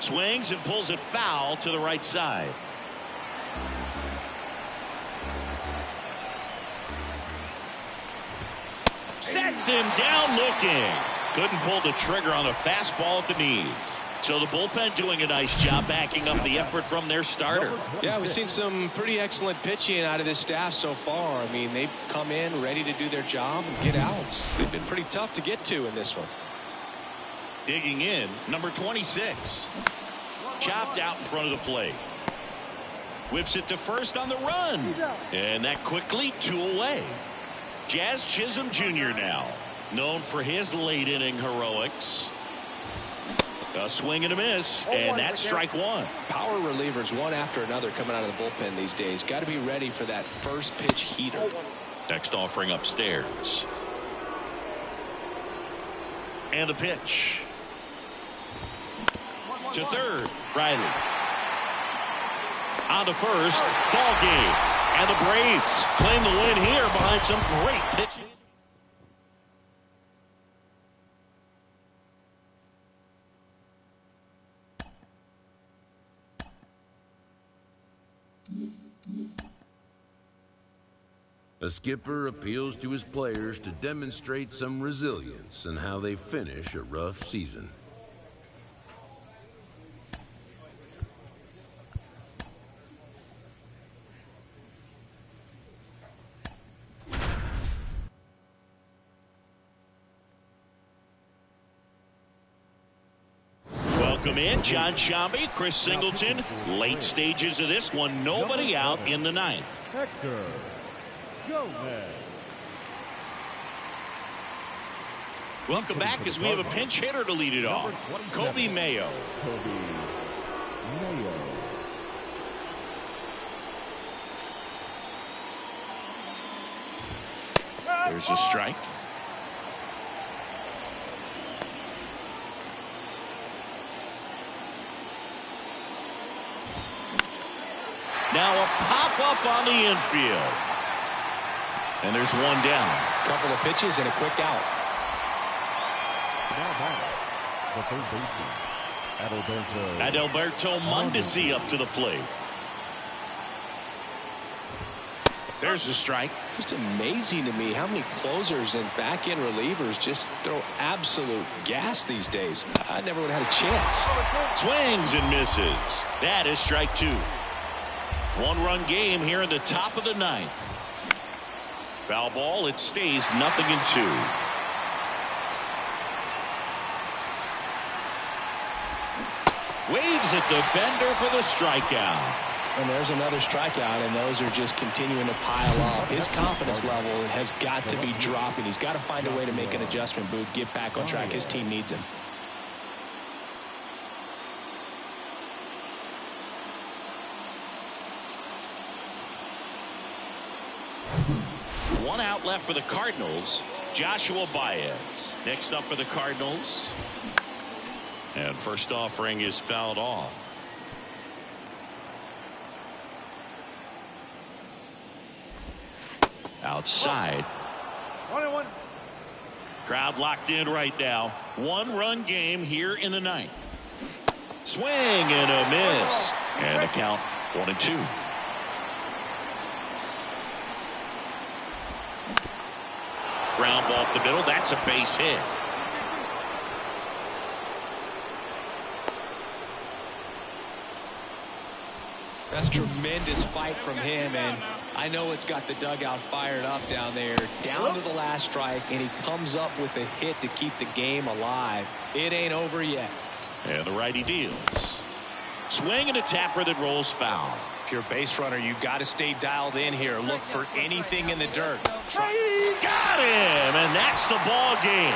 Swings and pulls it foul to the right side. Sets him down looking. Couldn't pull the trigger on the fastball at the knees. So the bullpen doing a nice job backing up the effort from their starter. Yeah, we've seen some pretty excellent pitching out of this staff so far. I mean, they've come in ready to do their job and get outs. They've been pretty tough to get to in this one. Digging in, number 26. Chopped out in front of the plate. Whips it to first on the run. And that quickly 2 away. Jazz Chisholm Jr. now. Known for his late inning heroics. A swing and a miss, and that's strike one. Power relievers one after another coming out of the bullpen these days. Got to be ready for that first pitch heater. Next offering upstairs. And the pitch. To third, Riley. On to first, ball game. And the Braves claim the win here behind some great pitching. A skipper appeals to his players to demonstrate some resilience in how they finish a rough season. Welcome in, John Sciambi, Chris Singleton. Late stages of this one, nobody out in the ninth. Hector Gomez. Welcome back as we have a pinch hitter to lead it off. Kobe Mayo. Kobe Mayo. There's a strike. Now a pop-up on the infield. And there's one down. Couple of pitches and a quick out. Now batter, the third baseman, Adalberto Mondesi up to the plate. There's a strike. Just amazing to me how many closers and back-end relievers just throw absolute gas these days. I never would have had a chance. Swings and misses. That is strike two. One-run game here in the top of the ninth. Foul ball. It stays 0-2. Waves at the bender for the strikeout. And there's another strikeout, and those are just continuing to pile up. His confidence level has got to be dropping. He's got to find a way to make an adjustment, Boog, get back on track. His team needs him. One out left for the Cardinals. Joshua Baez. Next up for the Cardinals. And first offering is fouled off. Outside. 1-1. Crowd locked in right now. One-run game here in the ninth. Swing and a miss. And the count 1-2. Ground ball up the middle. That's a base hit. That's a tremendous fight from him, and I know it's got the dugout fired up down there. Down to the last strike, and he comes up with a hit to keep the game alive. It ain't over yet. And the righty deals. Swing and a tapper that rolls foul. If you're a base runner, you've got to stay dialed in here. Look for anything in the dirt. Got him, and that's the ball game.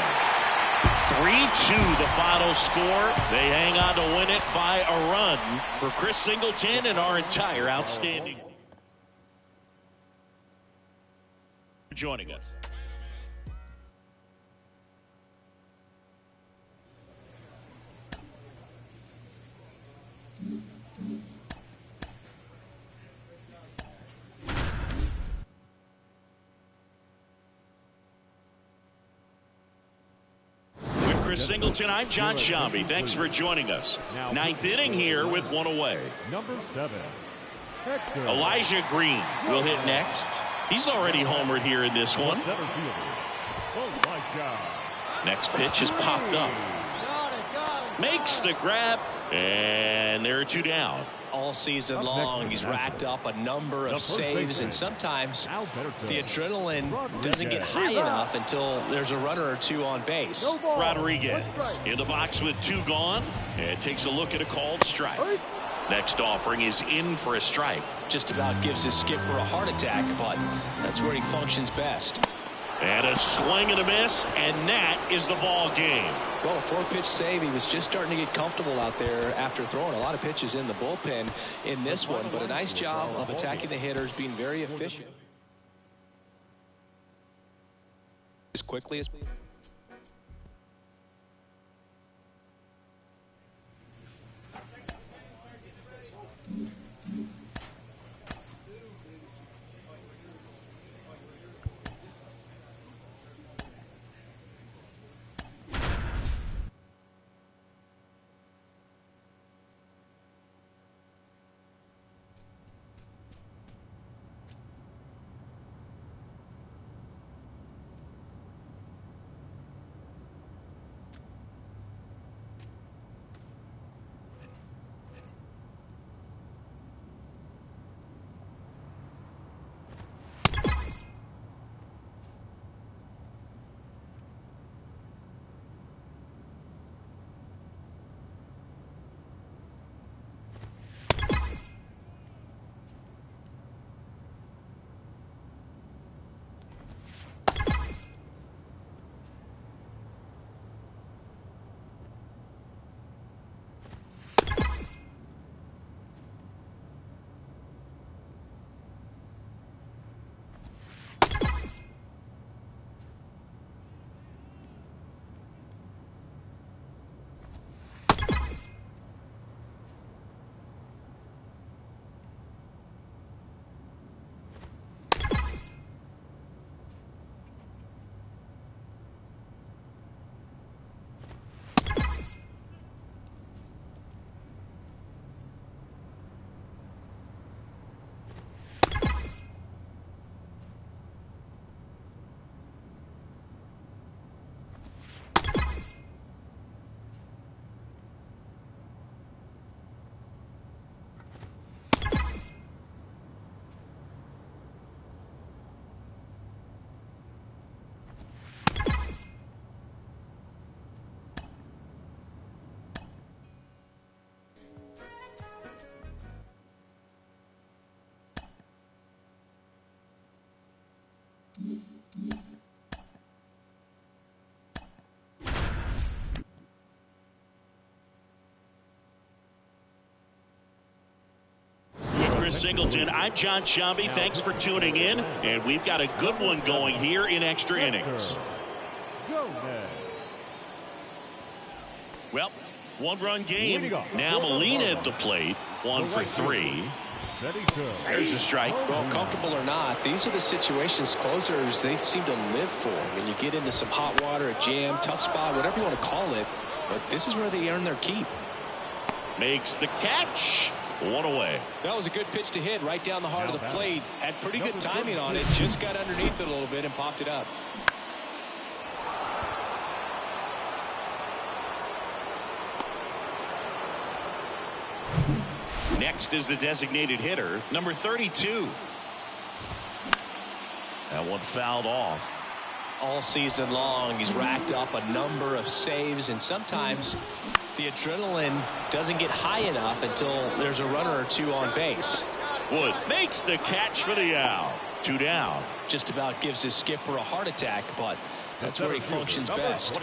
3-2 the final score. They hang on to win it by a run. For Chris Singleton and our entire outstanding for joining us. Chris Singleton, I'm John Sciambi. Thanks for joining us. Ninth inning here with one away. Number 7, Hector. Elijah Green will hit next. He's already homered here in this one. Center fielder, Elijah. Next pitch is popped up. Makes the grab, and there are two down. All season long, he's racked up a number of saves, and sometimes the adrenaline doesn't get high enough until there's a runner or two on base. Rodriguez in the box with two gone, and takes a look at a called strike. Next offering is in for a strike. Just about gives his skipper a heart attack, but that's where he functions best. And a swing and a miss, and that is the ball game. Well, a 4-pitch save. He was just starting to get comfortable out there after throwing a lot of pitches in the bullpen in this one. But a nice job of attacking the hitters, being very efficient. As quickly as... Singleton. I'm John Shambi. Thanks for tuning in, and we've got a good one going here in extra innings. Well, one-run game. Now Molina at the plate, 1 for 3. There's a strike. Well, comfortable or not, these are the situations closers they seem to live for. When you get into some hot water, a jam, tough spot, whatever you want to call it, but this is where they earn their keep. Makes the catch. 1 away. That was a good pitch to hit right down the heart of the plate. Had pretty good timing on it. Just got underneath it a little bit and popped it up. Next is the designated hitter, number 32. That one fouled off. All season long, he's racked up a number of saves, and sometimes the adrenaline doesn't get high enough until there's a runner or two on base. Wood makes the catch for the out. 2 down. Just about gives his skipper a heart attack, but that's where he functions best.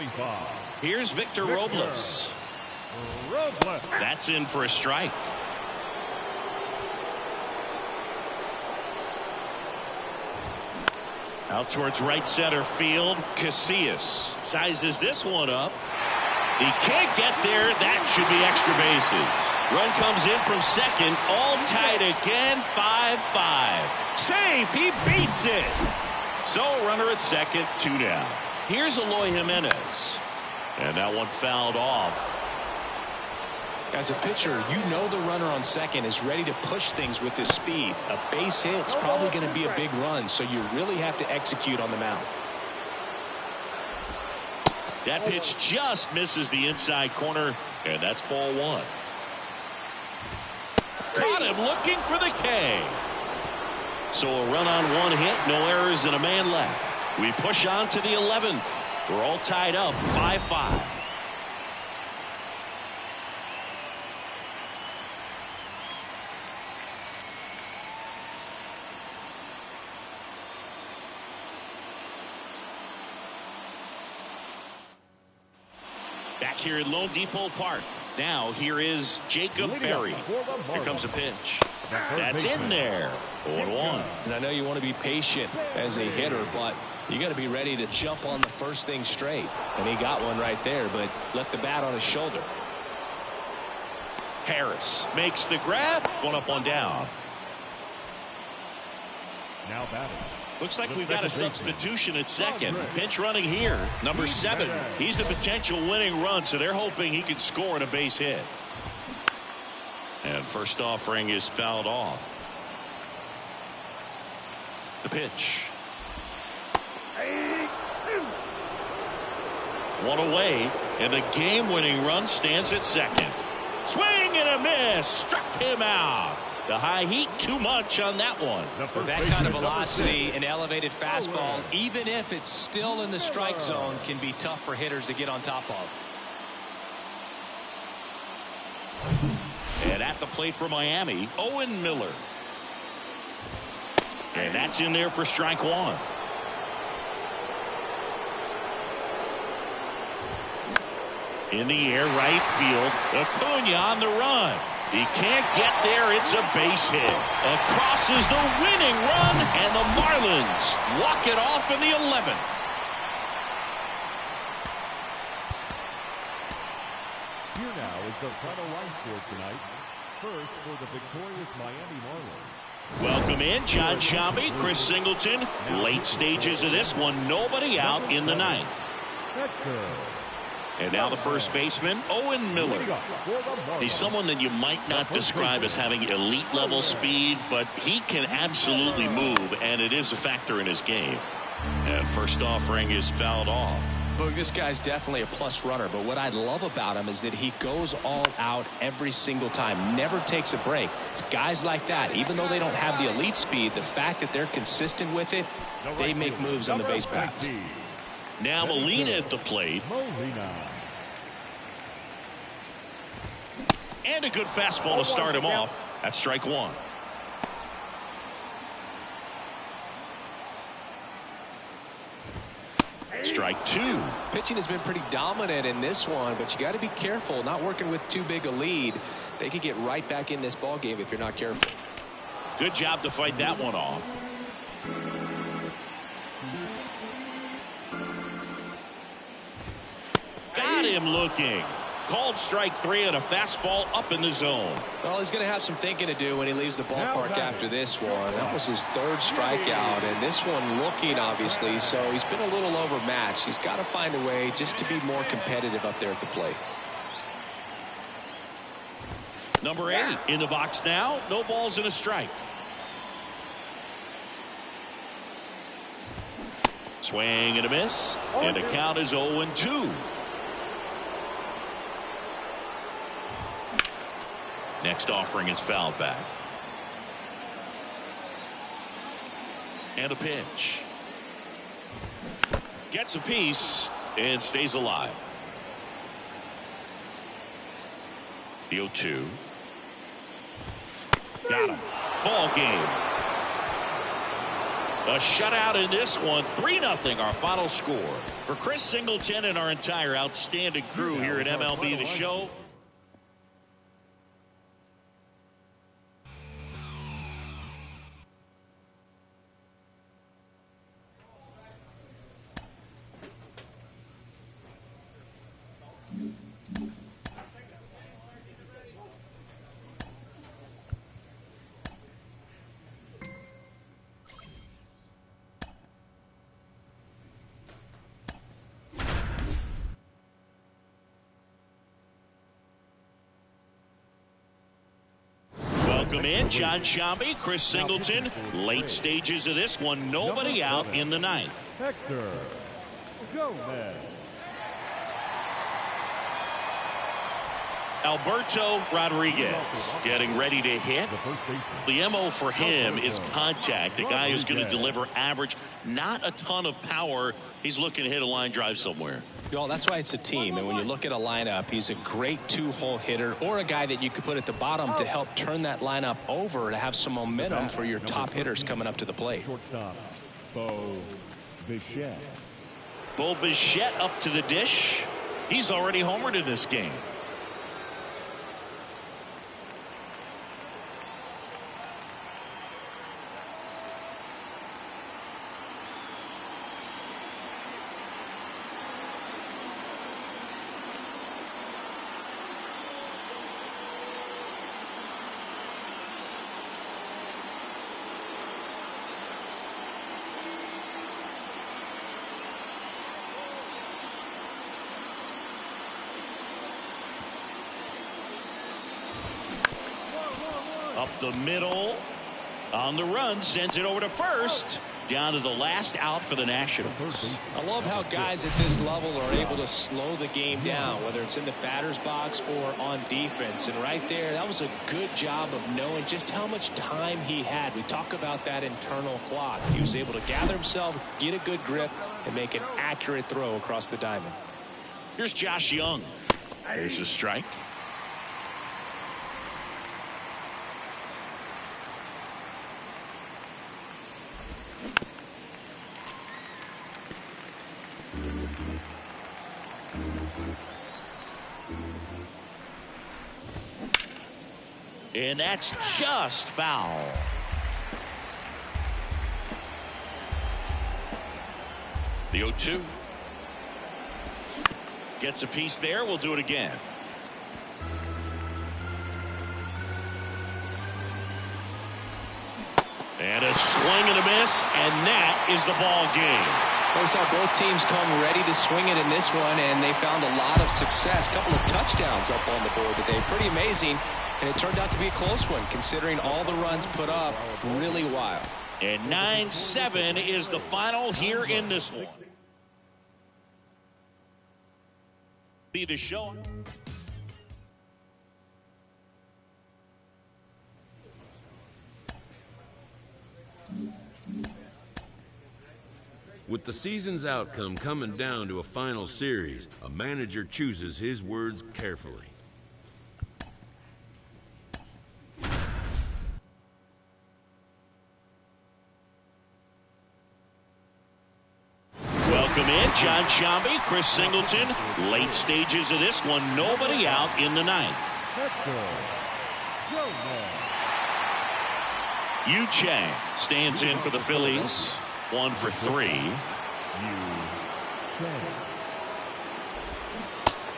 Here's Victor Robles. That's in for a strike. Out towards right center field. Casillas sizes this one up. He can't get there. That should be extra bases. Run comes in from second. All tied again. 5-5. Safe. He beats it. So runner at second. 2 down. Here's Eloy Jimenez. And that one fouled off. As a pitcher, you know the runner on second is ready to push things with his speed. A base hit's probably going to be a big run, so you really have to execute on the mound. That pitch just misses the inside corner, and that's ball 1. Caught him looking for the K. So a run on 1 hit, no errors, and a man left. We push on to the 11th. We're all tied up 5-5. Back here at Lone Depot Park. Now here is Jacob Berry. Here comes a pitch. That's in there. 0-1. And I know you want to be patient as a hitter, but you got to be ready to jump on the first thing straight. And he got one right there, but left the bat on his shoulder. Harris makes the grab. One up, one down. Now batting. Looks like we've got a substitution at second. Pinch running here. Number 7. He's a potential winning run, so they're hoping he can score on a base hit. And first offering is fouled off. The pitch. One away, and the game-winning run stands at second. Swing and a miss. Struck him out. The high heat, too much on that one. With that kind of velocity, an elevated fastball, even if it's still in the strike zone, can be tough for hitters to get on top of. And at the plate for Miami, Owen Miller. And that's in there for strike one. In the air, right field. Acuna on the run. He can't get there. It's a base hit. Across is the winning run, and the Marlins walk it off in the 11th. Here now is the final line score tonight. First for the victorious Miami Marlins. Welcome in, John Sciambi, Chris Singleton. Late stages of this one, nobody out in the ninth. And now the first baseman, Owen Miller. He's someone that you might not describe as having elite level speed, but he can absolutely move, and it is a factor in his game. And first offering is fouled off. Look, this guy's definitely a plus runner, but what I love about him is that he goes all out every single time, never takes a break. It's guys like that, even though they don't have the elite speed, the fact that they're consistent with it, they make moves on the base paths. Now Molina at the plate. And a good fastball to start him off. That's strike one. Strike two. Pitching has been pretty dominant in this one, but you got to be careful. Not working with too big a lead. They could get right back in this ball game if you're not careful. Good job to fight that one off. Got him looking. Called strike three and a fastball up in the zone. Well, he's going to have some thinking to do when he leaves the ballpark after this one. That was his third strikeout, and this one looking, obviously, so he's been a little overmatched. He's got to find a way just to be more competitive up there at the plate. Number 8 in the box now. No balls and a strike. Swing and a miss, and the count is 0-2. Next offering is fouled back. And a pitch. Gets a piece and stays alive. The 0-2. Got him. Ball game. A shutout in this one. 3-0 our final score. For Chris Singleton and our entire outstanding crew here at MLB The Show. Welcome in, John Sciambi, Chris Singleton. Late stages of this one, nobody out in the ninth. Hector Gomez. Alberto Rodriguez getting ready to hit. The MO for him is contact. The guy who's going to deliver average, not a ton of power. He's looking to hit a line drive somewhere. Well, that's why it's a team. And when you look at a lineup, he's a great two-hole hitter or a guy that you could put at the bottom to help turn that lineup over to have some momentum for your top hitters coming up to the plate. Shortstop, Bo Bichette. Bo Bichette up to the dish. He's already homered in this game. Up the middle on the run, sends it over to first, down to the last out for the Nationals. I love how guys at this level are able to slow the game down, whether it's in the batter's box or on defense. And right there, that was a good job of knowing just how much time he had. We talk about that internal clock. He was able to gather himself, get a good grip, and make an accurate throw across the diamond. Here's Josh Young. There's a strike. And that's just foul. The 0-2. Gets a piece there. We'll do it again. And a swing and a miss, and that is the ball game. We saw both teams come ready to swing it in this one, and they found a lot of success. A couple of touchdowns up on the board today. Pretty amazing. And it turned out to be a close one, considering all the runs put up. Really wild. And 9-7 is the final here in this one. Be the show. With the season's outcome coming down to a final series, a manager chooses his words carefully. Welcome in, John Sciambi, Chris Singleton. Late stages of this one, nobody out in the ninth. Yu Chang stands in for the Phillies. 1 for 3.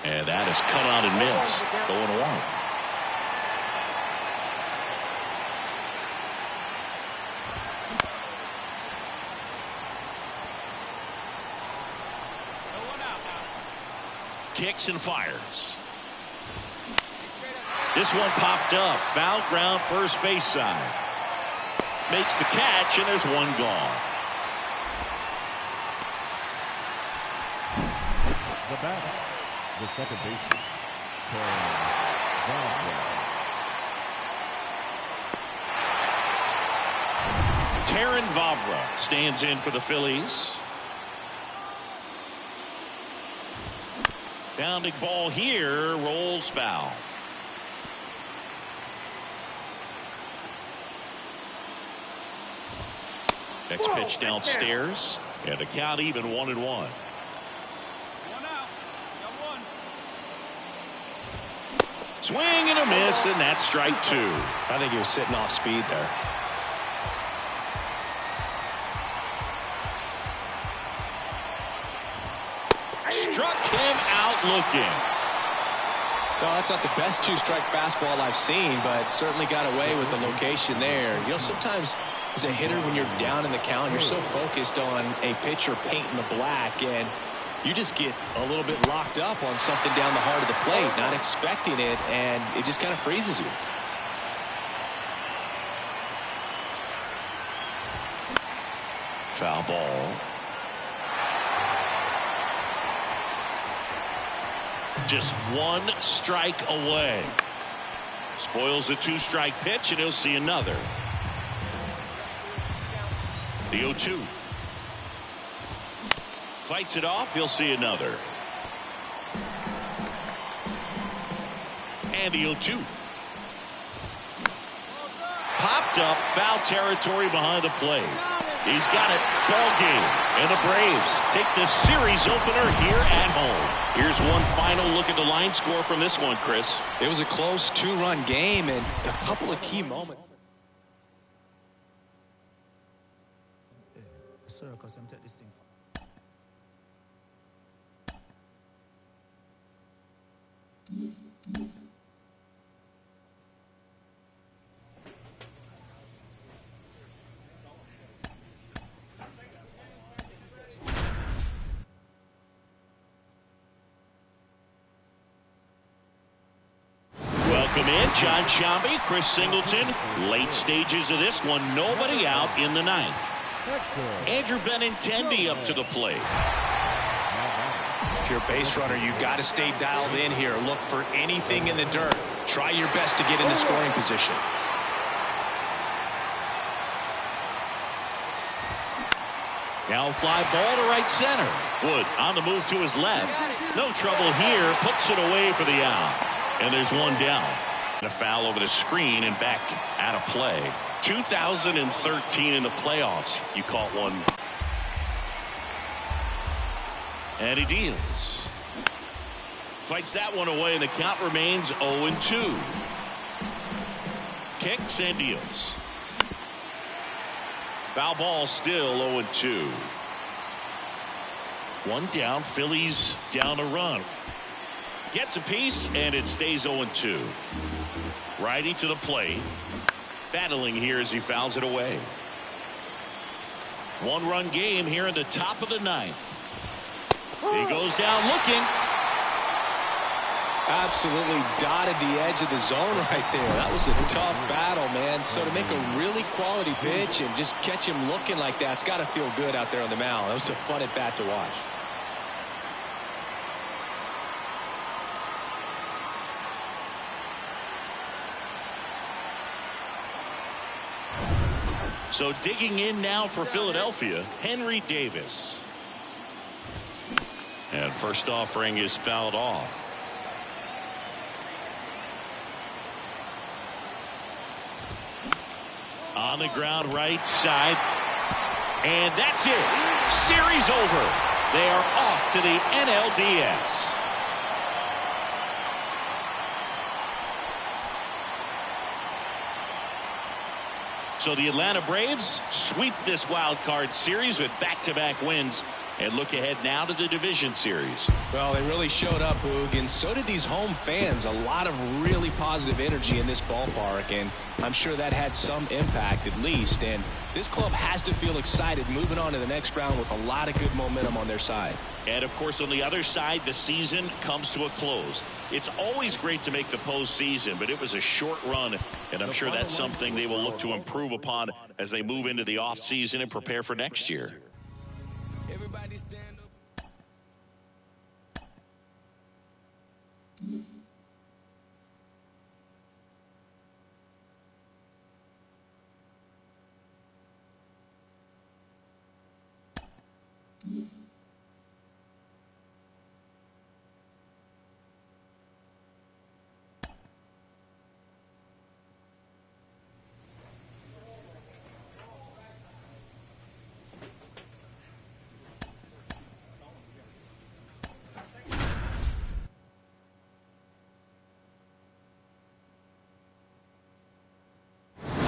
And that is cut out and missed. 0-1. Kicks and fires. This one popped up. Foul ground, first base side. Makes the catch, and there's one gone. The batter, the second baseman, Terrin Vavra stands in for the Phillies. Bounding ball here, rolls foul. Next pitch downstairs, and the count even 1-1. 1 out. Got one. Swing and a miss, and that's strike 2. I think he was sitting off speed there. Struck him out looking. No, that's not the best two-strike fastball I've seen, but certainly got away with the location there. You know, sometimes as a hitter, when you're down in the count, you're so focused on a pitcher painting the black, and you just get a little bit locked up on something down the heart of the plate, not expecting it, and it just kind of freezes you. Foul ball. Just 1 strike away. Spoils the 2-strike pitch, and he'll see another. The 0-2. Fights it off. He'll see another. And the 0-2. Popped up, foul territory behind the plate. He's got it. Ball game. And the Braves take the series opener here at home. Here's one final look at the line score from this one, Chris. It was a close 2-run game and a couple of key moments. Welcome in, John Sciambi, Chris Singleton. Late stages of this one, nobody out in the ninth. Andrew Benintendi up to the plate. If you're a base runner, you got to stay dialed in here. Look for anything in the dirt. Try your best to get into scoring position. Now fly ball to right center. Wood on the move to his left. No trouble here. Puts it away for the out. And there's one down. And a foul over the screen and back out of play. 2013 in the playoffs. You caught one. And he deals. Fights that one away, and the count remains 0-2. Kicks and deals. Foul ball still 0-2. One down. Phillies down a run. Gets a piece, and it stays 0-2. Righty to the plate. Battling here as he fouls it away. One-run game here in the top of the ninth. He goes down looking. Absolutely dotted the edge of the zone right there. That was a tough battle, man. So to make a really quality pitch and just catch him looking like that, it's got to feel good out there on the mound. That was a fun at bat to watch. So digging in now for Philadelphia, Henry Davis. And first offering is fouled off. On the ground right side. And that's it. Series over. They are off to the NLDS. So the Atlanta Braves sweep this wild card series with back-to-back wins and look ahead now to the division series. Well, they really showed up, Boog, and so did these home fans. A lot of really positive energy in this ballpark, and I'm sure that had some impact at least. And this club has to feel excited moving on to the next round with a lot of good momentum on their side. And, of course, on the other side, the season comes to a close. It's always great to make the postseason, but it was a short run, and I'm sure that's something they will look to improve upon as they move into the offseason and prepare for next year. Everybody stand up.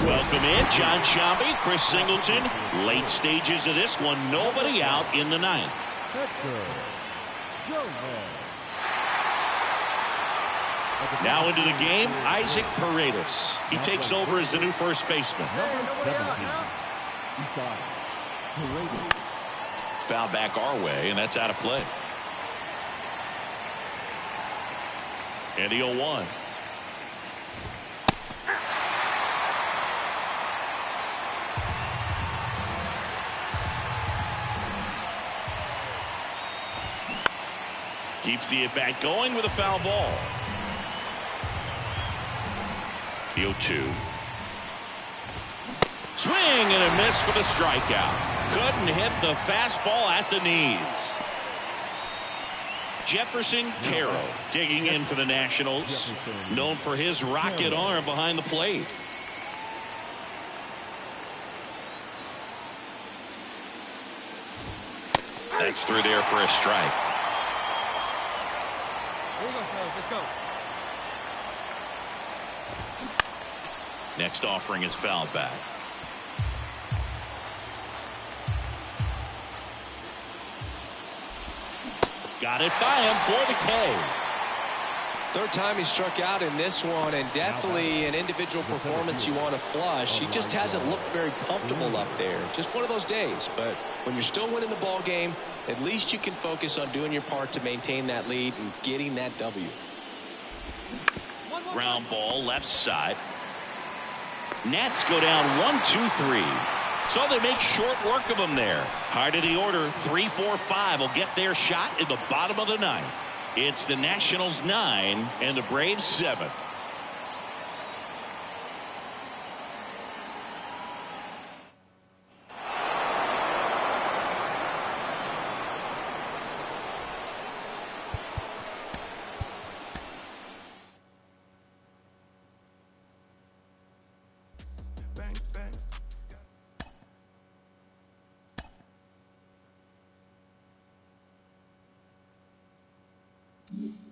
Welcome in, John Sciambi, Chris Singleton. Late stages of this one, nobody out in the ninth. Now into the game, Isaac Paredes. He takes over as the new first baseman. Foul back our way, and that's out of play. And the 0-1. Keeps the at-bat going with a foul ball. The 0-2. Swing and a miss for the strikeout. Couldn't hit the fastball at the knees. Jefferson Caro digging in for the Nationals. Known for his rocket arm behind the plate. That's through there for a strike. Here we go, fellas. Let's go. Next offering is fouled back. Got it by him for the K. Third time he struck out in this one, and definitely an individual performance you want to flush. He just hasn't looked very comfortable up there. Just one of those days. But when you're still winning the ball game, at least you can focus on doing your part to maintain that lead and getting that W. Ground ball left side. Nats go down 1-2-3. So they make short work of them there. Hard of the order, 3-4-5 will get their shot in the bottom of the ninth. It's the Nationals 9 and the Braves 7. Mm-hmm.